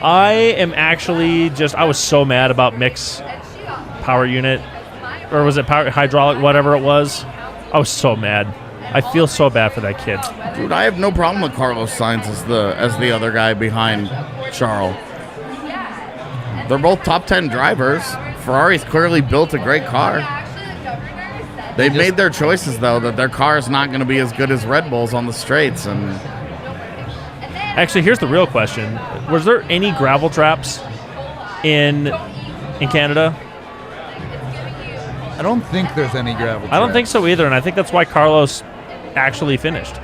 I am actually I was so mad about Mick's power unit, or was it power hydraulic, whatever it was. I was so mad. I feel so bad for that kid. Dude, I have no problem with Carlos Sainz as the other guy behind Charles. They're both top 10 drivers. Ferrari's clearly built a great car. They've made their choices, though, that their car is not going to be as good as Red Bull's on the straights. And actually, here's the real question: was there any gravel traps in Canada? I don't think there's any gravel. I don't think so either, and I think that's why Carlos actually finished.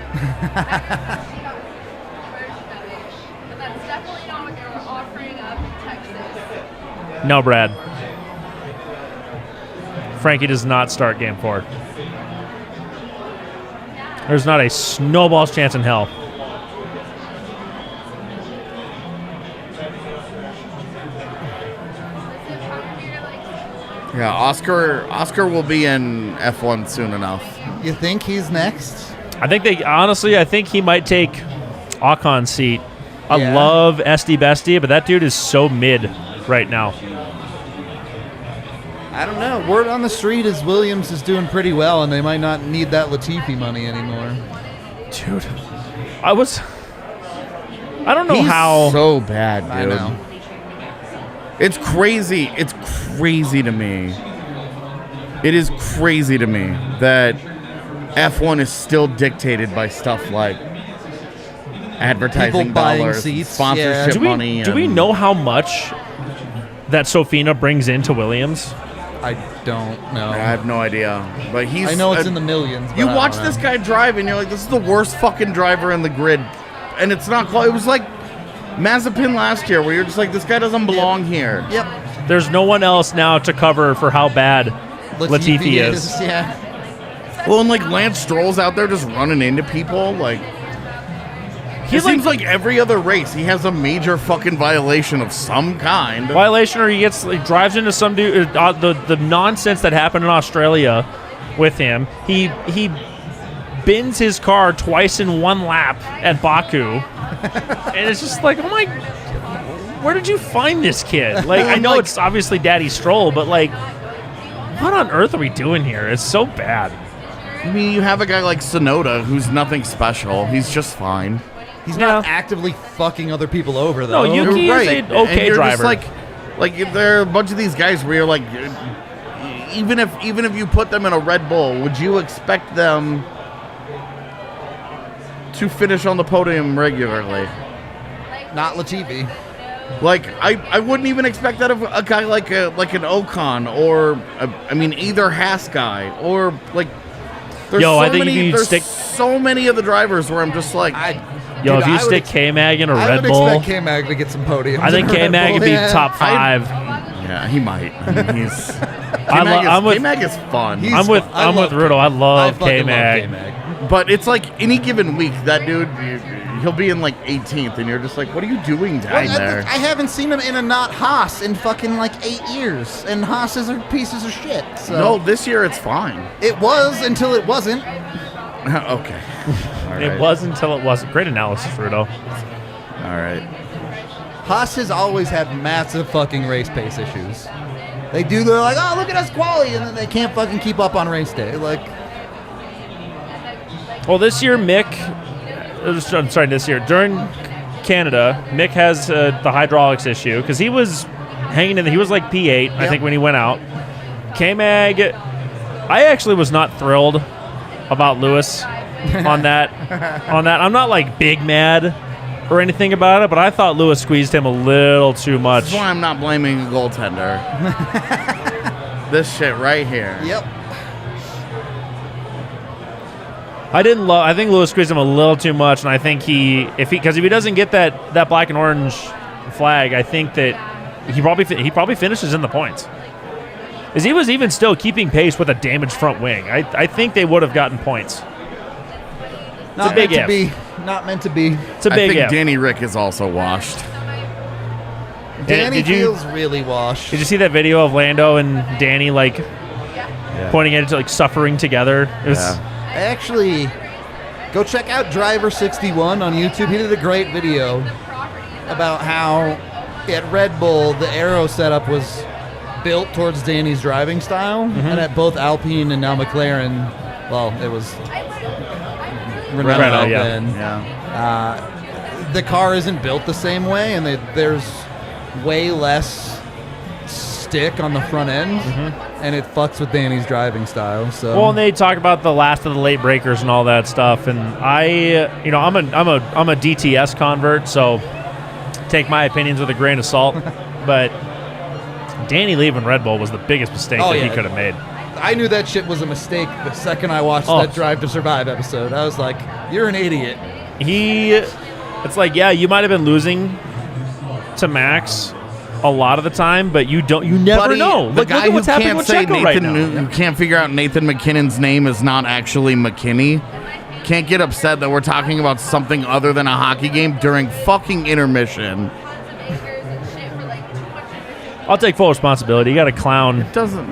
No, Brad. Frankie does not start Game 4. There's not a snowball's chance in hell. yeah, Oscar will be in F1 soon enough. You think he's next? I think he might take Ocon's seat. I Yeah. love SD Bestie, but that dude is so mid right now. I don't know. Word on the street is Williams is doing pretty well, and they might not need that Latifi money anymore. Dude, I don't know He's how. so bad, dude. I know. It's crazy. It's crazy to me. It is crazy to me that F1 is still dictated by stuff like advertising People buying dollars, seats, sponsorship do money. we and- know how much that Sofina brings into Williams? I don't know. I have no idea. But he's. I know it's in the millions. But You I watch don't this know. guy drive, and you're like, this is the worst fucking driver in the grid. And it's not close. It was like Mazepin last year, where you're just like, this guy doesn't belong here. Yep. There's no one else now to cover for how bad Latifi is. Yeah. Well, and like Lance Stroll's out there just running into people. Like, It seems like every other race, he has a major fucking violation of some kind. violation, or he drives into some dude. The nonsense that happened in Australia with him. He bins his car twice in one lap at Baku, and it's just like, oh my, where did you find this kid? Like, I know it's obviously Daddy Stroll, but like, what on earth are we doing here? It's so bad. I mean, you have a guy like Sonoda who's nothing special. He's just fine. He's not actively fucking other people over, though. No, Yuki You're is right. an okay and you're driver. Just like there are a bunch of these guys where you're like, even if you put them in a Red Bull, would you expect them to finish on the podium regularly? Not Latifi. Like I wouldn't even expect that of a guy like an Ocon or either Haas guy or like. There's so many of the drivers where I'm just like, if you stick K-Mag in a Red Bull, I would expect K-Mag to get some podiums. I think K-Mag could be top 5. Yeah, he might. I mean, he's K-Mag is fun. I'm with Rudo. I love K-Mag. K-Mag. But it's like any given week, that dude, he'll be in like 18th, and you're just like, what are you doing down there? I haven't seen him in a not Haas in fucking like 8 years, and Haas's are pieces of shit. So. No, this year it's fine. It was until it wasn't. Okay. All right. It was until it wasn't. Great analysis, Rudo. All right. Haas has always had massive fucking race pace issues. They're like, oh, look at us quality, and then they can't fucking keep up on race day. Like, well, this year, this year, during Canada, Mick has the hydraulics issue because he was hanging in. He was like P8, I think, when he went out. K-Mag, I actually was not thrilled about Lewis on that. I'm not like big mad or anything about it, but I thought Lewis squeezed him a little too much. That's why I'm not blaming a goaltender. This shit right here. yep. I think Lewis squeezed him a little too much, and I think because if he doesn't get that black and orange flag, I think that he probably finishes in the points. Because he was even still keeping pace with a damaged front wing. I think they would have gotten points. Not a big meant to if. be. Not meant to be. It's a big I think if. Danny Rick is also washed. Danny feels really washed. Did you see that video of Lando and Danny pointing at it, like suffering together? It was, Actually, go check out Driver 61 on YouTube. He did a great video about how at Red Bull the aero setup was built towards Danny's driving style, and at both Alpine and now McLaren, well, it was Renault then. Yeah. The car isn't built the same way, and there's way less stick on the front end, and it fucks with Danny's driving style. So well, and they talk about the last of the late breakers and all that stuff, and I'm a DTS convert, so take my opinions with a grain of salt. But Danny leaving Red Bull was the biggest mistake he could have made. I knew that shit was a mistake the second I watched that Drive to Survive episode. I was like, you're an idiot. It's like, yeah, you might have been losing to Max a lot of the time, but you never know. The Like, guy look at who what's happening can't with say Checo right now. who can't figure out Nathan McKinnon's name is not actually McKinney, can't get upset that we're talking about something other than a hockey game during fucking intermission. I'll take full responsibility. You got a clown. Doesn't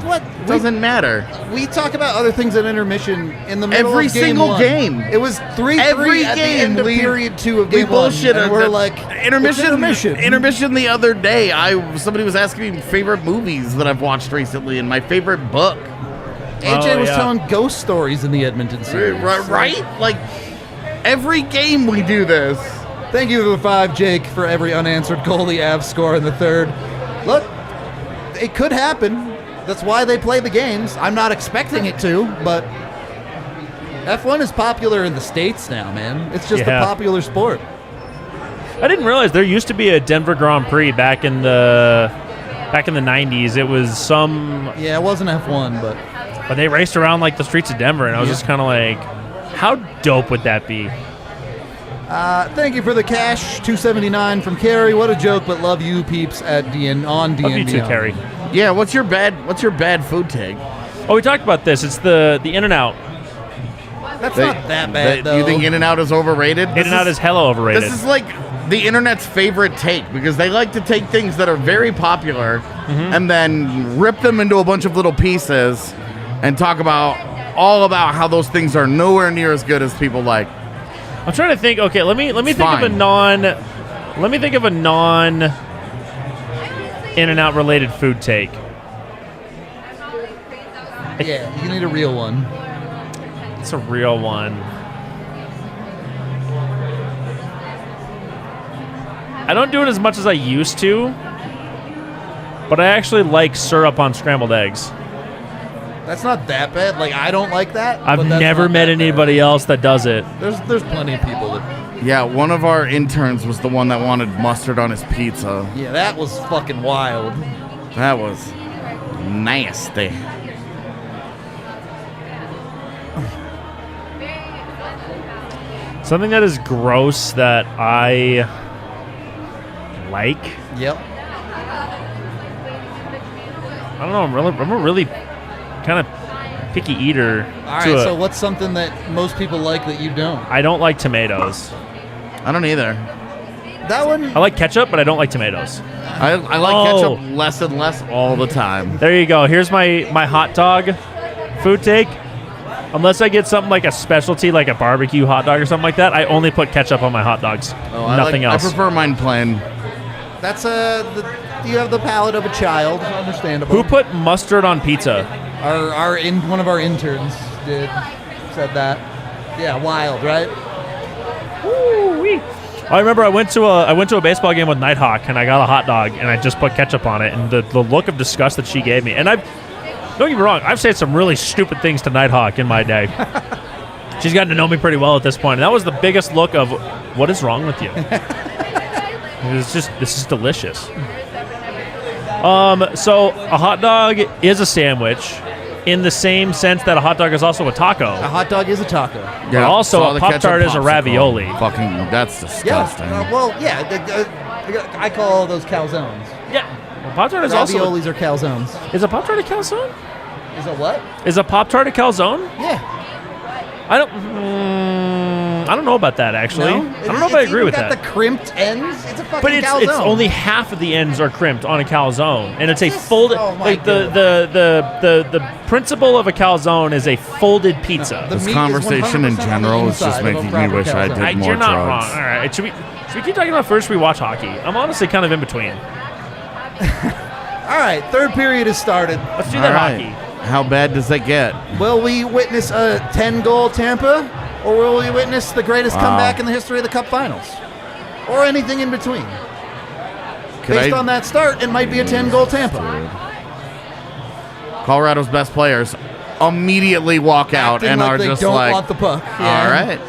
What? doesn't matter. We talk about other things at intermission in the middle Every of game single one. game. It was 3-3 Every at the game end of we- period 2 of We game 1. bullshit. And we're like, intermission. it's Intermission the other day. Somebody was asking me favorite movies that I've watched recently and my favorite book. AJ was yeah. telling ghost stories in the Edmonton series. Right? Like every game we do this. Thank you for the 5, Jake, for every unanswered goal the Avs score in the third. Look, it could happen. That's why they play the games. I'm not expecting it to, but F1 is popular in the States now, man. It's just a popular sport. I didn't realize there used to be a Denver Grand Prix back in the 90s. It was some... Yeah, it wasn't F1, but they raced around like the streets of Denver, and I was just kind of like, how dope would that be? thank you for the cash, $279 from Carrie. What a joke, but love you peeps at DNVR. Love you too, Carrie. Yeah, what's your bad food take? Oh, we talked about this. It's the In-N-Out That's not that bad, though. You think In-N-Out is overrated? In-N-Out is hella overrated. This is like the internet's favorite take because they like to take things that are very popular and then rip them into a bunch of little pieces and talk all about how those things are nowhere near as good as people like. I'm trying to think. Okay, let me think of a non In-N-Out related food take. Yeah, you need a real one. It's a real one. I don't do it as much as I used to, but I actually like syrup on scrambled eggs. That's not that bad. Like, I don't like that. I've but that's never not met that anybody bad. else that does it. There's plenty of people that. Yeah, one of our interns was the one that wanted mustard on his pizza. Yeah, that was fucking wild. That was nasty. Something that is gross that I like. Yep. I don't know. I'm a really kind of picky eater. All right. So what's something that most people like that you don't? I don't like tomatoes. I don't either. That one. I like ketchup, but I don't like tomatoes. I like ketchup less and less all the time. There you go. Here's my hot dog food take. Unless I get something like a specialty, like a barbecue hot dog or something like that, I only put ketchup on my hot dogs. Nothing else. I prefer mine plain. That's you have the palate of a child. Understandable. Who put mustard on pizza? One of our interns said that. Yeah, wild, right? Woo-wee. I remember I went to a baseball game with Nighthawk and I got a hot dog and I just put ketchup on it and the look of disgust that she gave me. And don't get me wrong, I've said some really stupid things to Nighthawk in my day. She's gotten to know me pretty well at this point. And that was the biggest look of, what is wrong with you? This is delicious. So a hot dog is a sandwich in the same sense that a hot dog is also a taco. A hot dog is a taco. But also a Pop-Tart is a ravioli. Fucking, that's disgusting. Yeah. I call all those calzones. Yeah. Well, Pop-Tart is also... Raviolis are calzones. Is a Pop-Tart a calzone? Is a what? Is a Pop-Tart a calzone? Yeah. I don't know about that, actually. No? I don't know if I agree with that. It's got the crimped ends. It's a fucking But calzone. it's only half of the ends are crimped on a calzone, and it's a Just- folded. oh my like the principle of a calzone is a folded pizza. The This meat is conversation in 100% general on the is just inside of a making me proper wish I calzone. did more You're not drugs. wrong. All right, should we keep talking about first? We watch hockey. I'm honestly kind of in between. All right, third period has started. Let's do All that right. hockey. How bad does that get? Will we witness a 10-goal Tampa, or will we witness the greatest comeback in the history of the Cup Finals, or anything in between? Based on that start, it might be a 10-goal Tampa. Colorado's best players immediately walk out Acting and like are they just don't like, want the puck. all Yeah. right.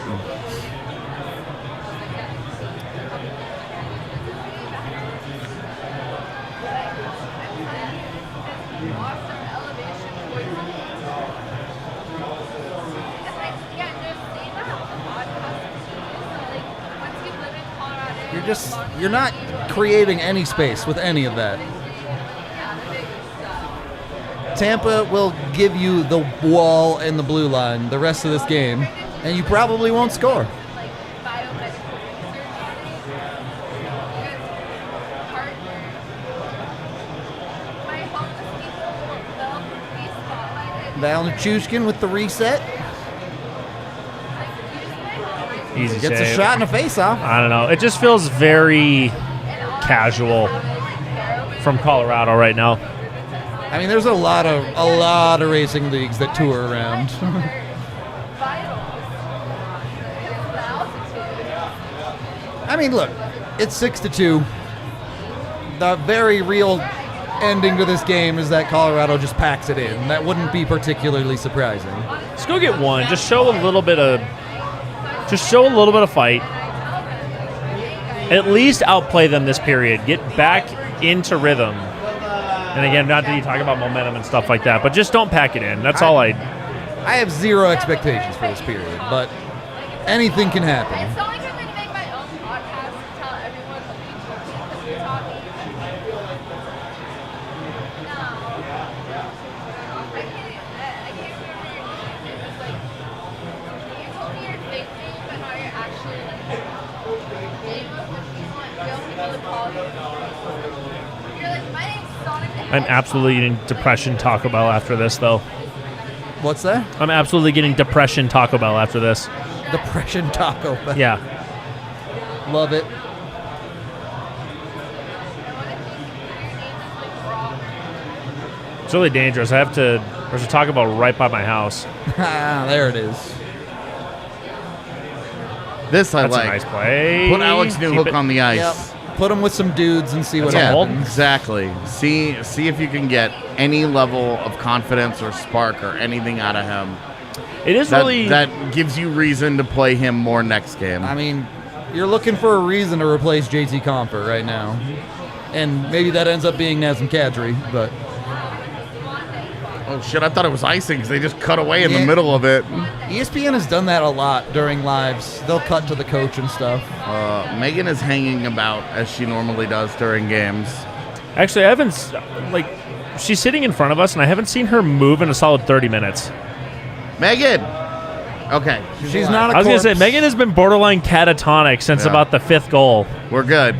You're not creating any space with any of that. Tampa will give you the wall and the blue line the rest of this game, and you probably won't score. Val Nichushkin with the reset. Easy Gets save. a shot and a face-off. I don't know. It just feels very casual from Colorado right now. I mean, there's a lot of racing leagues that tour around. I mean, look, it's 6-2. The very real ending to this game is that Colorado just packs it in. That wouldn't be particularly surprising. Let's go get one. Just show a little bit of fight. At least outplay them this period. Get back into rhythm. And again, not that you talk about momentum and stuff like that, but just don't pack it in. That's all I have zero expectations for this period, but anything can happen. It's not like I'm going to make my own podcast and tell everyone what we talking. No. I can't remember your name. It was like I'm absolutely getting depression Taco Bell after this, though. What's that? I'm absolutely getting depression Taco Bell after this. Depression Taco Bell. Yeah. Love it. It's really dangerous. There's a Taco Bell right by my house. There it is. This I That's like. a nice play. Put Alex Newhook on the ice. Yep. Put him with some dudes and see what That's a hold. happens. Exactly. See if you can get any level of confidence or spark or anything out of him. It is really... That gives you reason to play him more next game. I mean, you're looking for a reason to replace JT Comfer right now. And maybe that ends up being Nazem Kadri, but... Oh, shit, I thought it was icing because they just cut away in the Yeah. middle of it. ESPN has done that a lot during lives. They'll cut to the coach and stuff. Megan is hanging about as she normally does during games. Actually, I haven't... she's sitting in front of us, and I haven't seen her move in a solid 30 minutes. Megan! Okay. She's not a I was going to say, corpse. Megan has been borderline catatonic since Yeah. about the 5th goal. We're good.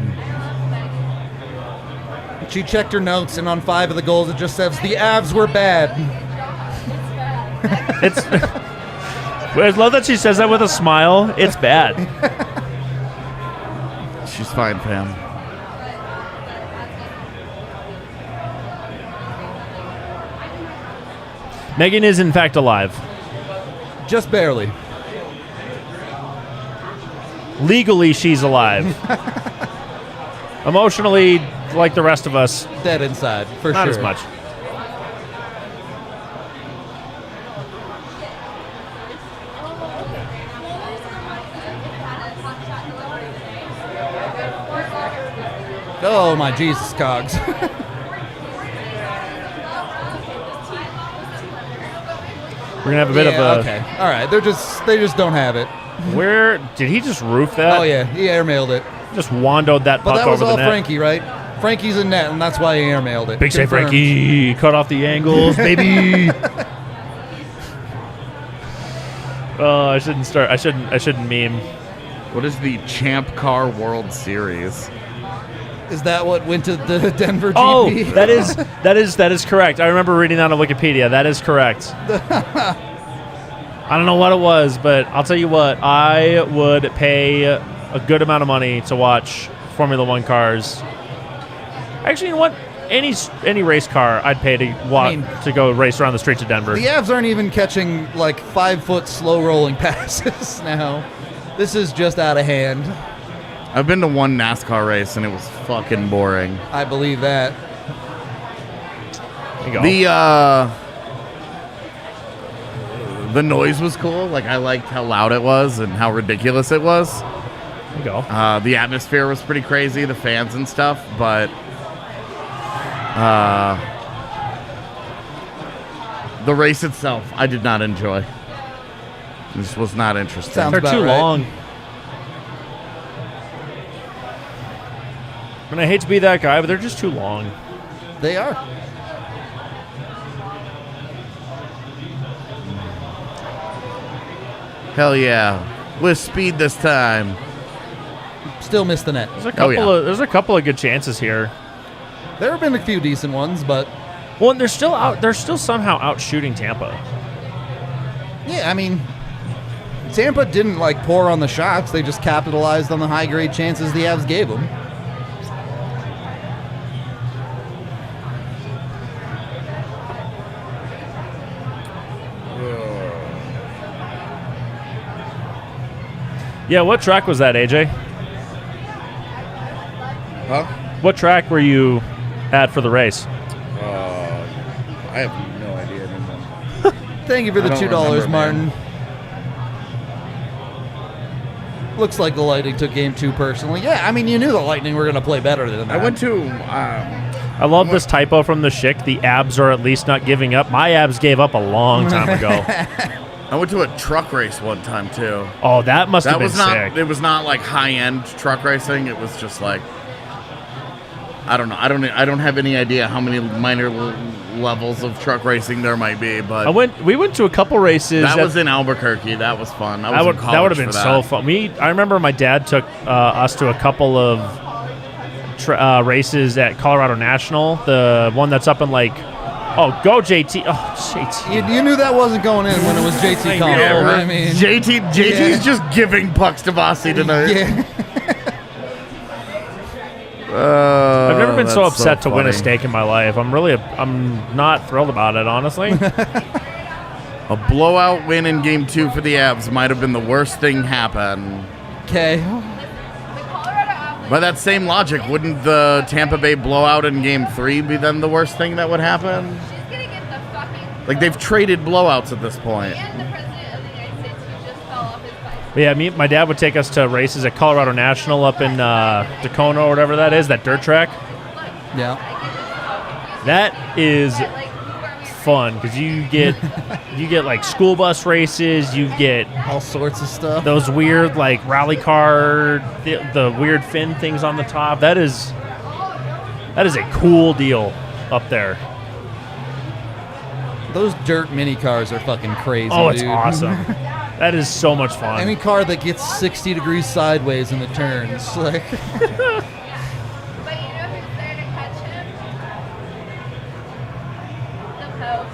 She checked her notes, and on 5 of the goals, it just says, the Avs were bad. It's... I love that she says that with a smile. It's bad. She's fine, fam. Megan is, in fact, alive. Just barely. Legally, she's alive. Emotionally, like the rest of us, Dead inside, for not sure. as much. Oh, my Jesus, Cogs. We're gonna have a bit of a. Okay. All right. They just don't have it. Where did he just roof that? Oh, yeah. He airmailed it. Just wandoed that But puck that was over all the net. Frankie, right? Frankie's in net, and that's why he airmailed it. Big save, Confirmed. Frankie. Cut off the angles, baby. Oh, I shouldn't start. I shouldn't meme. What is the Champ Car World Series? Is that what went to the Denver GP? Oh, that is correct. I remember reading that on Wikipedia. That is correct. I don't know what it was, but I'll tell you what. I would pay a good amount of money to watch Formula One cars. Actually, you know what? Any race car, I'd pay to watch to go race around the streets of Denver. The Avs aren't even catching like 5-foot slow rolling passes now. This is just out of hand. I've been to one NASCAR race and it was fucking boring. I believe that. There you go. The noise was cool. Like, I liked how loud it was and how ridiculous it was. There you go. The atmosphere was pretty crazy, the fans and stuff, but the race itself, I did not enjoy. This was not interesting. Sounds They're about too right. long. And I hate to be that guy, but they're just too long. They are. Hell yeah. With speed this time. Still missed the net. There's a couple of good chances here. There have been a few decent ones, but Well, and they're still somehow out shooting Tampa. yeah, I mean, Tampa didn't like pour on the shots. They just capitalized on the high grade chances the Avs gave them. Yeah, what track was that, AJ? Huh? What track were you at for the race? I have no idea anymore. Thank you for the I don't $2, remember, Martin. man. Looks like the Lightning took game 2 personally. Yeah, I mean, you knew the Lightning were going to play better than that. I went to I love this typo from the Schick. The abs are at least not giving up. My abs gave up a long time ago. I went to a truck race one time too. Oh, that must have That been was not. sick. It was not like high end truck racing. It was just like, I don't know. I don't have any idea how many minor levels of truck racing there might be. But We went to a couple races. that was in Albuquerque. That was fun. I was That would have been so fun. I remember my dad took us to a couple of races at Colorado National, the one that's up in like, oh, go JT. Oh, JT. You knew that wasn't going in when it was JT calling. know, I mean, JT's Yeah. just giving pucks to Vasi tonight. yeah. I've never been so that's upset to win a funny. stake in my life. I'm not thrilled about it, honestly. A blowout win in Game 2 for the Avs might have been the worst thing happen. Okay. The Colorado Avalanche. By that same logic, wouldn't the Tampa Bay blowout in Game 3 be then the worst thing that would happen? She's gonna get the fucking. Like, they've traded blowouts at this point. And the president of the United States who just fell off his bike. But yeah, my dad would take us to races at Colorado National up in Tacoma or whatever that is, that dirt track. Yeah. That is Like, where we fun because you get like school bus races, you get All sorts of stuff. those weird like rally car, the weird fin things on the top. That is a cool deal up there. Those dirt mini cars are fucking crazy. Oh, it's dude. awesome. That is so much fun. Any car that gets 60 degrees sideways in the turns, like. But you know who's there to catch him? The Pope.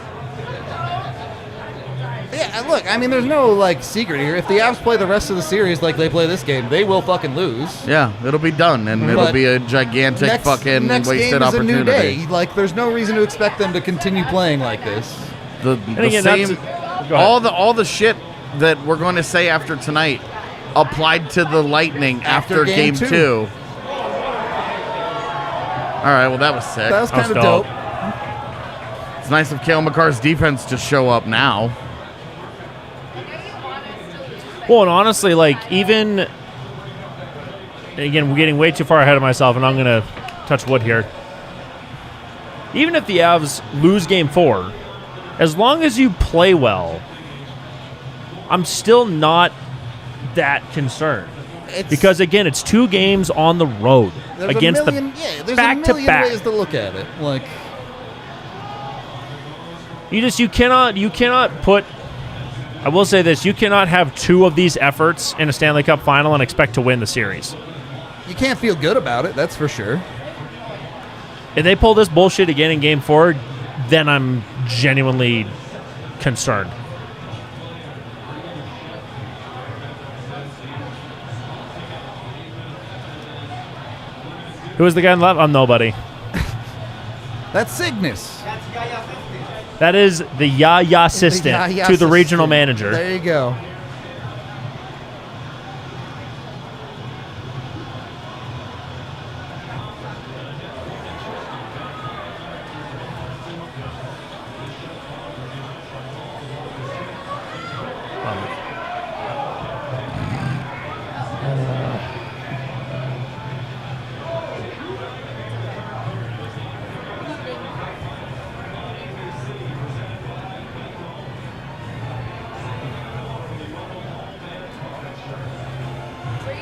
Yeah, look, I mean, there's no like secret here. If the Avs play the rest of the series like they play this game, they will fucking lose. Yeah, it'll be done, and it'll But be a gigantic fucking next wasted game is opportunity. a new day. Like, there's no reason to expect them to continue playing like this. The again, same, go ahead. all the shit that we're going to say after tonight applied to the Lightning after game 2. All right, well, that was sick. That was That was kind of dope. dope. It's nice of Cale Makar's defense to show up now. I know you want us to lose, but Well, and honestly, like even again, we're getting way too far ahead of myself, and I'm gonna touch wood here. Even if the Avs lose Game 4, as long as you play well, I'm still not that concerned. It's, Because again, it's 2 games on the road there's against a million, yeah, there's back a to million back. ways to look at it. Like, you cannot put. I will say this: you cannot have 2 of these efforts in a Stanley Cup final and expect to win the series. you can't feel good about it, that's for sure. If they pull this bullshit again in Game 4, then I'm genuinely concerned. Who is the guy in left? I'm nobody. That's Cygnus. That's Yaya 50. That is the Yaya assistant Yaya to the regional assistant. manager. There you go.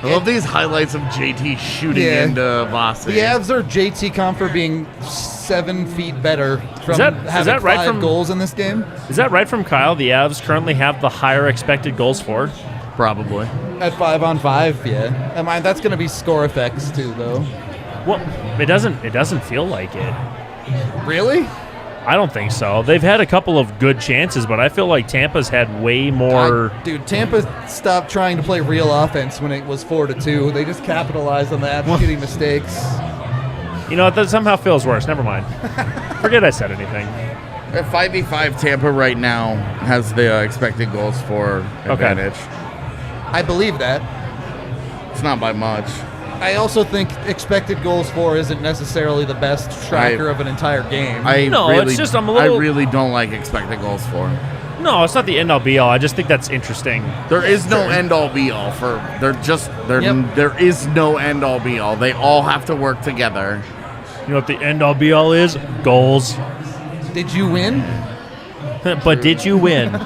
I love these highlights of JT shooting Yeah. into Vasi. The Avs are JT comp for being 7 feet better from that- having is that right 5 from- goals in this game. Is that right from Kyle? The Avs currently have the higher expected goals for. Probably. At 5-on-5, yeah. I mean, that's going to be score effects too, though. Well, it doesn't feel like it. Really? I don't think so. They've had a couple of good chances, but I feel like Tampa's had way more. Dude, Tampa stopped trying to play real offense when it was 4-2. They just capitalized on that, getting mistakes. You know, that somehow feels worse. Never mind. Forget I said anything. At 5v5, Tampa right now has the expected goals for advantage. I believe that. It's not by much. I also think expected goals for isn't necessarily the best tracker of an entire game. No, it's just I'm a little- I really don't like expected goals for. No, it's not the end all be all. I just think that's interesting. There is no end all be all for. Yep. There is no end all be all. They all have to work together. You know what the end all be all is? Goals. Did you win? But did you win?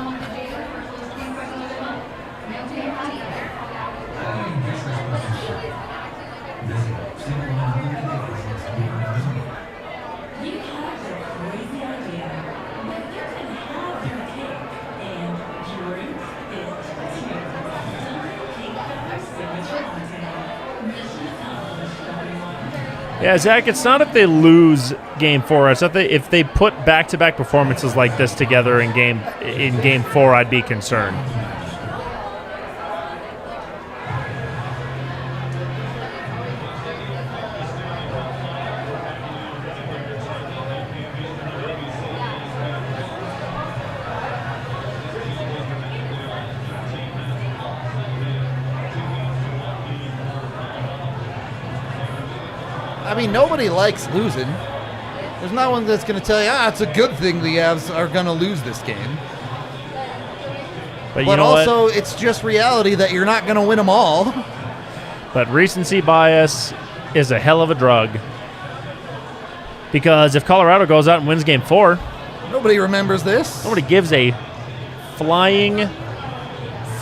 You have the crazy idea that you can have your cake and drink it too. Don't take the signature container. Mission accomplished, everyone. Yeah, Zach, it's not if they lose Game 4. It's not if they put back-to-back performances like this together in Game 4, I'd be concerned. I mean, nobody likes losing. There's not one that's going to tell you, it's a good thing the Avs are going to lose this game. But you But know also, what? it's just reality that you're not going to win them all. But recency bias is a hell of a drug. Because if Colorado goes out and wins Game 4, Nobody remembers this. nobody gives a flying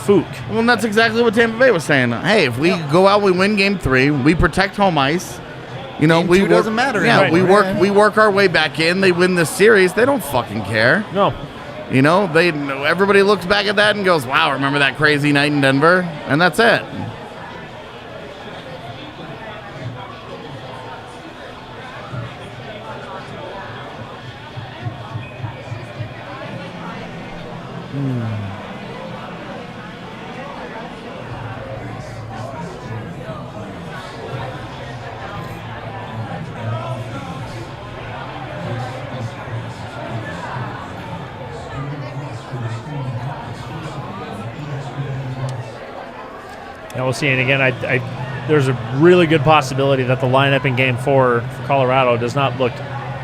fook. Well, and that's exactly what Tampa Bay was saying. Hey, if we go out, we win Game 3, we protect home ice. You know, Game we 2 work, doesn't matter Yeah, anymore. we work our way back in. They win this series. They don't fucking care. No. You know, everybody looks back at that and goes, "Wow, remember that crazy night in Denver?" And that's it. And we'll see. And again, there's a really good possibility that the lineup in Game 4 for Colorado does not look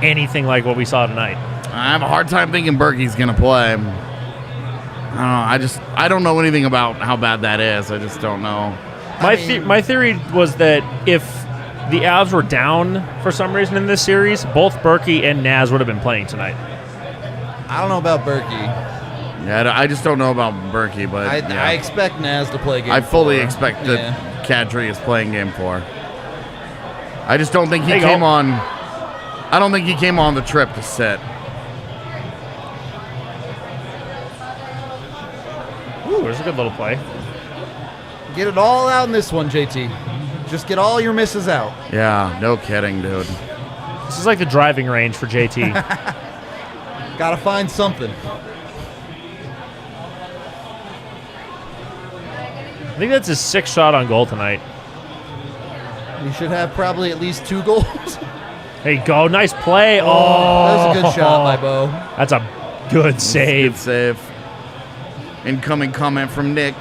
anything like what we saw tonight. I have a hard time thinking Berkey's gonna play. I don't know. I don't know anything about how bad that is. I just don't know. My theory was that if the Avs were down for some reason in this series, both Berkey and Naz would have been playing tonight. I don't know about Berkey. Yeah, I just don't know about Berkey, but I expect Naz to play Game I fully 4. expect that Yeah. Kadri is playing Game 4. I just don't think he There you came go. on. I don't think he came on the trip to sit. Ooh, there's a good little play. Get it all out in this one, JT. Just get all your misses out. Yeah, no kidding, dude. This is like the driving range for JT. Gotta find something. I think that's his 6th shot on goal tonight. You should have probably at least 2 goals. There you go. Nice play. That Oh, was a good shot by Bo. That's a good save. Good save. Incoming comment from Nick.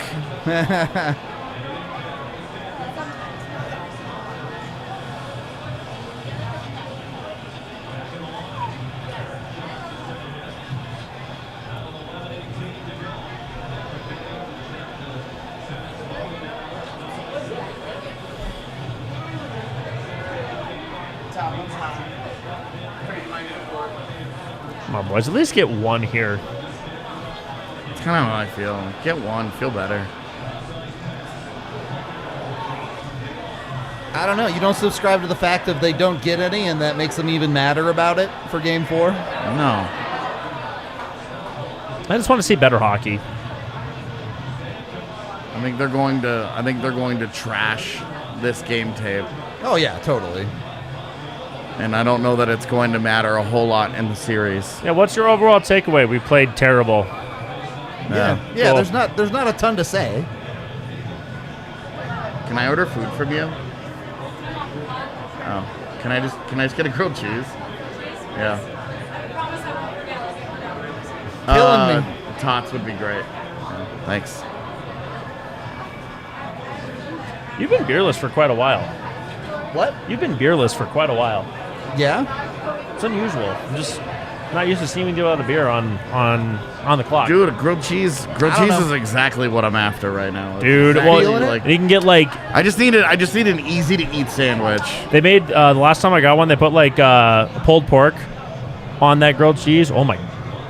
Come on, boys. At least get one here. It's kind of how I feel. Get one, feel better. I don't know. You don't subscribe to the fact that they don't get any, and that makes them even madder about it for Game 4? No. I just want to see better hockey. I think they're going to trash this game tape. Oh, yeah, totally. And I don't know that it's going to matter a whole lot in the series. Yeah, what's your overall takeaway? We played terrible. Yeah, Cool. there's not a ton to say. Can I order food from you? Oh, can I just get a grilled cheese? Yeah. Killing me. Tots would be great. Yeah, thanks. You've been beerless for quite a while. What? You've been beerless for quite a while. Yeah? It's unusual. I'm just not used to seeing you out of beer on the clock. Dude, a grilled cheese know. is exactly what I'm after right now. It's Dude, exactly well, like, you can get like I just need an easy to eat sandwich. they made the last time I got one, they put like pulled pork on that grilled cheese. Oh my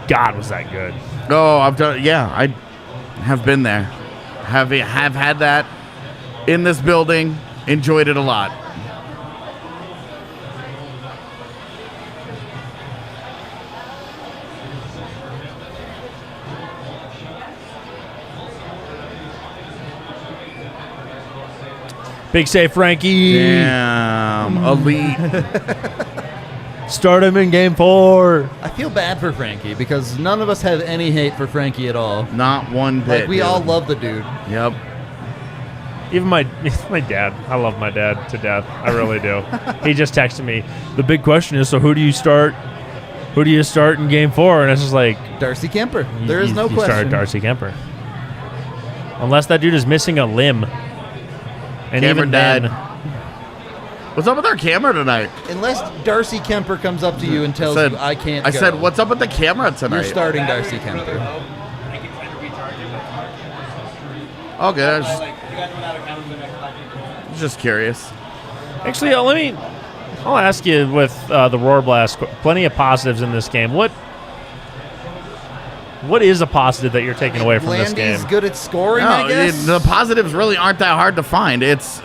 God, was that good? Oh, I've done. Yeah, I have been there. Have had that in this building. Enjoyed it a lot. Big save, Frankie. Damn. elite. Start him in game 4. I feel bad for Frankie because none of us have any hate for Frankie at all. Not one bit. Like, we dude. all love the dude. Yep. Even my dad. I love my dad to death. I really do. He just texted me. The big question is, so who do you start? Who do you start in game 4? And it's just like, Darcy Kemper. There is no you start question. Darcy Kemper. Unless that dude is missing a limb. And Cameron even then, What's up with our camera tonight? Unless Darcy Kemper comes up to you and tells you, I can't I go. said, what's up with the camera tonight? You're starting Darcy Kemper. Okay, I was Like, you guys run out of cameras in the next 5 minutes. just curious. actually, I'll ask you with the Roar Blast, plenty of positives in this game. What is a positive that you're taking away from this game? Landy's good at scoring, No, I guess. the positives really aren't that hard to find. It's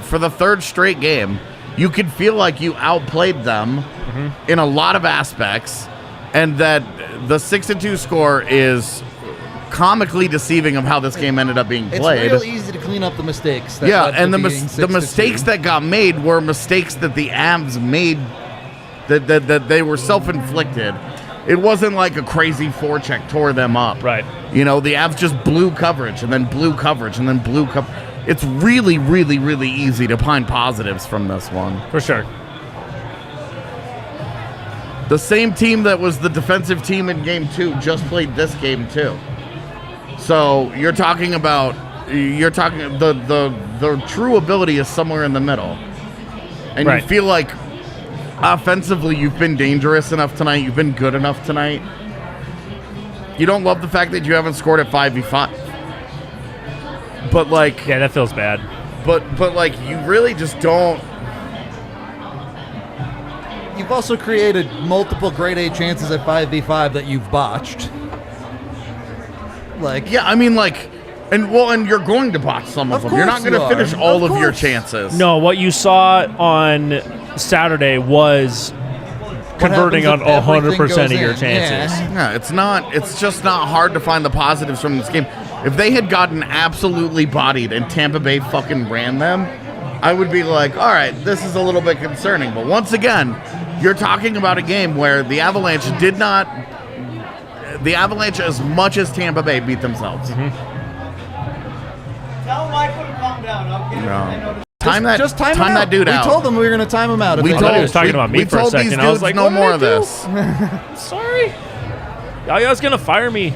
for the third straight game, you could feel like you outplayed them in a lot of aspects, and that the 6-2 score is comically deceiving of how this game ended up being It's played. real easy to clean up the mistakes. That Yeah, led to and the being the 6-2. mistakes that got made were mistakes that the Avs made, that they were self-inflicted. It wasn't like a crazy forecheck tore them up. Right. You know, the Avs just blew coverage and then blew coverage and then blew coverage. It's really, really, really easy to find positives from this one. For sure. The same team that was the defensive team in game 2 just played this game too. So you're talking the true ability is somewhere in the middle. And Right. you feel like offensively you've been dangerous enough tonight, you've been good enough tonight. You don't love the fact that you haven't scored at 5v5. But like Yeah, that feels bad. but like you really just don't. You've also created multiple grade A chances at 5v5 that you've botched. Like, Yeah, I mean like and you're going to botch some of Of them. You're not course going to you finish are. all Of of your course. chances. No, what you saw on Saturday was converting happens on if everything 100% of goes your in? chances. Yeah. Yeah, it's just not hard to find the positives from this game. If they had gotten absolutely bodied and Tampa Bay fucking ran them, I would be like, all right, this is a little bit concerning. But once again, you're talking about a game where the Avalanche as much as Tampa Bay beat themselves. Tell Michael to calm down. I'll get No. Time that time him out. that dude we out. told them we were going to time him out. if We they I thought told he did. was talking about me we for a told these second. I was dudes like, no what did more I of do? this. Sorry. Y'all guys gonna fire me.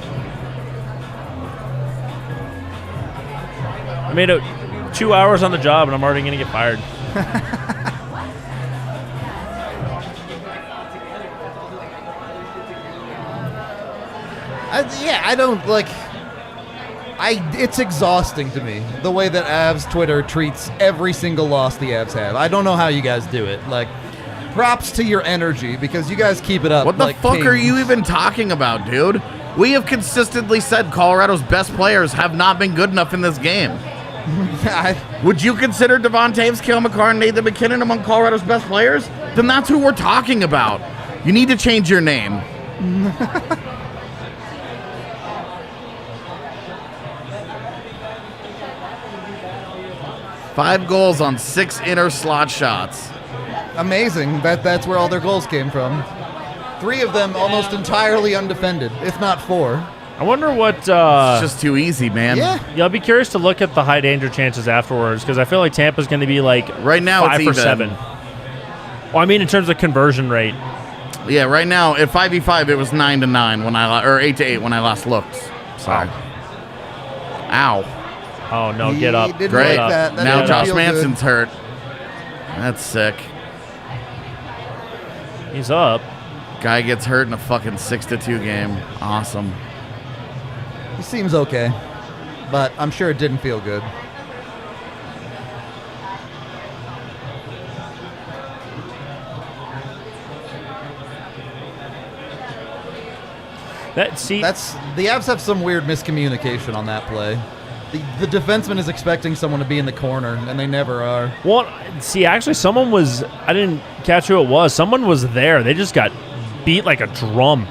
I made it 2 hours on the job and I'm already gonna get fired. I don't like. It's exhausting to me the way that Avs Twitter treats every single loss the Avs have. I don't know how you guys do it. Like, props to your energy because you guys keep it up. What the like fuck are kings. you even talking about, dude? We have consistently said Colorado's best players have not been good enough in this game. Would you consider Devon Taves, Cale Makar, and Nathan McKinnon among Colorado's best players? Then that's who we're talking about. You need to change your name. Five goals on 6 inner slot shots. Amazing. That's where all their goals came from. 3 of them almost entirely undefended, if not 4. I wonder what. It's just too easy, man. Yeah. Yeah, I'll be curious to look at the high danger chances afterwards because I feel like Tampa's going to be like Right now 5 it's for even. 7. Well, I mean in terms of conversion rate. Yeah, right now at 5v5 it was 9-9 when or 8-8 when I last looked. So, ow. Oh no, He get up. didn't Great. like that. That Now didn't Josh feel Manson's good. hurt. That's sick. He's up. Guy gets hurt in a fucking 6-2 game. Awesome. He seems okay, but I'm sure it didn't feel good. That's the Avs have some weird miscommunication on that play. The defenseman is expecting someone to be in the corner, and they never are. Well, see, actually, someone was. I didn't catch who it was. Someone was there. They just got beat like a drum.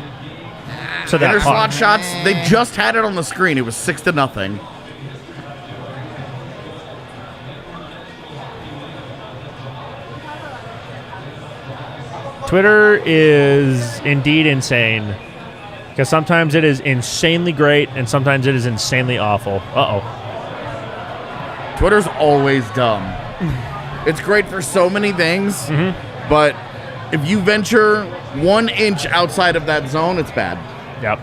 To that Inner slot puck. shots, they just had it on the screen. It was 6-0. Twitter is indeed insane. Because sometimes it is insanely great and sometimes it is insanely awful. Uh-oh. Twitter's always dumb. It's great for so many things, but if you venture 1 inch outside of that zone, it's bad. Yep.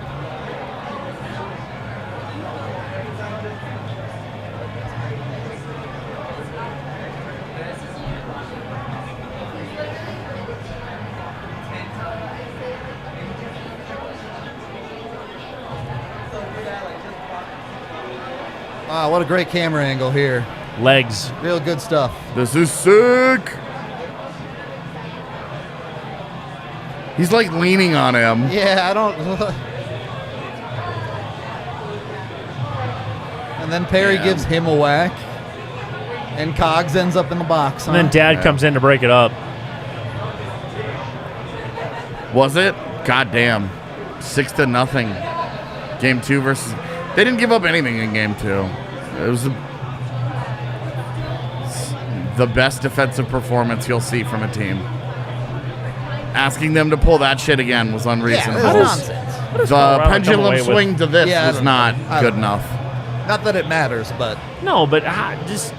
Wow, what a great camera angle here. Legs. Real good stuff. This is sick. He's like leaning on him. Yeah, I don't. And then Perry gives him a whack. And Cogs ends up in the box. And then Dad comes in to break it up. Was it? God damn. 6-0. Game 2 versus... They didn't give up anything in game 2. It was the best defensive performance you'll see from a team. Asking them to pull that shit again was unreasonable. Yeah, that's nonsense. The Colorado come pendulum away with- swing to this Yeah, I was don't not know. I good don't know. enough. Not that it matters, but No, but just...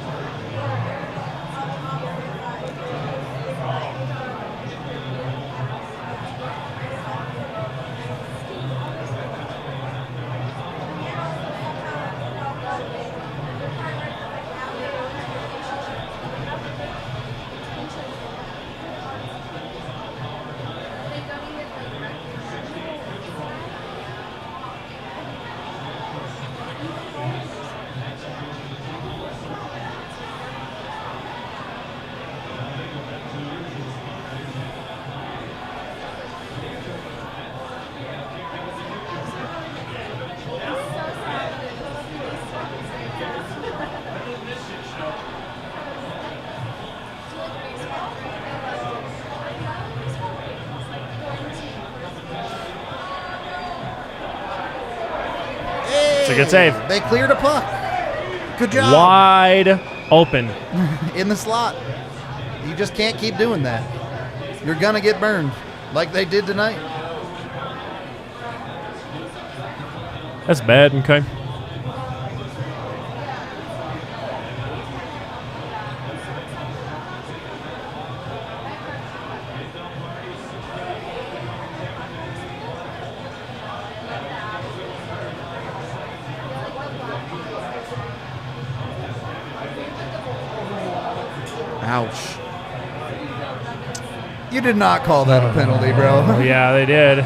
It's a good save. they cleared a puck. Good job. Wide open. In the slot. You just can't keep doing that. You're going to get burned like they did tonight. That's bad, okay. Ouch. You did not call that a penalty, bro. Oh, yeah, they did.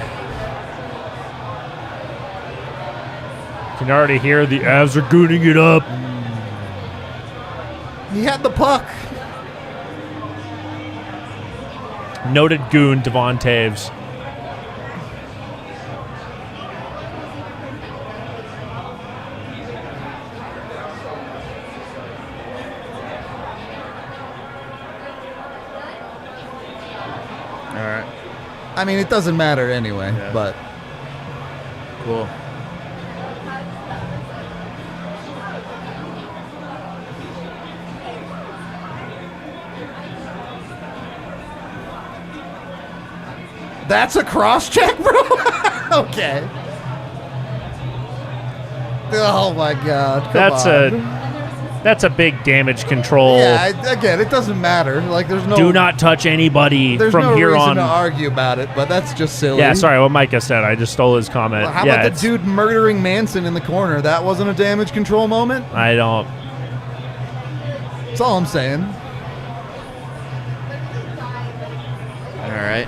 You can already hear the Avs are gooning it up. He had the puck. Noted goon Devon Taves. All right. I mean, it doesn't matter anyway, Yeah. but Cool. that's a cross check, bro? Okay. Oh my God. Come That's a big damage control. Yeah, again, it doesn't matter. Like, there's no. Do not touch anybody There's from no here reason on. to argue about it, but that's just silly. Yeah, sorry, what Micah said. I just stole his comment. How yeah, about the it's- dude murdering Manson in the corner? That wasn't a damage control moment? I don't. That's all I'm saying. All right.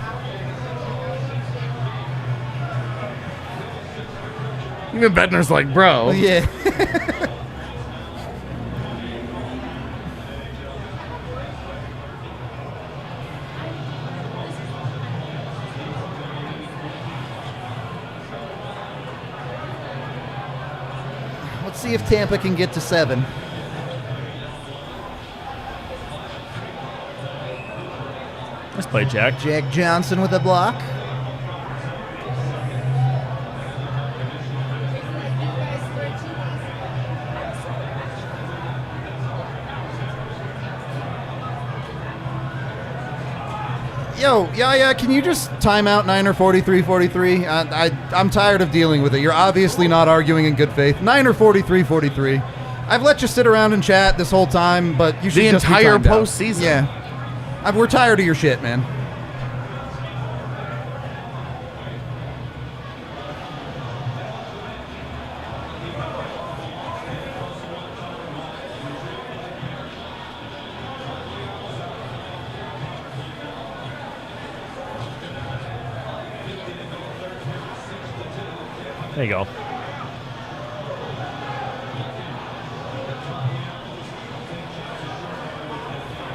Even Bednar's like, bro. Yeah. Let's see if Tampa can get to 7. Let's play Jack. Jack Johnson with a block. Yo, yeah, can you just time out Niner 43-43? I'm tired of dealing with it. You're obviously not arguing in good faith. Niner 43-43. I've let you sit around and chat this whole time, but you should The just be entire timed out. postseason. Yeah. We're tired of your shit, man. There you go.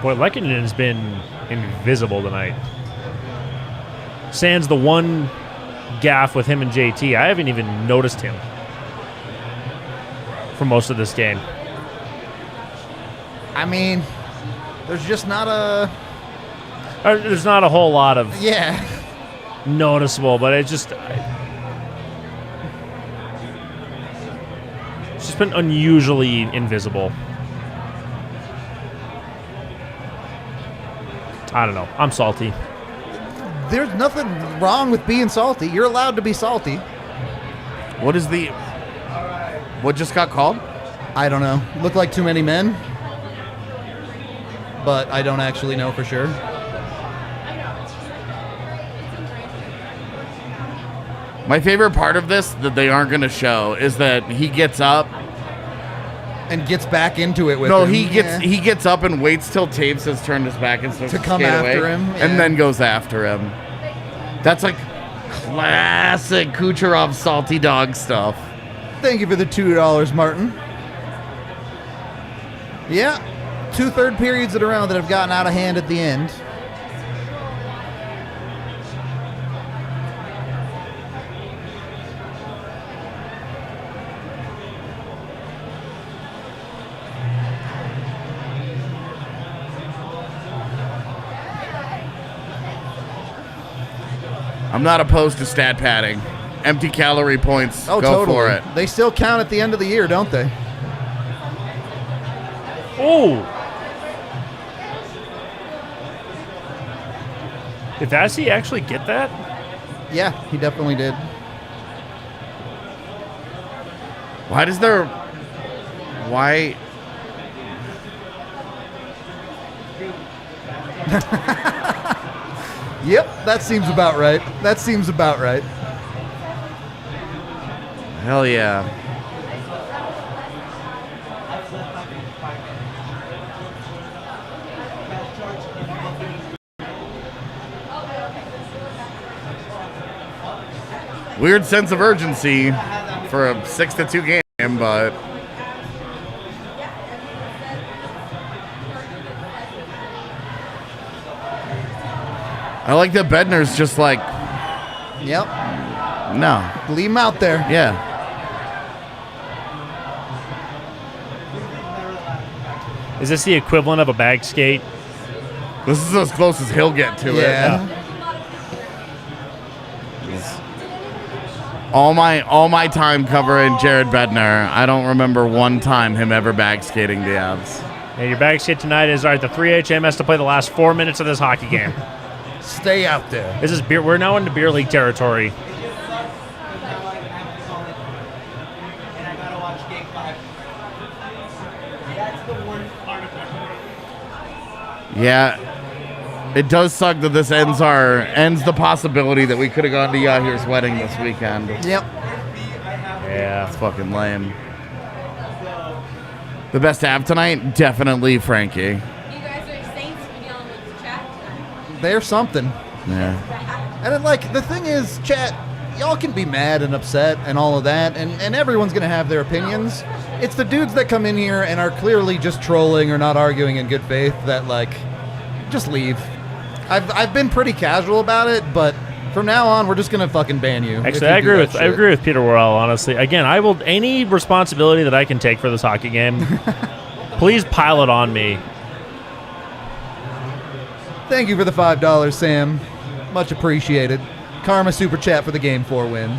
Boy, Lekkonen's been invisible tonight. Sans the one gaff with him and JT. I haven't even noticed him for most of this game. I mean, there's just not a... There's not a whole lot of Yeah. noticeable, but it's just been unusually invisible. I don't know. I'm salty. There's nothing wrong with being salty. You're allowed to be salty. What is the... What just got called? I don't know. Look like too many men. But I don't actually know for sure. My favorite part of this that they aren't going to show is that he gets up. And gets back into it with No, him. he gets up and waits till Taves has turned his back and starts To come skate after away, him, yeah. and then goes after him. That's like classic Kucherov salty dog stuff. Thank you for the $2, Martin. Yeah. 2 third periods in a row that have gotten out of hand at the end. I'm not opposed to stat padding. Empty calorie points. Oh, Go totally. for it. They still count at the end of the year, don't they? Oh! Did Vasi actually get that? Yeah, he definitely did. Why does there... Why... Yep, that seems about right. That seems about right. Hell yeah. Weird sense of urgency for a 6-2 game, but I like that Bednar's just like, Yep. no. Leave him out there. Yeah. Is this the equivalent of a bag skate? This is as close as he'll get to it. Yeah. All my time covering Jared Bednar, I don't remember one time him ever bag skating the Avs. And your bag skate tonight is, all right, the 3HM has to play the last 4 minutes of this hockey game. Stay out there. This is beer. We're now into beer league territory. And I gotta watch Game 5. That's the worst part of it. Yeah. It does suck that this ends the possibility that we could have gone to Yahir's wedding this weekend. Yep. Yeah. That's fucking lame. The best Av tonight? Definitely Frankie. You guys are saints for dealing with the chat tonight. They're something. Yeah. And like the thing is, chat, y'all can be mad and upset and all of that, and everyone's gonna have their opinions. It's the dudes that come in here and are clearly just trolling or not arguing in good faith that like just leave. I've been pretty casual about it, but from now on we're just gonna fucking ban you. if Actually, you I do agree that with I shit. agree with Peter Worrell, honestly. Again, I will any responsibility that I can take for this hockey game, please pile it on me. Thank you for the $5, Sam. Much appreciated. Karma super chat for the Game 4 win.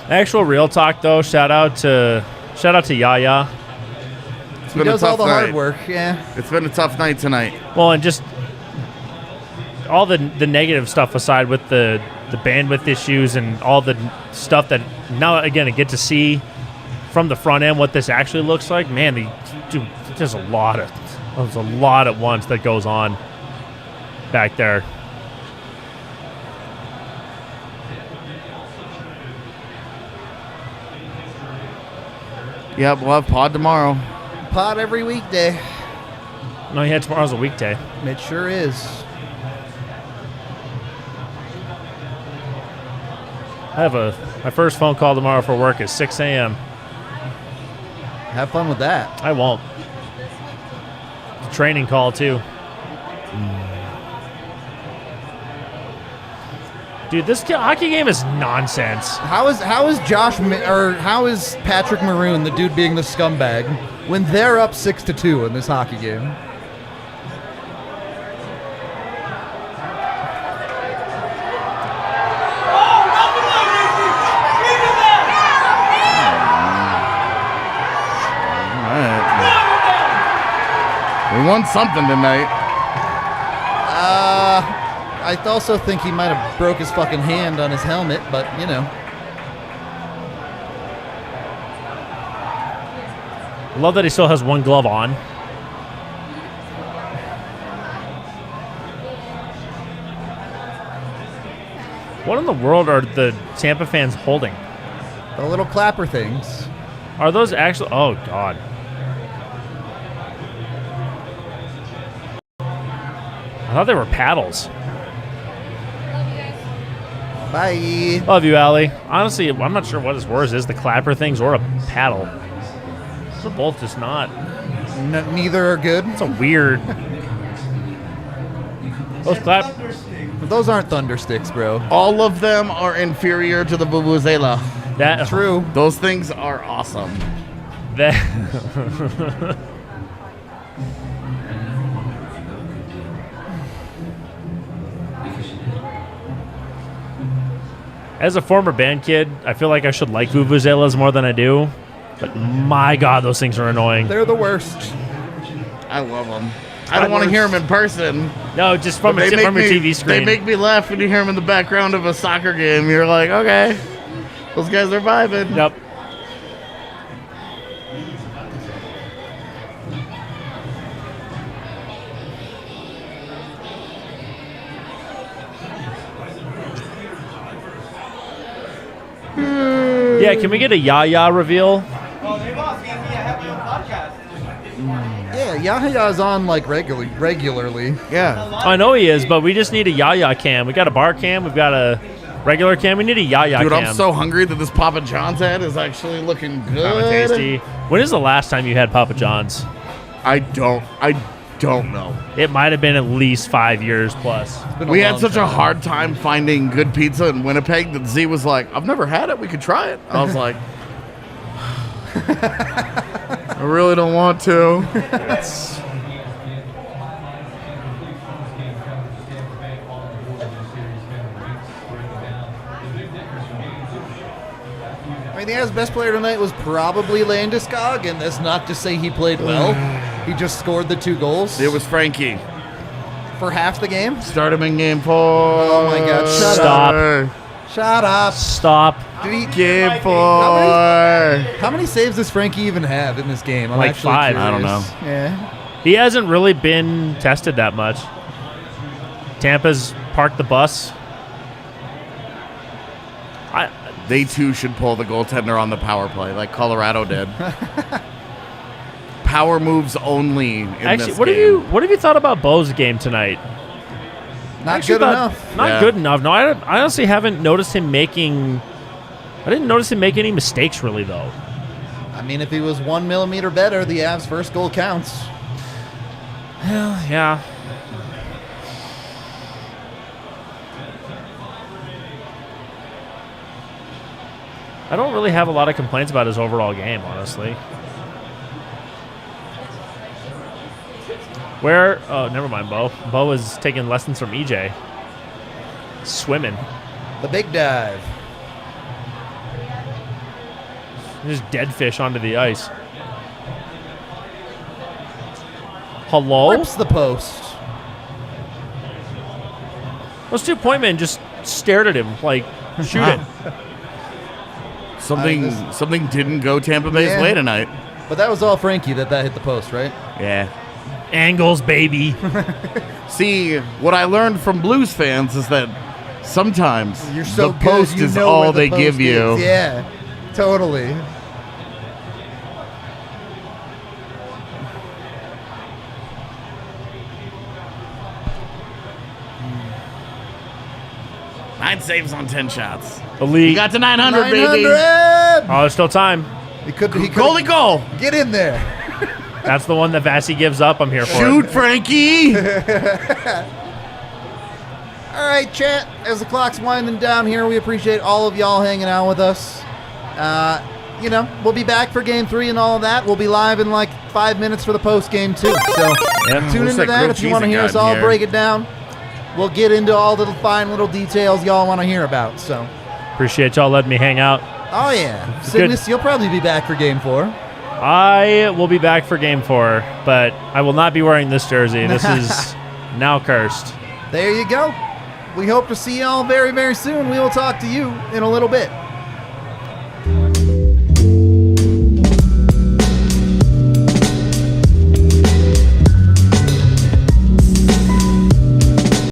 Actual real talk though. Shout out to Yaya. It's He been a does all tough the hard night. work. Yeah. It's been a tough night tonight. Well, and just all the negative stuff aside with the bandwidth issues and all the stuff that now again I get to see from the front end what this actually looks like. Man, there's a lot at once that goes on back there. Yeah, we'll have pod tomorrow. Pod every weekday. No, yeah, tomorrow's a weekday. It sure is. I have my first phone call tomorrow for work is 6 a.m. Have fun with that. I won't. It's a training call too. Dude, this hockey game is nonsense. How is how is Patrick Maroon, the dude being the scumbag, when they're up 6-2 in this hockey game? We won something tonight. I also think he might have broke his fucking hand on his helmet, but you know. I love that he still has one glove on. What in the world are the Tampa fans holding? The little clapper things. Are those actually? Oh God! I thought they were paddles. Bye. Love you, Allie. Honestly, I'm not sure what is worse is the clapper things or a paddle. They're both just not. Neither are good. It's a weird. Those clap. Those aren't thunder sticks, bro. All of them are inferior to the Vuvuzela. That True. Those things are awesome. That. As a former band kid, I feel like I should like vuvuzelas more than I do. But my God, those things are annoying. They're the worst. I love them. I don't want to hear them in person. No, just from But a from your TV screen. They make me laugh when you hear them in the background of a soccer game. You're like, okay, those guys are vibing. Yep. Yeah, can we get a Yaya reveal? Well, they boss gave me I have my own podcast. Yeah, Yahaya's on like regularly. Yeah. I know he is, but we just need a Yaya cam. We got a bar cam. We've got a regular cam. We need a Yaya Dude, cam. I'm so hungry that this Papa John's head is actually looking good. Kinda tasty. When is the last time you had Papa John's? I don't know. It might have been at least 5 years plus. Been We had long such a time. hard time finding good pizza in Winnipeg that Z was like, I've never had it. We could try it. I was like, I really don't want to. I mean, his best player tonight was probably Landeskog, and that's not to say he played well. He just scored the 2 goals It was Frankie. for half the game. Start him in game 4. Oh my God, shut Stop. Shut up. Stop. Did he, Game 4. how many saves does Frankie even have in this game? I'm Like actually 5. I don't curious. know. Yeah. He hasn't really been tested that much. Tampa's parked the bus. They too should pull the goaltender on the power play like Colorado did. Power moves only in Actually, this what game. have you thought about Bo's game tonight? Not Actually good thought- enough. Not Yeah. good enough. No, I honestly haven't noticed him making. I didn't notice him make any mistakes really though. I mean, if he was 1 millimeter better, the Avs' first goal counts. Yeah. I don't really have a lot of complaints about his overall game, honestly. Where? Oh, never mind, Bo. Bo is taking lessons from EJ. Swimming. The big dive. Just dead fish onto the ice. Hello? Rips the post. Those 2 point men just stared at him like, shoot it. Something didn't go Tampa Bay's Yeah. way tonight. But that was all Frankie that hit the post, right? Yeah. Angles, baby. See, what I learned from Blues fans is that sometimes You're so the post good, you is know all where the they post give you. is. Yeah, totally. Nine saves on 10 shots. Elite. He got to 900, baby. 900! Oh, there's still time. He could Goalie goal. get in there. That's the one that Vassy gives up. I'm here for Shoot, it. Frankie. All right, chat. As the clock's winding down here, we appreciate all of y'all hanging out with us. We'll be back for Game 3 and all of that. We'll be live in like 5 minutes for the post game too. So tune looks into like that grilled if you cheese want to it hear got us in all here. break it down. We'll get into all the fine little details y'all want to hear about. So, Appreciate y'all letting me hang out. oh yeah, Cygnus, you'll probably be back for Game 4. I will be back for Game 4, but I will not be wearing this jersey. This is now cursed. There you go. We hope to see y'all very, very soon. We will talk to you in a little bit.